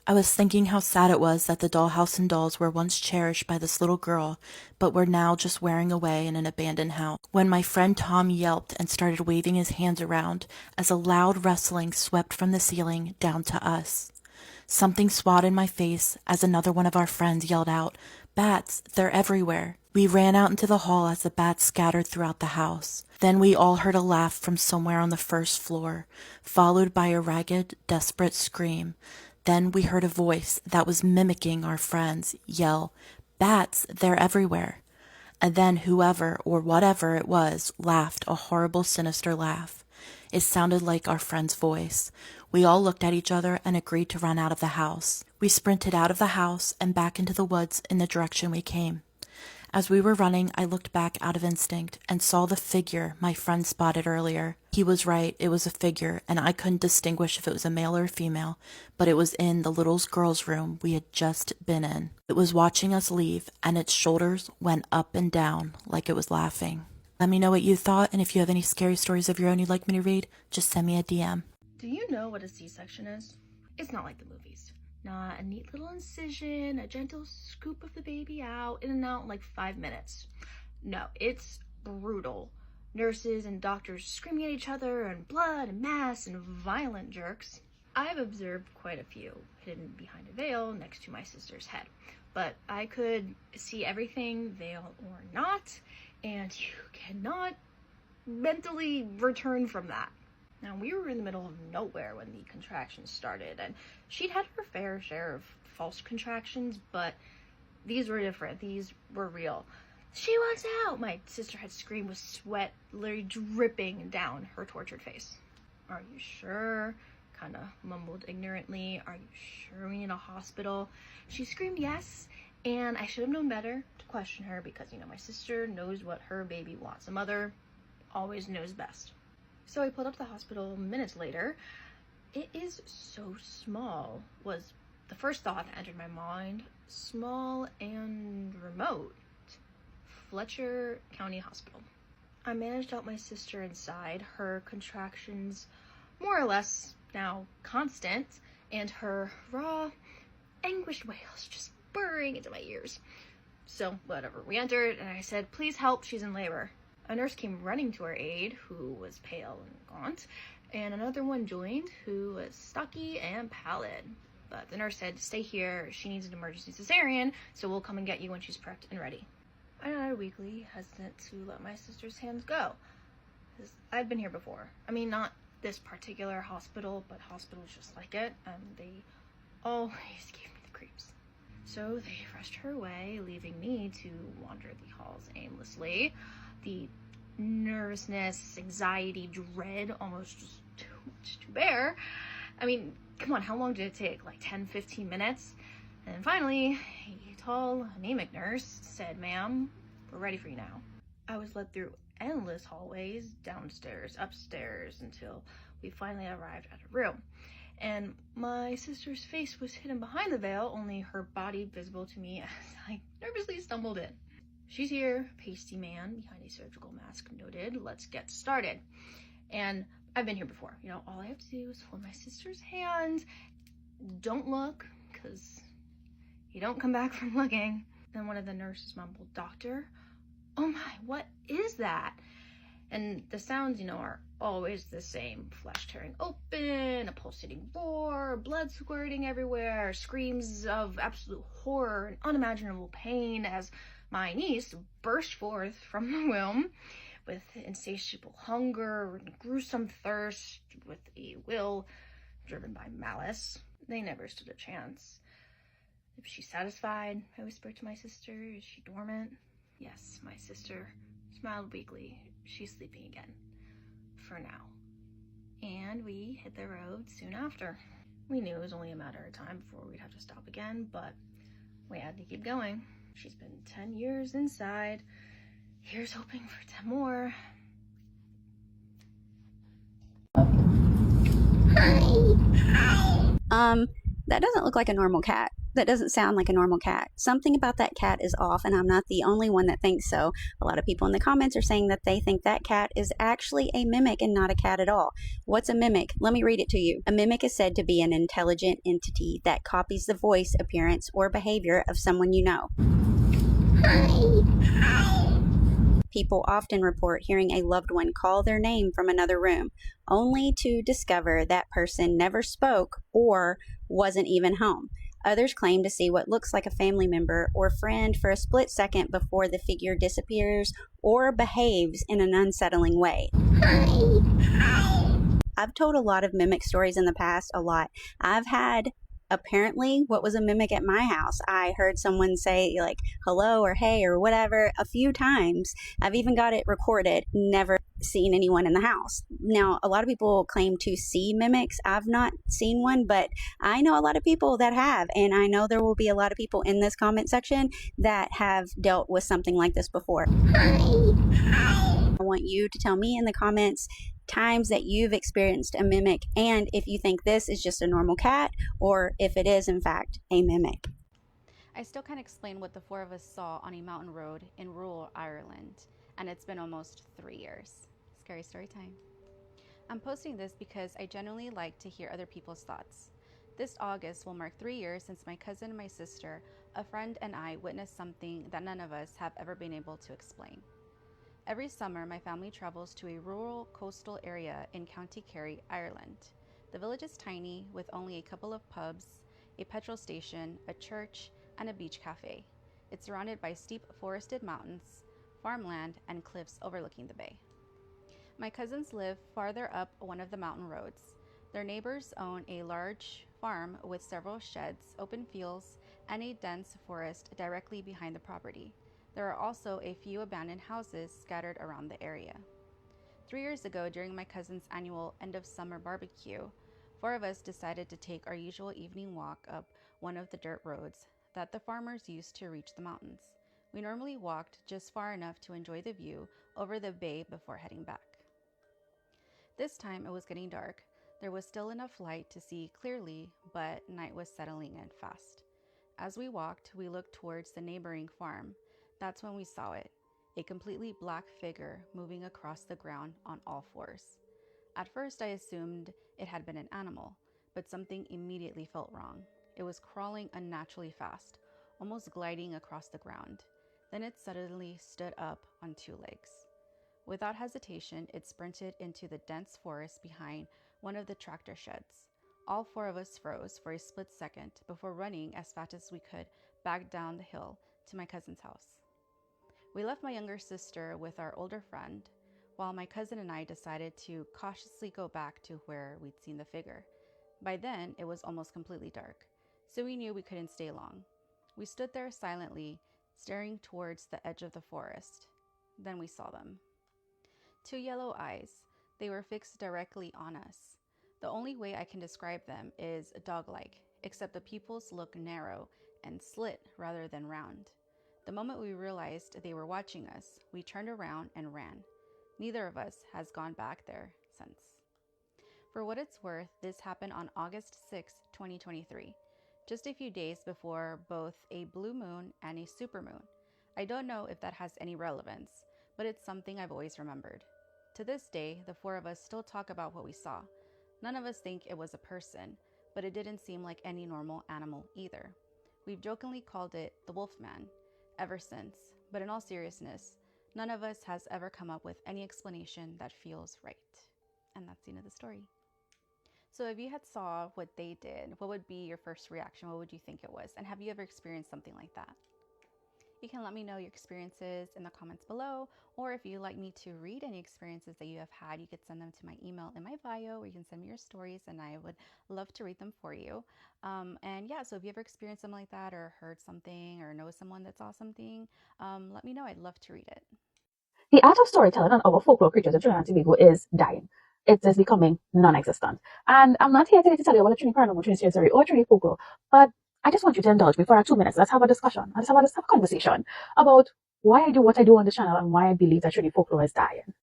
I was thinking how sad it was that the dollhouse and dolls were once cherished by this little girl, but were now just wearing away in an abandoned house, when my friend Tom yelped and started waving his hands around as a loud rustling swept from the ceiling down to us. Something swatted my face as another one of our friends yelled out, "Bats, they're everywhere." We ran out into the hall as the bats scattered throughout the house. Then we all heard a laugh from somewhere on the first floor, followed by a ragged, desperate scream. Then we heard a voice that was mimicking our friends yell, "Bats, they're everywhere." And then whoever or whatever it was laughed a horrible, sinister laugh. It sounded like our friend's voice. We all looked at each other and agreed to run out of the house. We sprinted out of the house and back into the woods in the direction we came. As we were running, I looked back out of instinct and saw the figure my friend spotted earlier. He was right, it was a figure, and I couldn't distinguish if it was a male or a female, but it was in the little girl's room we had just been in. It was watching us leave, and its shoulders went up and down like it was laughing. Let me know what you thought, and if you have any scary stories of your own you'd like me to read, just send me a DM. Do you know what a C-section is? It's not like the movies. Not a neat little incision, a gentle scoop of the baby out, in and out in like 5 minutes. No, it's brutal. Nurses and doctors screaming at each other, and blood and mess and violent jerks. I've observed quite a few, hidden behind a veil next to my sister's head. But I could see everything, veil or not, and you cannot mentally return from that. Now, we were in the middle of nowhere when the contractions started, and she'd had her fair share of false contractions, but these were different. These were real. She wants out! My sister had screamed with sweat literally dripping down her tortured face. Are you sure? Kind of mumbled ignorantly. Are you sure we need a hospital? She screamed yes, and I should have known better to question her because, you know, my sister knows what her baby wants. A mother always knows best. So I pulled up to the hospital minutes later. It is so small, was the first thought that entered my mind. Small and remote. Fletcher County Hospital. I managed out my sister inside, her contractions more or less now constant, and her raw, anguished wails just burrowing into my ears. So whatever, we entered and I said, please help, she's in labor. A nurse came running to our aid, who was pale and gaunt, and another one joined, who was stocky and pallid. But the nurse said, stay here, she needs an emergency cesarean, so we'll come and get you when she's prepped and ready. I nodded weakly, hesitant to let my sister's hands go. I'd been here before. I mean, not this particular hospital, but hospitals just like it, and they always gave me the creeps. So they rushed her away, leaving me to wander the halls aimlessly. The nervousness, anxiety, dread, almost just too much to bear. I mean, come on, how long did it take? Like 10, 15 minutes? And then finally, a tall, anemic nurse said, ma'am, we're ready for you now. I was led through endless hallways, downstairs, upstairs, until we finally arrived at a room. And my sister's face was hidden behind the veil, only her body visible to me as I nervously stumbled in. She's here, pasty man behind a surgical mask noted. Let's get started. And I've been here before. You know, all I have to do is hold my sister's hand. Don't look, because you don't come back from looking. Then one of the nurses mumbled, doctor, oh my, what is that? And the sounds, you know, are always the same. Flesh tearing open, a pulsating roar, blood squirting everywhere, screams of absolute horror and unimaginable pain as my niece burst forth from the womb with insatiable hunger and gruesome thirst, with a will driven by malice. They never stood a chance. Is she satisfied? I whispered to my sister. Is she dormant? Yes, my sister smiled weakly. She's sleeping again. For now. And we hit the road soon after. We knew it was only a matter of time before we'd have to stop again, but we had to keep going. She's been 10 years inside. Here's hoping for 10 more. That doesn't look like a normal cat. That doesn't sound like a normal cat. Something about that cat is off, and I'm not the only one that thinks so. A lot of people in the comments are saying that they think that cat is actually a mimic and not a cat at all. What's a mimic? Let me read it to you. A mimic is said to be an intelligent entity that copies the voice, appearance, or behavior of someone you know. People often report hearing a loved one call their name from another room, only to discover that person never spoke or wasn't even home. Others claim to see what looks like a family member or friend for a split second before the figure disappears or behaves in an unsettling way. I've told a lot of mimic stories in the past, a lot. I've had apparently what was a mimic at my house. I heard someone say like hello or hey or whatever a few times. I've even got it recorded. Never seen anyone in the house. Now, a lot of people claim to see mimics. I've not seen one, but I know a lot of people that have, and I know there will be a lot of people in this comment section that have dealt with something like this before. I want you to tell me in the comments times that you've experienced a mimic, and if you think this is just a normal cat or if it is in fact a mimic. I still can't explain what the four of us saw on a mountain road in rural Ireland, and it's been almost 3 years. Scary story time. I'm posting this because I genuinely like to hear other people's thoughts. This August will mark 3 years since my cousin and my sister, a friend, and I witnessed something that none of us have ever been able to explain. Every summer, my family travels to a rural coastal area in County Kerry, Ireland. The village is tiny, with only a couple of pubs, a petrol station, a church, and a beach cafe. It's surrounded by steep forested mountains, farmland, and cliffs overlooking the bay. My cousins live farther up one of the mountain roads. Their neighbors own a large farm with several sheds, open fields, and a dense forest directly behind the property. There are also a few abandoned houses scattered around the area. 3 years ago, during my cousin's annual end-of-summer barbecue, 4 of us decided to take our usual evening walk up one of the dirt roads that the farmers used to reach the mountains. We normally walked just far enough to enjoy the view over the bay before heading back. This time it was getting dark. There was still enough light to see clearly, but night was settling in fast. As we walked, we looked towards the neighboring farm. That's when we saw it, a completely black figure moving across the ground on all fours. At first I assumed it had been an animal, but something immediately felt wrong. It was crawling unnaturally fast, almost gliding across the ground. Then it suddenly stood up on 2 legs. Without hesitation, it sprinted into the dense forest behind one of the tractor sheds. All 4 of us froze for a split second before running as fast as we could back down the hill to my cousin's house. We left my younger sister with our older friend, while my cousin and I decided to cautiously go back to where we'd seen the figure. By then, it was almost completely dark, so we knew we couldn't stay long. We stood there silently, staring towards the edge of the forest. Then we saw them. 2 yellow eyes. They were fixed directly on us. The only way I can describe them is dog-like, except the pupils look narrow and slit rather than round. The moment we realized they were watching us, we turned around and ran. Neither of us has gone back there since. For what it's worth, this happened on August 6, 2023, just a few days before both a blue moon and a supermoon. I don't know if that has any relevance, but it's something I've always remembered. To this day, the 4 of us still talk about what we saw. None of us think it was a person, but it didn't seem like any normal animal either. We've jokingly called it the Wolfman ever since, but in all seriousness, none of us has ever come up with any explanation that feels right. And that's the end of the story. So if you had saw what they did, what would be your first reaction? What would you think it was? And have you ever experienced something like that? You can let me know your experiences in the comments below, or if you'd like me to read any experiences that you have had, you could send them to my email in my bio, or you can send me your stories and I would love to read them for you. And yeah, so if you ever experienced something like that, or heard something, or know someone that saw something, let me know. I'd love to read it. The art of storytelling on our folklore creatures in Trinidad and Tobago is dying. It is becoming non-existent. And I'm not here today to tell you about a Trinity paranormal, Trinity story, or Trinity folklore, but I just want you to indulge me for 2 minutes. Let's have a discussion. Let's have a conversation about why I do what I do on this channel and why I believe that Trinity folklore is dying.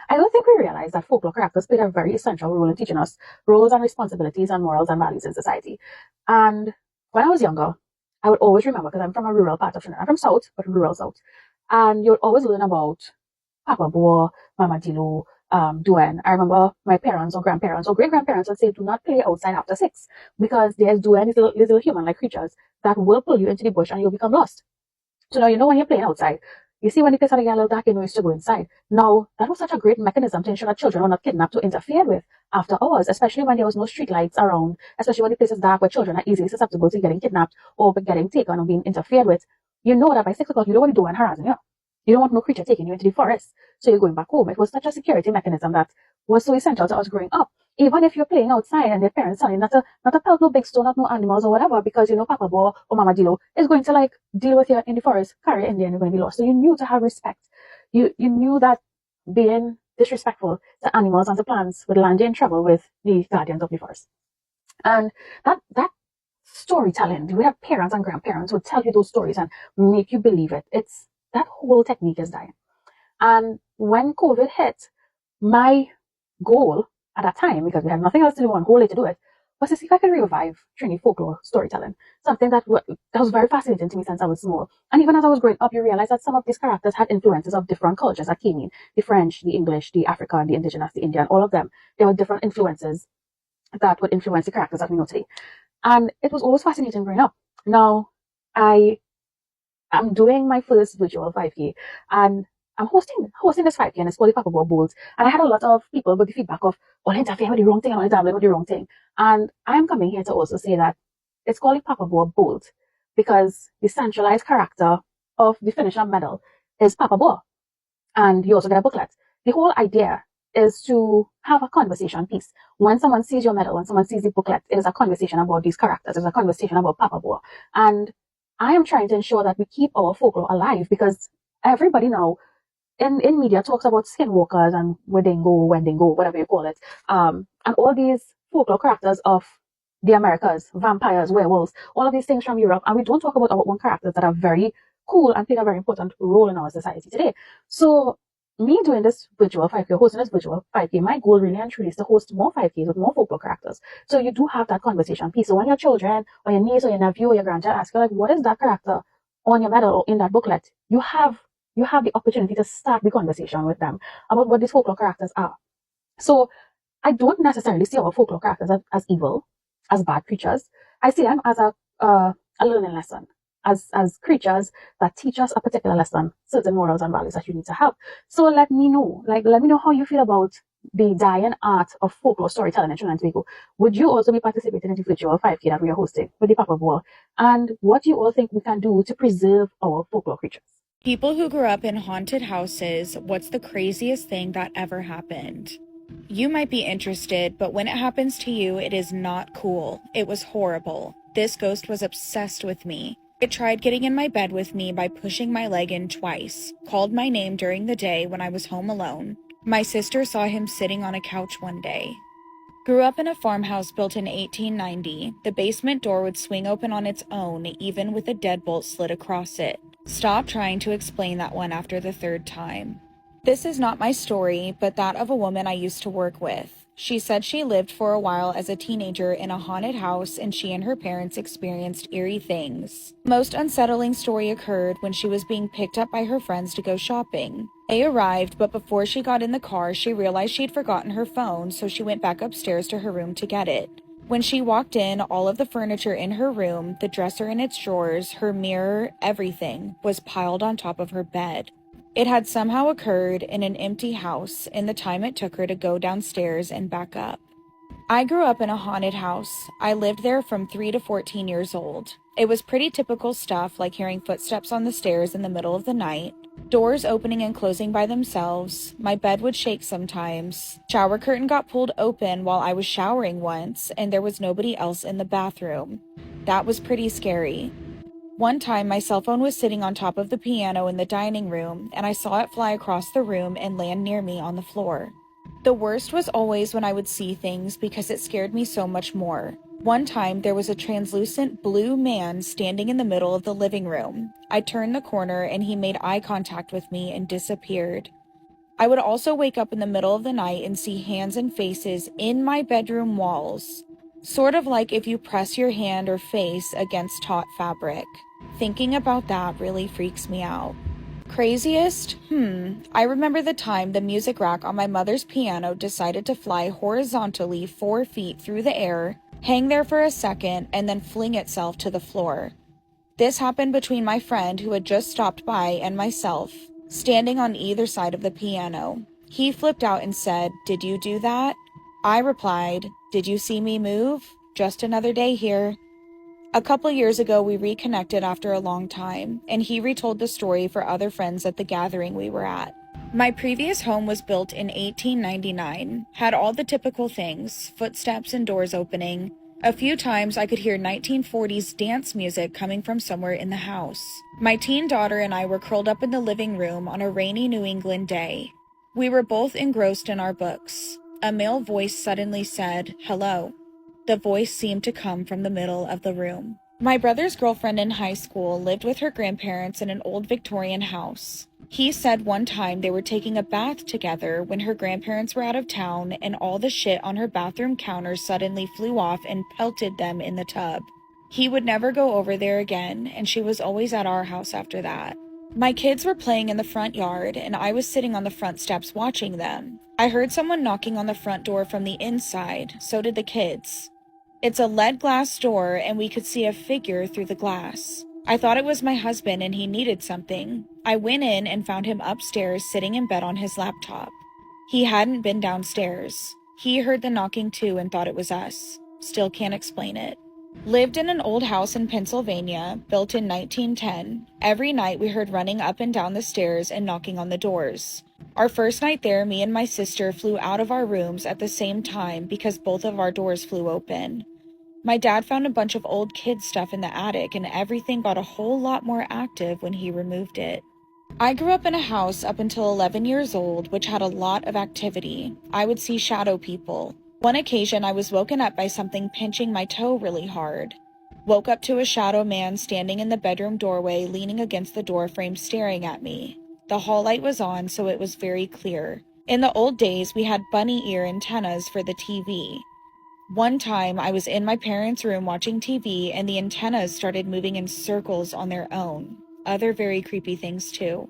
I don't think we realize that folklore characters played a very essential role in teaching us roles and responsibilities and morals and values in society. And when I was younger, I would always remember, because I'm from a rural part of Trinidad. I'm from South, but rural South. And you would always learn about Papa Boa, Mama Dilo, Duen. I remember my parents or grandparents or great-grandparents would say, do not play outside after 6, because there's Duen, these little human-like creatures that will pull you into the bush and you'll become lost. So now you know when you're playing outside, you see when the place had a little dark, you know you used to go inside. Now, that was such a great mechanism to ensure that children were not kidnapped or interfered with after hours, especially when there was no street lights around, especially when the place is dark, where children are easily susceptible to getting kidnapped or getting taken or being interfered with. You know that by 6 o'clock, you don't want to do and harassing you. You don't want no creature taking you into the forest, so you're going back home. It was such a security mechanism that was so essential to us growing up. Even if you're playing outside and your parents tell you not to pelt no big stone, not no animals or whatever, because you know Papa Bo or Mama Dilo is going to like deal with you in the forest, carry in there, and you're going to be lost. So you knew to have respect. You knew that being disrespectful to animals and to plants would land you in trouble with the guardians of the forest. And that storytelling, we have parents and grandparents who tell you those stories and make you believe it. It's that whole technique is dying. And when COVID hit, my goal at that time, because we had nothing else to do and whole day to do it, was to see if I could revive Trini folklore storytelling. Something that was very fascinating to me since I was small. And even as I was growing up, you realize that some of these characters had influences of different cultures that came in. The French, the English, the African, the indigenous, the Indian, all of them. There were different influences that would influence the characters that we know today. And it was always fascinating growing up. Now, I'm doing my first virtual 5K, and I'm hosting this 5K, and it's called the Papa Bo Bolt. And I had a lot of people with the feedback of, well, interfere with the wrong thing, and all dabbling with the wrong thing. And I'm coming here to also say that it's called the Papa Bo Bolt because the centralized character of the finisher medal is Papa Bo. And you also get a booklet. The whole idea is to have a conversation piece. When someone sees your medal, when someone sees the booklet, it is a conversation about these characters. It's a conversation about Papa Bo. And I am trying to ensure that we keep our folklore alive because everybody now in media talks about skinwalkers and Wendigo, whatever you call it. And all these folklore characters of the Americas, vampires, werewolves, all of these things from Europe. And we don't talk about our own characters that are very cool and play a very important role in our society today. So me doing this virtual 5K, hosting this virtual 5K, my goal really and truly is to host more 5Ks with more folklore characters. So you do have that conversation piece. So when your children or your niece or your nephew or your grandchild ask you, like, what is that character on your medal or in that booklet? You have the opportunity to start the conversation with them about what these folklore characters are. So I don't necessarily see our folklore characters as evil, as bad creatures. I see them as a learning lesson. As creatures that teach us a particular lesson, certain morals and values that you need to have. So let me know how you feel about the dying art of folklore storytelling in Trinidad and Tobago. Would you also be participating in the virtual 5K that we are hosting with the Papa Bo? And what do you all think we can do to preserve our folklore creatures? People who grew up in haunted houses, what's the craziest thing that ever happened? You might be interested, but when it happens to you, it is not cool. It was horrible. This ghost was obsessed with me. It tried getting in my bed with me by pushing my leg in twice, called my name during the day when I was home alone. My sister saw him sitting on a couch one day. Grew up in a farmhouse built in 1890. The basement door would swing open on its own, even with a deadbolt slid across it. Stop trying to explain that one after the third time. This is not my story, but that of a woman I used to work with. She said she lived for a while as a teenager in a haunted house and she and her parents experienced eerie things. Most unsettling story occurred when she was being picked up by her friends to go shopping. They arrived, but before she got in the car, she realized she'd forgotten her phone, so she went back upstairs to her room to get it. When she walked in, all of the furniture in her room, the dresser in its drawers, her mirror, everything, was piled on top of her bed. It had somehow occurred in an empty house in the time it took her to go downstairs and back up. I grew up in a haunted house. I lived there from 3 to 14 years old. It was pretty typical stuff like hearing footsteps on the stairs in the middle of the night, doors opening and closing by themselves, my bed would shake sometimes, shower curtain got pulled open while I was showering once, and there was nobody else in the bathroom. That was pretty scary. One time, my cell phone was sitting on top of the piano in the dining room, and I saw it fly across the room and land near me on the floor. The worst was always when I would see things because it scared me so much more. One time, there was a translucent blue man standing in the middle of the living room. I turned the corner and he made eye contact with me and disappeared. I would also wake up in the middle of the night and see hands and faces in my bedroom walls. Sort of like if you press your hand or face against taut fabric. Thinking about that really freaks me out. Craziest? I remember the time the music rack on my mother's piano decided to fly horizontally 4 feet through the air, hang there for a second, and then fling itself to the floor. This happened between my friend who had just stopped by and myself, standing on either side of the piano. He flipped out and said, "Did you do that?" I replied, "Did you see me move? Just another day here." A couple years ago, we reconnected after a long time, and he retold the story for other friends at the gathering we were at. My previous home was built in 1899, had all the typical things, footsteps and doors opening. A few times I could hear 1940s dance music coming from somewhere in the house. My teen daughter and I were curled up in the living room on a rainy New England day. We were both engrossed in our books. A male voice suddenly said, "Hello." The voice seemed to come from the middle of the room. My brother's girlfriend in high school lived with her grandparents in an old Victorian house. He said one time they were taking a bath together when her grandparents were out of town and all the shit on her bathroom counter suddenly flew off and pelted them in the tub. He would never go over there again, and she was always at our house after that. My kids were playing in the front yard, and I was sitting on the front steps watching them. I heard someone knocking on the front door from the inside, so did the kids. It's a lead glass door, and we could see a figure through the glass. I thought it was my husband and he needed something. I went in and found him upstairs sitting in bed on his laptop. He hadn't been downstairs. He heard the knocking too and thought it was us. Still can't explain it. Lived in an old house in Pennsylvania, built in 1910. Every night we heard running up and down the stairs and knocking on the doors. Our first night there, me and my sister flew out of our rooms at the same time because both of our doors flew open. My dad found a bunch of old kid stuff in the attic and everything got a whole lot more active when he removed it. I grew up in a house up until 11 years old, which had a lot of activity. I would see shadow people. One occasion I was woken up by something pinching my toe really hard. Woke up to a shadow man standing in the bedroom doorway leaning against the door frame staring at me. The hall light was on, so it was very clear. In the old days, we had bunny ear antennas for the TV. One time, I was in my parents' room watching TV and the antennas started moving in circles on their own. Other very creepy things too.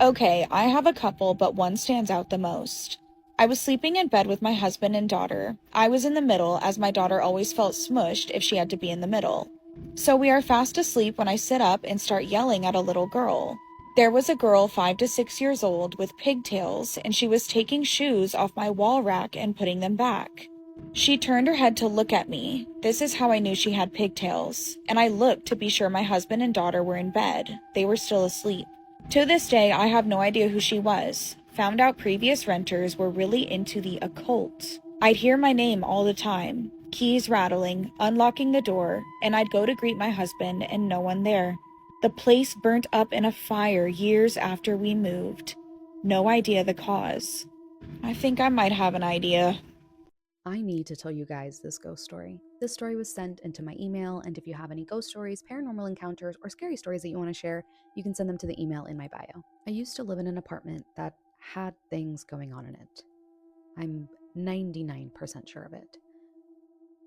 Okay, I have a couple, but one stands out the most. I was sleeping in bed with my husband and daughter. I was in the middle, as my daughter always felt smushed if she had to be in the middle. So we are fast asleep when I sit up and start yelling at a little girl. There was a girl 5 to 6 years old with pigtails, and she was taking shoes off my wall rack and putting them back. She turned her head to look at me. This is how I knew she had pigtails, and I looked to be sure my husband and daughter were in bed. They were still asleep. To this day, I have no idea who she was. Found out previous renters were really into the occult. I'd hear my name all the time, keys rattling, unlocking the door, and I'd go to greet my husband and no one there. The place burnt up in a fire years after we moved. No idea the cause. I think I might have an idea. I need to tell you guys this ghost story. This story was sent into my email, and if you have any ghost stories, paranormal encounters, or scary stories that you want to share, you can send them to the email in my bio. I used to live in an apartment that had things going on in it. I'm 99% sure of it.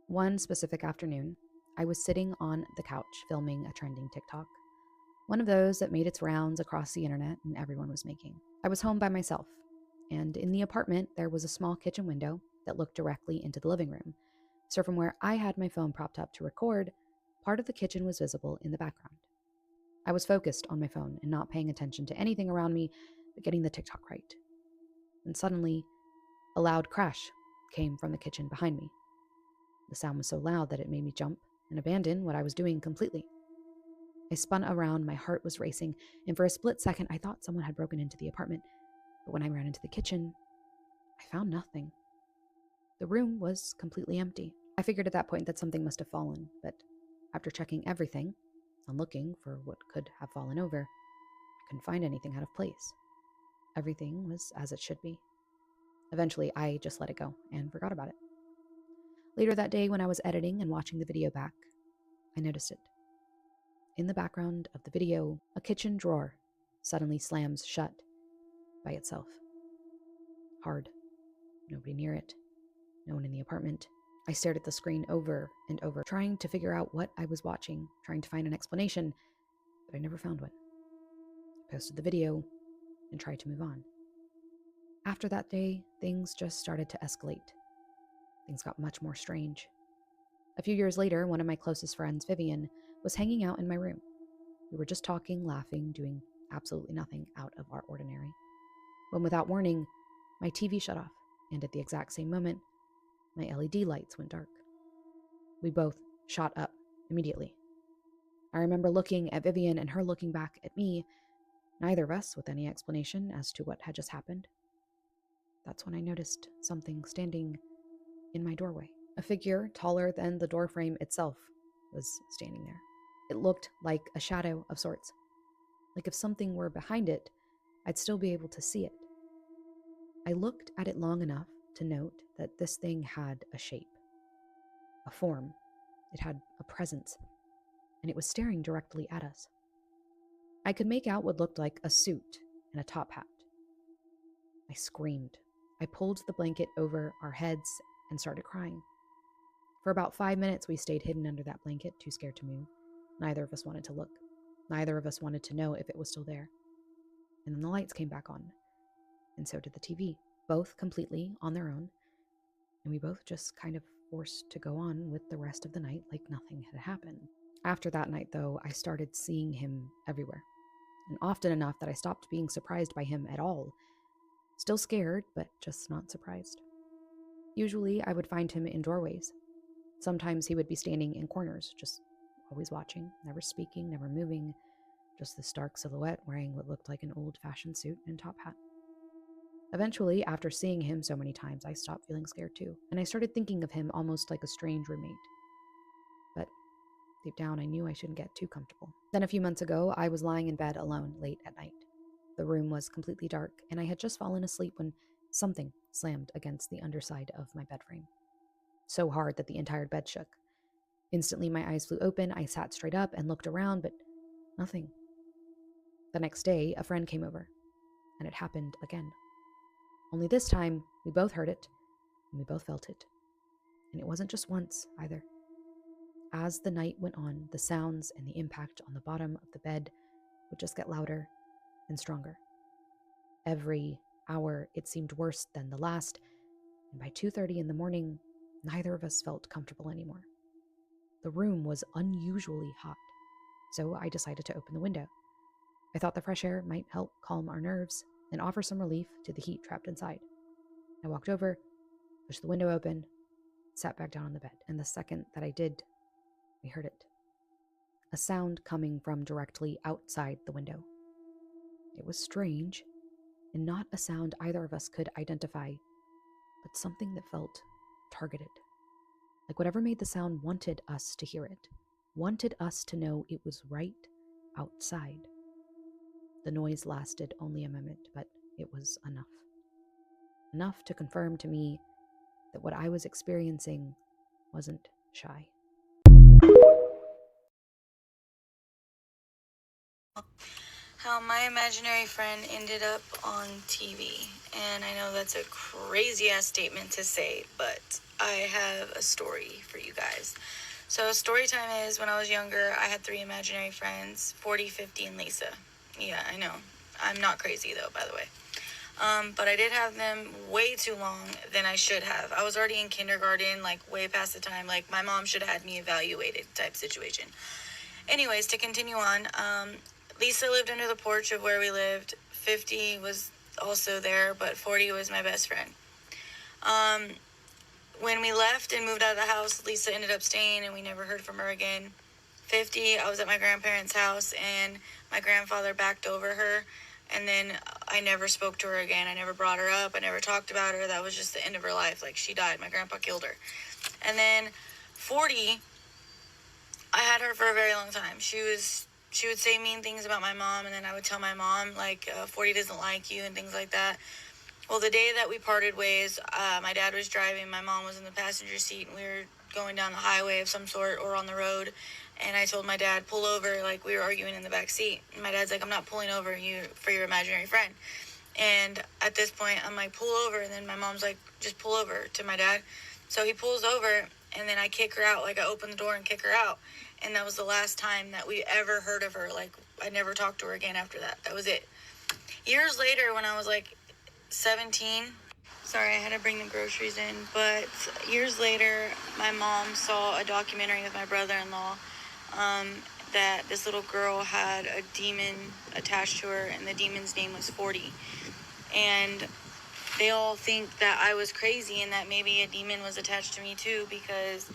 One specific afternoon, I was sitting on the couch filming a trending TikTok. One of those that made its rounds across the internet and everyone was making. I was home by myself, and in the apartment there was a small kitchen window that looked directly into the living room. So from where I had my phone propped up to record, part of the kitchen was visible in the background. I was focused on my phone and not paying attention to anything around me, but getting the TikTok right. And suddenly, a loud crash came from the kitchen behind me. The sound was so loud that it made me jump and abandon what I was doing completely. I spun around, my heart was racing, and for a split second I thought someone had broken into the apartment. But when I ran into the kitchen, I found nothing. The room was completely empty. I figured at that point that something must have fallen, but after checking everything and looking for what could have fallen over, I couldn't find anything out of place. Everything was as it should be. Eventually, I just let it go and forgot about it. Later that day, when I was editing and watching the video back, I noticed it. In the background of the video, a kitchen drawer suddenly slams shut by itself. Hard. Nobody near it. No one in the apartment. I stared at the screen over and over, trying to figure out what I was watching, trying to find an explanation, but I never found one. I posted the video and tried to move on. After that day, things just started to escalate. Things got much more strange. A few years later, one of my closest friends, Vivian, was hanging out in my room. We were just talking, laughing, doing absolutely nothing out of our ordinary. When without warning, my TV shut off, and at the exact same moment, my LED lights went dark. We both shot up immediately. I remember looking at Vivian and her looking back at me, neither of us with any explanation as to what had just happened. That's when I noticed something standing in my doorway. A figure taller than the doorframe itself was standing there. It looked like a shadow of sorts. Like if something were behind it, I'd still be able to see it. I looked at it long enough to note that this thing had a shape, a form. It had a presence, and it was staring directly at us. I could make out what looked like a suit and a top hat. I screamed. I pulled the blanket over our heads and started crying. For about 5 minutes, we stayed hidden under that blanket, too scared to move. Neither of us wanted to look. Neither of us wanted to know if it was still there. And then the lights came back on, and so did the TV, both completely on their own, and we both just kind of forced to go on with the rest of the night like nothing had happened. After that night, though, I started seeing him everywhere, and often enough that I stopped being surprised by him at all. Still scared, but just not surprised. Usually, I would find him in doorways. Sometimes he would be standing in corners, just always watching, never speaking, never moving, just this stark silhouette wearing what looked like an old-fashioned suit and top hat. Eventually, after seeing him so many times, I stopped feeling scared too, and I started thinking of him almost like a strange roommate. But deep down, I knew I shouldn't get too comfortable. Then a few months ago, I was lying in bed alone late at night. The room was completely dark, and I had just fallen asleep when something slammed against the underside of my bed frame. So hard that the entire bed shook. Instantly, my eyes flew open. I sat straight up and looked around, but nothing. The next day, a friend came over, and it happened again. Only this time, we both heard it, and we both felt it. And it wasn't just once, either. As the night went on, the sounds and the impact on the bottom of the bed would just get louder and stronger. Every hour, it seemed worse than the last, and by 2:30 in the morning, neither of us felt comfortable anymore. The room was unusually hot, so I decided to open the window. I thought the fresh air might help calm our nerves and offer some relief to the heat trapped inside. I walked over, pushed the window open, sat back down on the bed, and the second that I did, we heard it. A sound coming from directly outside the window. It was strange, and not a sound either of us could identify, but something that felt targeted. Like whatever made the sound wanted us to hear it, wanted us to know it was right outside. The noise lasted only a moment, but it was enough. Enough to confirm to me that what I was experiencing wasn't shy. How my imaginary friend ended up on TV. And I know that's a crazy ass statement to say, but I have a story for you guys. So story time is, when I was younger, I had 3 imaginary friends, 40, 50, and Lisa. Yeah, I know. I'm not crazy though, by the way. But I did have them way too long than I should have. I was already in kindergarten, like way past the time, like my mom should have had me evaluated type situation. Anyways, to continue on, Lisa lived under the porch of where we lived. 50 was also there, but 40 was my best friend. When we left and moved out of the house, Lisa ended up staying and we never heard from her again. 50, I was at my grandparents' house and my grandfather backed over her, and then I never spoke to her again. I never brought her up. I never talked about her. That was just the end of her life. Like, she died. My grandpa killed her. And then 40, I had her for a very long time. She would say mean things about my mom, and then I would tell my mom, like, 40 doesn't like you and things like that. Well, the day that we parted ways, my dad was driving, my mom was in the passenger seat, and we were going down the highway of some sort or on the road, and I told my dad, pull over, like we were arguing in the back seat. And my dad's like, I'm not pulling over you for your imaginary friend. And at this point, I'm like, pull over, and then my mom's like, just pull over to my dad. So he pulls over, and then I kick her out, like I open the door and kick her out. And that was the last time that we ever heard of her. Like, I never talked to her again after that. That was it. Years later, when I was like 17, sorry, I had to bring the groceries in, but years later, my mom saw a documentary with my brother-in-law that this little girl had a demon attached to her, and the demon's name was 40. And they all think that I was crazy and that maybe a demon was attached to me too, because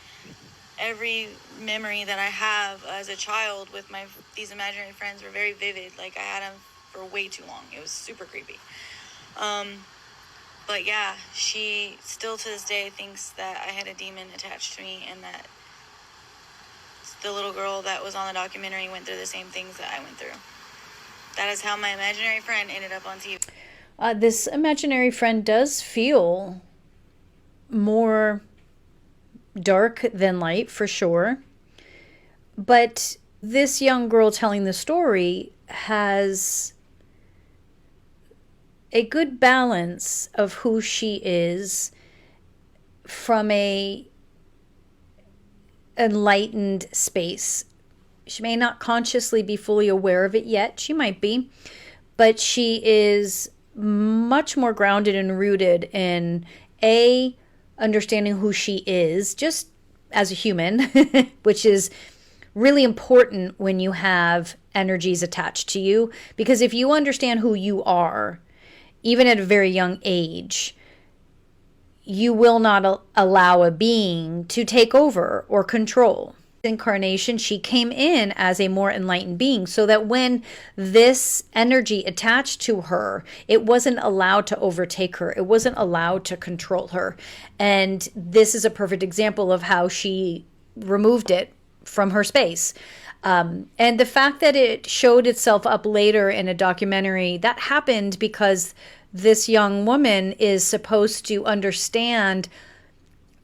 every memory that I have as a child with these imaginary friends were very vivid. Like, I had them for way too long. It was super creepy. But yeah, she still to this day thinks that I had a demon attached to me, and that the little girl that was on the documentary went through the same things that I went through. That is how my imaginary friend ended up on TV. This imaginary friend does feel more dark than light, for sure. But this young girl telling the story has a good balance of who she is from a enlightened space. She may not consciously be fully aware of it yet. She might be. But she is much more grounded and rooted in understanding who she is, just as a human, which is really important when you have energies attached to you. Because if you understand who you are, even at a very young age, you will not allow a being to take over or control. Incarnation, she came in as a more enlightened being, so that when this energy attached to her, it wasn't allowed to overtake her. It wasn't allowed to control her. And this is a perfect example of how she removed it from her space. And the fact that it showed itself up later in a documentary, that happened because this young woman is supposed to understand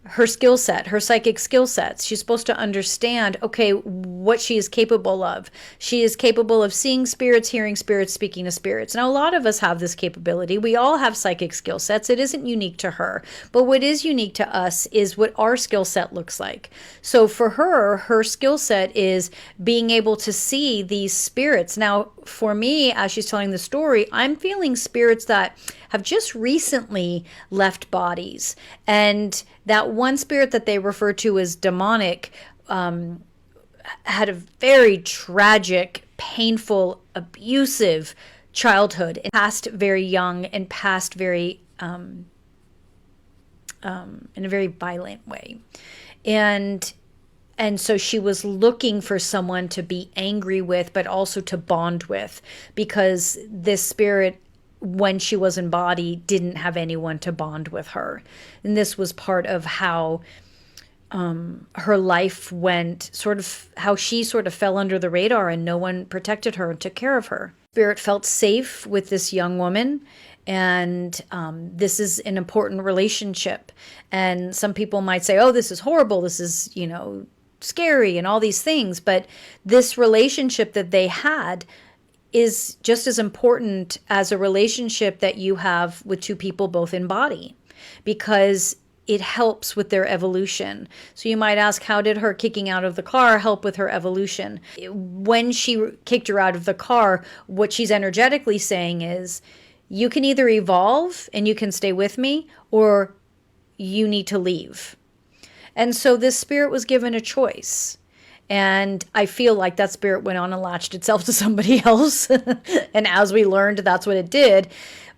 her skill set, her psychic skill sets. She's supposed to understand, okay, what she is capable of. She is capable of seeing spirits, hearing spirits, speaking to spirits. Now, a lot of us have this capability. We all have psychic skill sets. It isn't unique to her. But what is unique to us is what our skill set looks like. So for her, her skill set is being able to see these spirits. Now, for me, as she's telling the story, I'm feeling spirits that have just recently left bodies. And that one spirit that they refer to as demonic had a very tragic, painful, abusive childhood, and passed very young and passed very in a very violent way. And so she was looking for someone to be angry with, but also to bond with, because this spirit, when she was in body, didn't have anyone to bond with her. And this was part of how her life went, sort of how she sort of fell under the radar and no one protected her and took care of her. Spirit felt safe with this young woman, and this is an important relationship. And some people might say, oh, this is horrible, this is, scary and all these things. But this relationship that they had is just as important as a relationship that you have with two people both in body, because it helps with their evolution. So you might ask, how did her kicking out of the car help with her evolution? When she kicked her out of the car, what she's energetically saying is, you can either evolve and you can stay with me, or you need to leave. And so this spirit was given a choice. And I feel like that spirit went on and latched itself to somebody else. And as we learned, that's what it did.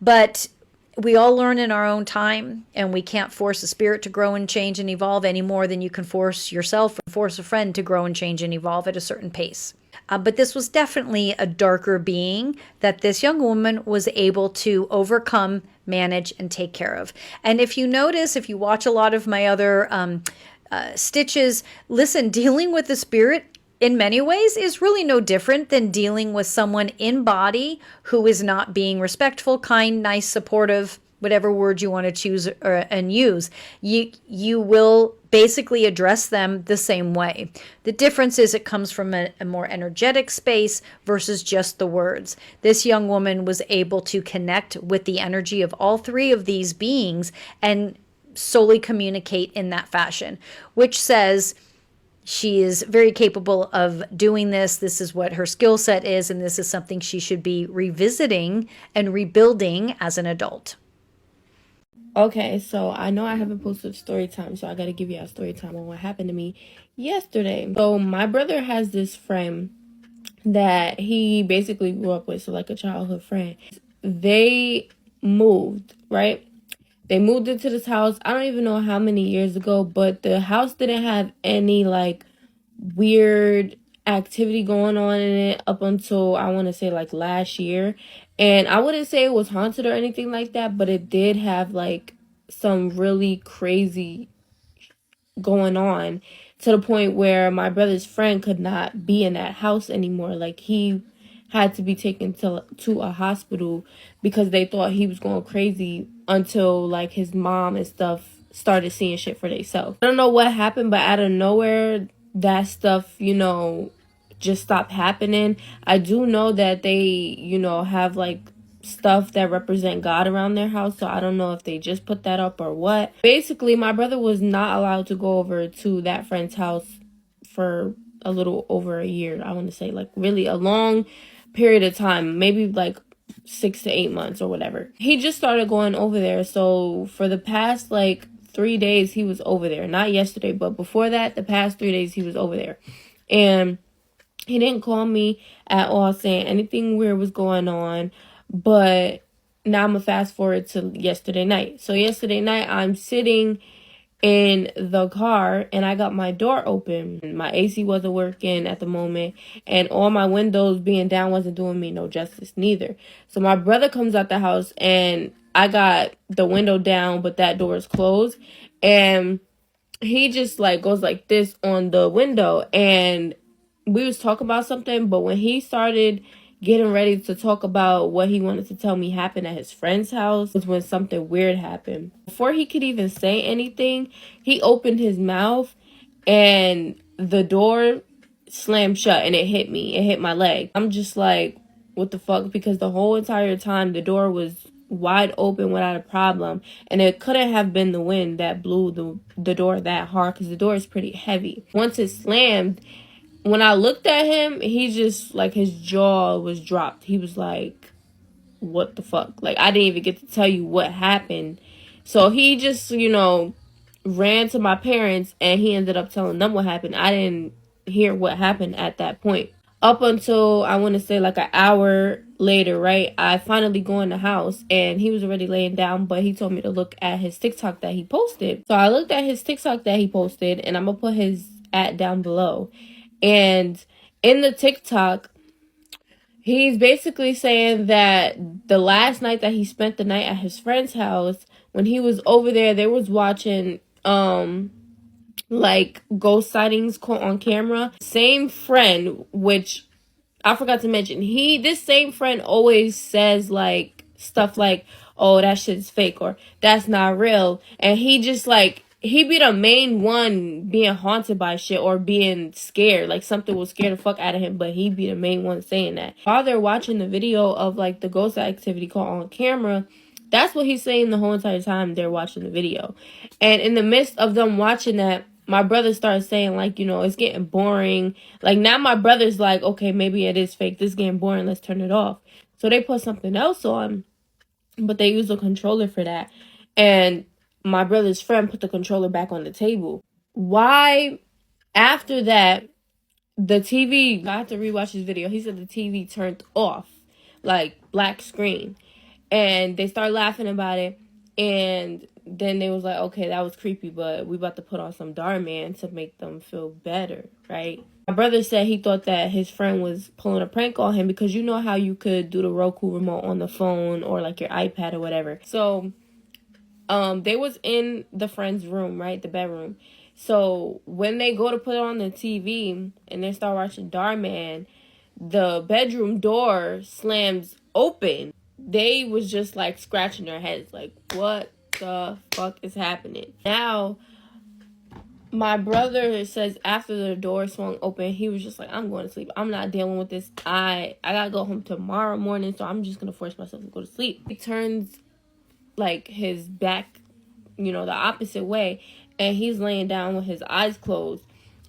But we all learn in our own time, and we can't force a spirit to grow and change and evolve any more than you can force yourself or force a friend to grow and change and evolve at a certain pace. But this was definitely a darker being that this young woman was able to overcome, manage, and take care of. And if you notice, if you watch a lot of my other stitches, listen, dealing with the spirit in many ways is really no different than dealing with someone in body who is not being respectful, kind, nice, supportive, whatever word you want to choose and use. You will basically address them the same way. The difference is it comes from a more energetic space versus just the words. This young woman was able to connect with the energy of all three of these beings and solely communicate in that fashion, which says she is very capable of doing this. This is what her skill set is, and this is something she should be revisiting and rebuilding as an adult. Okay, so I know I haven't posted story time, so I got to give you a story time on what happened to me yesterday. So my brother has this friend that he basically grew up with, so like a childhood friend. They moved, right? They moved into this house, I don't even know how many years ago, but the house didn't have any like weird activity going on in it up until I want to say like last year. And I wouldn't say it was haunted or anything like that, but it did have like some really crazy going on, to the point where my brother's friend could not be in that house anymore. Like, he had to be taken to a hospital because they thought he was going crazy, until like his mom and stuff started seeing shit for themselves. I don't know what happened, but out of nowhere, that stuff, you know, just stopped happening. I do know that they, you know, have like stuff that represent God around their house, so I don't know if they just put that up or what. Basically, my brother was not allowed to go over to that friend's house for a little over a year. I want to say like really a long period of time, maybe like 6 to 8 months or whatever. He just started going over there, so for the past like 3 days he was over there. Not yesterday, but before that, the past 3 days he was over there. And he didn't call me at all saying anything weird was going on. But now I'm gonna fast forward to yesterday night. So yesterday night, I'm sitting in the car and I got my door open. My AC wasn't working at the moment, and all my windows being down wasn't doing me no justice neither. So my brother comes out the house and I got the window down, but that door is closed. And he just like goes like this on the window, and we was talking about something, but when he started getting ready to talk about what he wanted to tell me happened at his friend's house, was when something weird happened. Before he could even say anything, he opened his mouth and the door slammed shut and it hit me. It hit my leg. I'm just like, what the fuck? Because the whole entire time the door was wide open without a problem, and it couldn't have been the wind that blew the door that hard, because the door is pretty heavy. Once it slammed, when I looked at him, he just, like, his jaw was dropped. He was like, what the fuck? Like, I didn't even get to tell you what happened. So he just, you know, ran to my parents and he ended up telling them what happened. I didn't hear what happened at that point. Up until, I want to say, like an hour later, right, I finally go in the house and he was already laying down, but he told me to look at his TikTok that he posted. So I looked at his TikTok that he posted, and I'm going to put his @ down below. And in the TikTok, he's basically saying that the last night that he spent the night at his friend's house, when he was over there, they was watching like ghost sightings caught on camera. Same friend, which I forgot to mention, this same friend always says like stuff like, oh, that shit's fake, or that's not real. And he just like, he be the main one being haunted by shit or being scared. Like something will scare the fuck out of him, but he be the main one saying that. While they're watching the video of like the ghost activity caught on camera, that's what he's saying the whole entire time they're watching the video. And in the midst of them watching that, my brother started saying like, you know, it's getting boring. Like now my brother's like, okay, maybe it is fake. This is getting boring. Let's turn it off. So they put something else on, but they use a controller for that. And my brother's friend put the controller back on the table. Why? After that, the TV, I have to rewatch his video. He said the TV turned off, like black screen. And they started laughing about it. And then they was like, okay, that was creepy, but we about to put on some Dhar Mann to make them feel better, right? My brother said he thought that his friend was pulling a prank on him, because you know how you could do the Roku remote on the phone or like your iPad or whatever. So they was in the friend's room, right? The bedroom. So when they go to put it on the TV and they start watching Dhar Mann, the bedroom door slams open. They was just like scratching their heads like, what the fuck is happening? Now my brother says after the door swung open, he was just like, I'm going to sleep. I'm not dealing with this. I gotta go home tomorrow morning, so I'm just gonna force myself to go to sleep. He turns like his back, you know, the opposite way, and he's laying down with his eyes closed,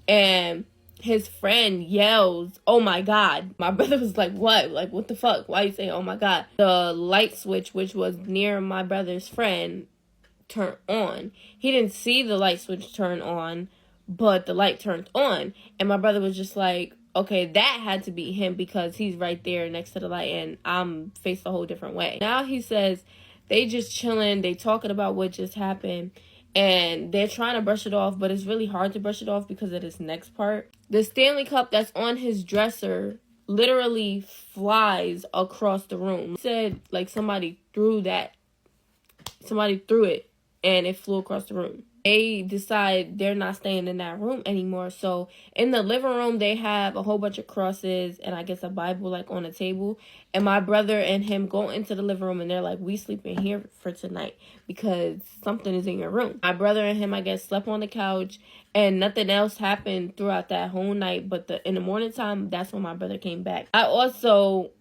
and his friend yells, oh my God. My brother was like, what? Like, what the fuck? Why you saying, oh my God? The light switch, which was near my brother's friend, turned on. He didn't see the light switch turn on, but the light turned on. And my brother was just like, okay, that had to be him, because he's right there next to the light and I'm faced a whole different way. Now he says they just chilling, they talking about what just happened, and they're trying to brush it off, but it's really hard to brush it off because of this next part. The Stanley Cup that's on his dresser literally flies across the room. He said like somebody threw it and it flew across the room. They decide they're not staying in that room anymore. So in the living room, they have a whole bunch of crosses and I guess a Bible like on a table. And my brother and him go into the living room and they're like, we sleeping here for tonight because something is in your room. My brother and him, I guess, slept on the couch and nothing else happened throughout that whole night. But in the morning time, that's when my brother came back. I also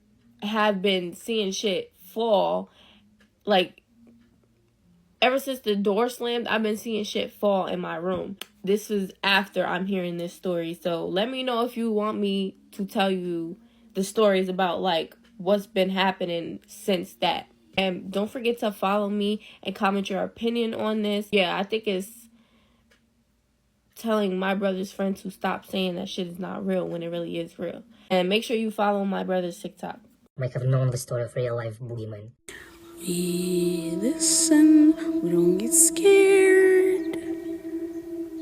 have been seeing shit fall, like, ever since the door slammed, I've been seeing shit fall in my room. This is after I'm hearing this story. So let me know if you want me to tell you the stories about like what's been happening since that. And don't forget to follow me and comment your opinion on this. Yeah, I think it's telling my brother's friend to stop saying that shit is not real when it really is real. And make sure you follow my brother's TikTok. Might have known the story of real life boogeyman. We listen, we don't get scared,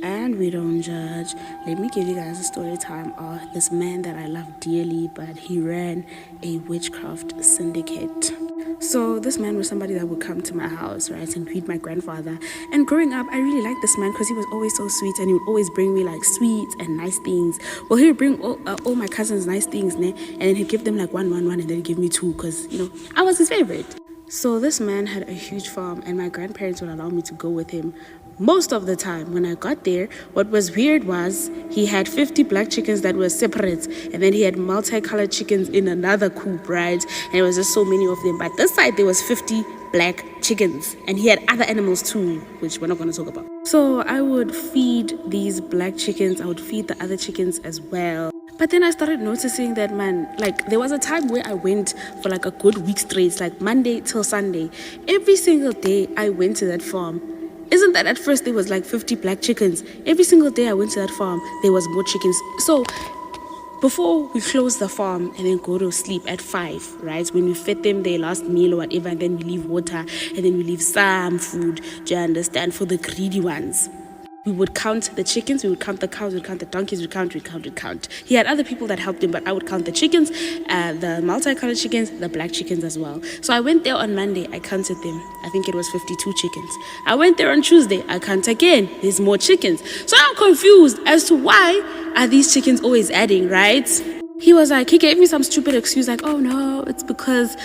and we don't judge. Let me give you guys a story time of this man that I love dearly, but he ran a witchcraft syndicate. So this man was somebody that would come to my house, right, and greet my grandfather. And growing up, I really liked this man because he was always so sweet, and he would always bring me like sweets and nice things. Well, he would bring all my cousins nice things, and then he'd give them like one, and then he'd give me two because, you know, I was his favorite. So this man had a huge farm and my grandparents would allow me to go with him most of the time. When I got there, what was weird was he had 50 black chickens that were separate, and then he had multicolored chickens in another coop, right? And it was just so many of them. But this side, there was 50 black chickens, and he had other animals too, which we're not going to talk about. So I would feed these black chickens. I would feed the other chickens as well. But then I started noticing that, man, like there was a time where I went for like a good week straight, like Monday till Sunday. Every single day I went to that farm. Isn't that at first there was like 50 black chickens? Every single day I went to that farm, there was more chickens. So before we close the farm and then go to sleep at 5, right? When we fed them their last meal or whatever, and then we leave water and then we leave some food, do you understand, for the greedy ones. We would count the chickens, we would count the cows, we would count the donkeys, we'd count. He had other people that helped him, but I would count the chickens, the multicolored chickens, the black chickens as well. So I went there on Monday, I counted them. I think it was 52 chickens. I went there on Tuesday, I count again. There's more chickens. So I'm confused as to why are these chickens always adding, right? He gave me some stupid excuse like, oh no, it's because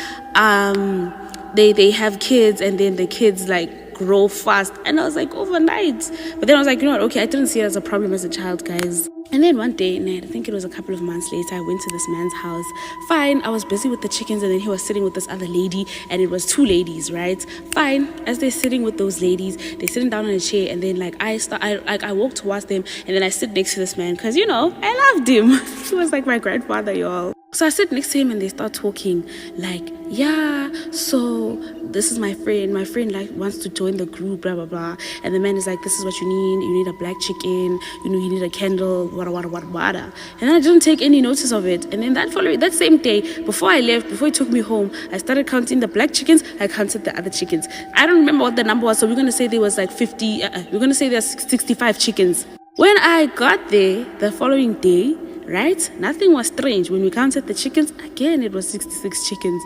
they have kids and then the kids like grow fast. And I was like, overnight. But then I was like, you know what, okay, I didn't see it as a problem as a child, guys. And then one day, I think it was a couple of months later, I went to this man's house. Fine, I was busy with the chickens, and then he was sitting with this other lady, and it was 2 ladies, right? Fine, as they're sitting with those ladies, they're sitting down on a chair, and then I walked towards them, and then I sit next to this man, because, you know, I loved him. He was like my grandfather, y'all. So I sit next to him and they start talking like, yeah, so this is my friend like wants to join the group, blah, blah, blah. And the man is like, this is what you need a black chicken, you know, you need a candle, wada. And I didn't take any notice of it. And then that same day, before I left, before he took me home, I started counting the black chickens, I counted the other chickens. I don't remember what the number was, so we're going to say there was like 50, we're going to say there's 65 chickens. When I got there the following day, right, nothing was strange. When we counted the chickens, again, it was 66 chickens.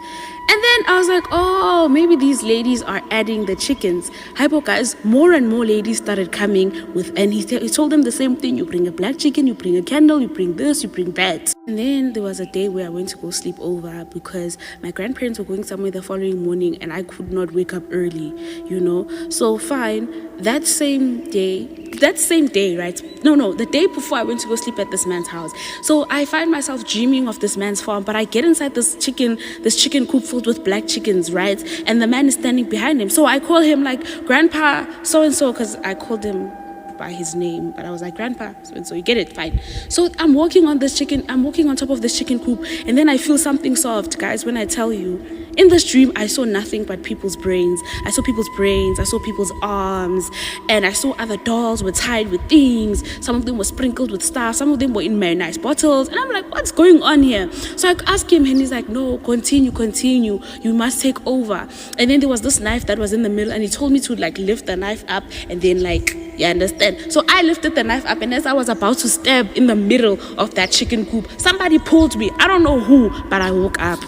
And then I was like, oh, maybe these ladies are adding the chickens. Hypo, guys, more and more ladies started coming with, and he told them the same thing. You bring a black chicken, you bring a candle, you bring this, you bring that. And then there was a day where I went to go sleep over because my grandparents were going somewhere the following morning and I could not wake up early, you know. So fine, that same day, right? No, the day before I went to go sleep at this man's house. So I find myself dreaming of this man's farm, but I get inside this chicken coop filled with black chickens, right? And the man is standing behind him. So I call him like, Grandpa so-and-so, because I called him by his name, but I was like, Grandpa so-and-so, you get it, fine. So I'm walking on top of this chicken coop, and then I feel something soft, guys, when I tell you. In this dream, I saw nothing but people's brains. I saw people's arms, and I saw other dolls were tied with things. Some of them were sprinkled with stuff. Some of them were in very nice bottles. And I'm like, what's going on here? So I asked him, and he's like, no, continue. You must take over. And then there was this knife that was in the middle, and he told me to like lift the knife up and then like You understand? So I lifted the knife up, and as I was about to stab in the middle of that chicken coop, somebody pulled me. I don't know who, but I woke up.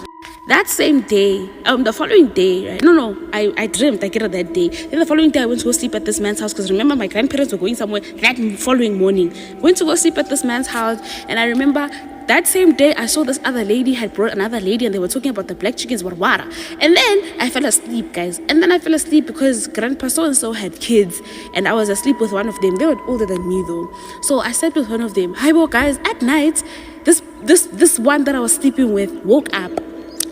That same day, the following day, right? No, I dreamt I get it that day. Then the following day, I went to go sleep at this man's house because remember my grandparents were going somewhere that following morning. Went to go sleep at this man's house, and I remember that same day I saw this other lady had brought another lady, and they were talking about the black chickens warwara. And then I fell asleep, guys. And then I fell asleep because Grandpa so-and-so had kids, and I was asleep with one of them. They were older than me though. So I slept with one of them. Hi, well, guys, at night, this one that I was sleeping with woke up,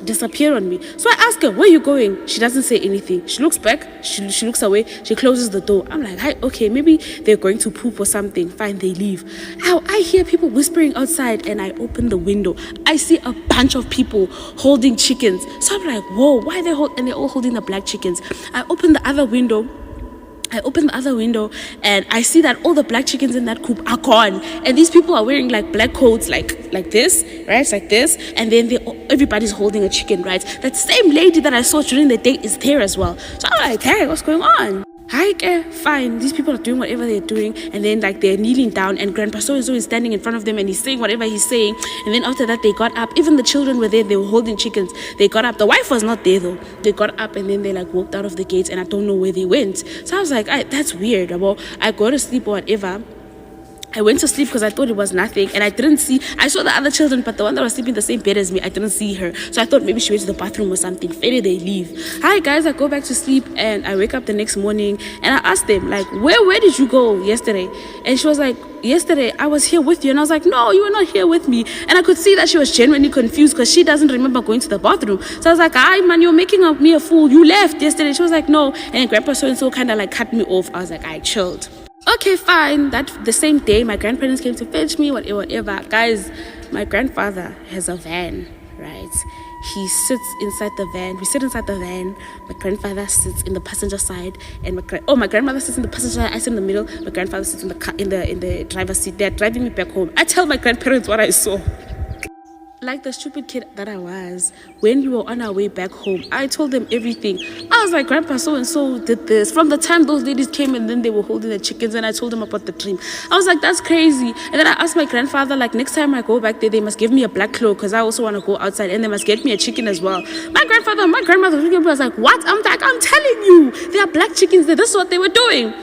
disappear on me. So I ask her, where are you going? She doesn't say anything. She looks back, she looks away, she closes the door. I'm like, hi, okay, maybe they're going to poop or something. Fine, they leave. Now I hear people whispering outside, and I open the window. I see a bunch of people holding chickens. So I'm like, whoa, why are they and they're all holding the black chickens. I open the other window, and I see that all the black chickens in that coop are gone, and these people are wearing like black coats, like this, right? Like this, and then everybody's holding a chicken, right? That same lady that I saw during the day is there as well. So I'm like, hey, what's going on? Hi, fine. These people are doing whatever they're doing, and then like they're kneeling down, and Grandpa so-and-so is standing in front of them, and he's saying whatever he's saying. And then after that, they got up. Even the children were there. They were holding chickens. They got up. The wife was not there though. They got up, and then they like walked out of the gates, and I don't know where they went. So I was like, that's weird. Well, I go to sleep or whatever. I went to sleep because I thought it was nothing, and I saw the other children, but the one that was sleeping in the same bed as me, I didn't see her. So I thought maybe she went to the bathroom or something. Fairly they leave. Hi guys, I go back to sleep, and I wake up the next morning, and I asked them like, where did you go yesterday? And she was like, yesterday I was here with you. And I was like, no, you were not here with me. And I could see that she was genuinely confused because she doesn't remember going to the bathroom. So I was like, hi man, you're making me a fool. You left yesterday. She was like, no. And then Grandpa so-and-so kind of like cut me off. I was like, I chilled. Okay, fine. That the same day, my grandparents came to fetch me, whatever. Guys, my grandfather has a van, right? He sits inside the van. We sit inside the van. My grandfather sits in the passenger side, and my grandmother sits in the passenger side. I sit in the middle. My grandfather sits in the driver's seat. They're driving me back home. I tell my grandparents what I saw. Like the stupid kid that I was, when we were on our way back home, I told them everything. I was like, Grandpa so-and-so did this. From the time those ladies came and then they were holding the chickens, and I told them about the dream. I was like, that's crazy. And then I asked my grandfather, like, next time I go back there, they must give me a black cloak because I also want to go outside, and they must get me a chicken as well. My grandfather and my grandmother was like, what? I'm like, I'm telling you, there are black chickens there. This is what they were doing.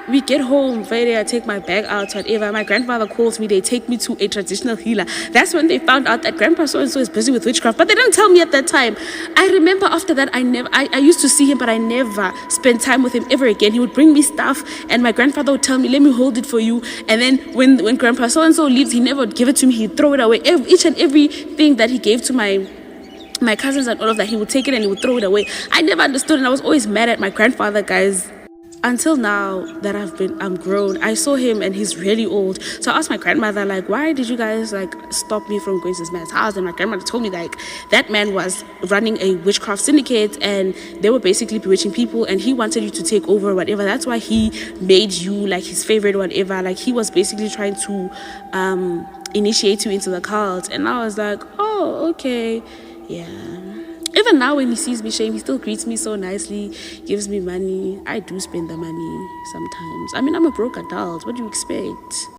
We get home Friday, I take my bag out, whatever. My grandfather calls me, they take me to a traditional healer. That's when they found out that Grandpa so-and-so is busy with witchcraft, but they didn't tell me at that time. I remember after that, I used to see him, but I never spent time with him ever again. He would bring me stuff, and my grandfather would tell me, let me hold it for you. And then when Grandpa so-and-so leaves, he never would give it to me, he'd throw it away. Each and everything that he gave to my cousins and all of that, he would take it and he would throw it away. I never understood, and I was always mad at my grandfather, guys. Until now that I'm grown, I saw him and he's really old. So I asked my grandmother, like, why did you guys like stop me from going to this man's house? And my grandmother told me like that man was running a witchcraft syndicate, and they were basically bewitching people, and he wanted you to take over whatever. That's why he made you like his favorite whatever. Like he was basically trying to initiate you into the cult. And I was like, oh, okay, yeah. Even now when he sees me shame, he still greets me so nicely, gives me money. I do spend the money sometimes. I mean, I'm a broke adult. What do you expect?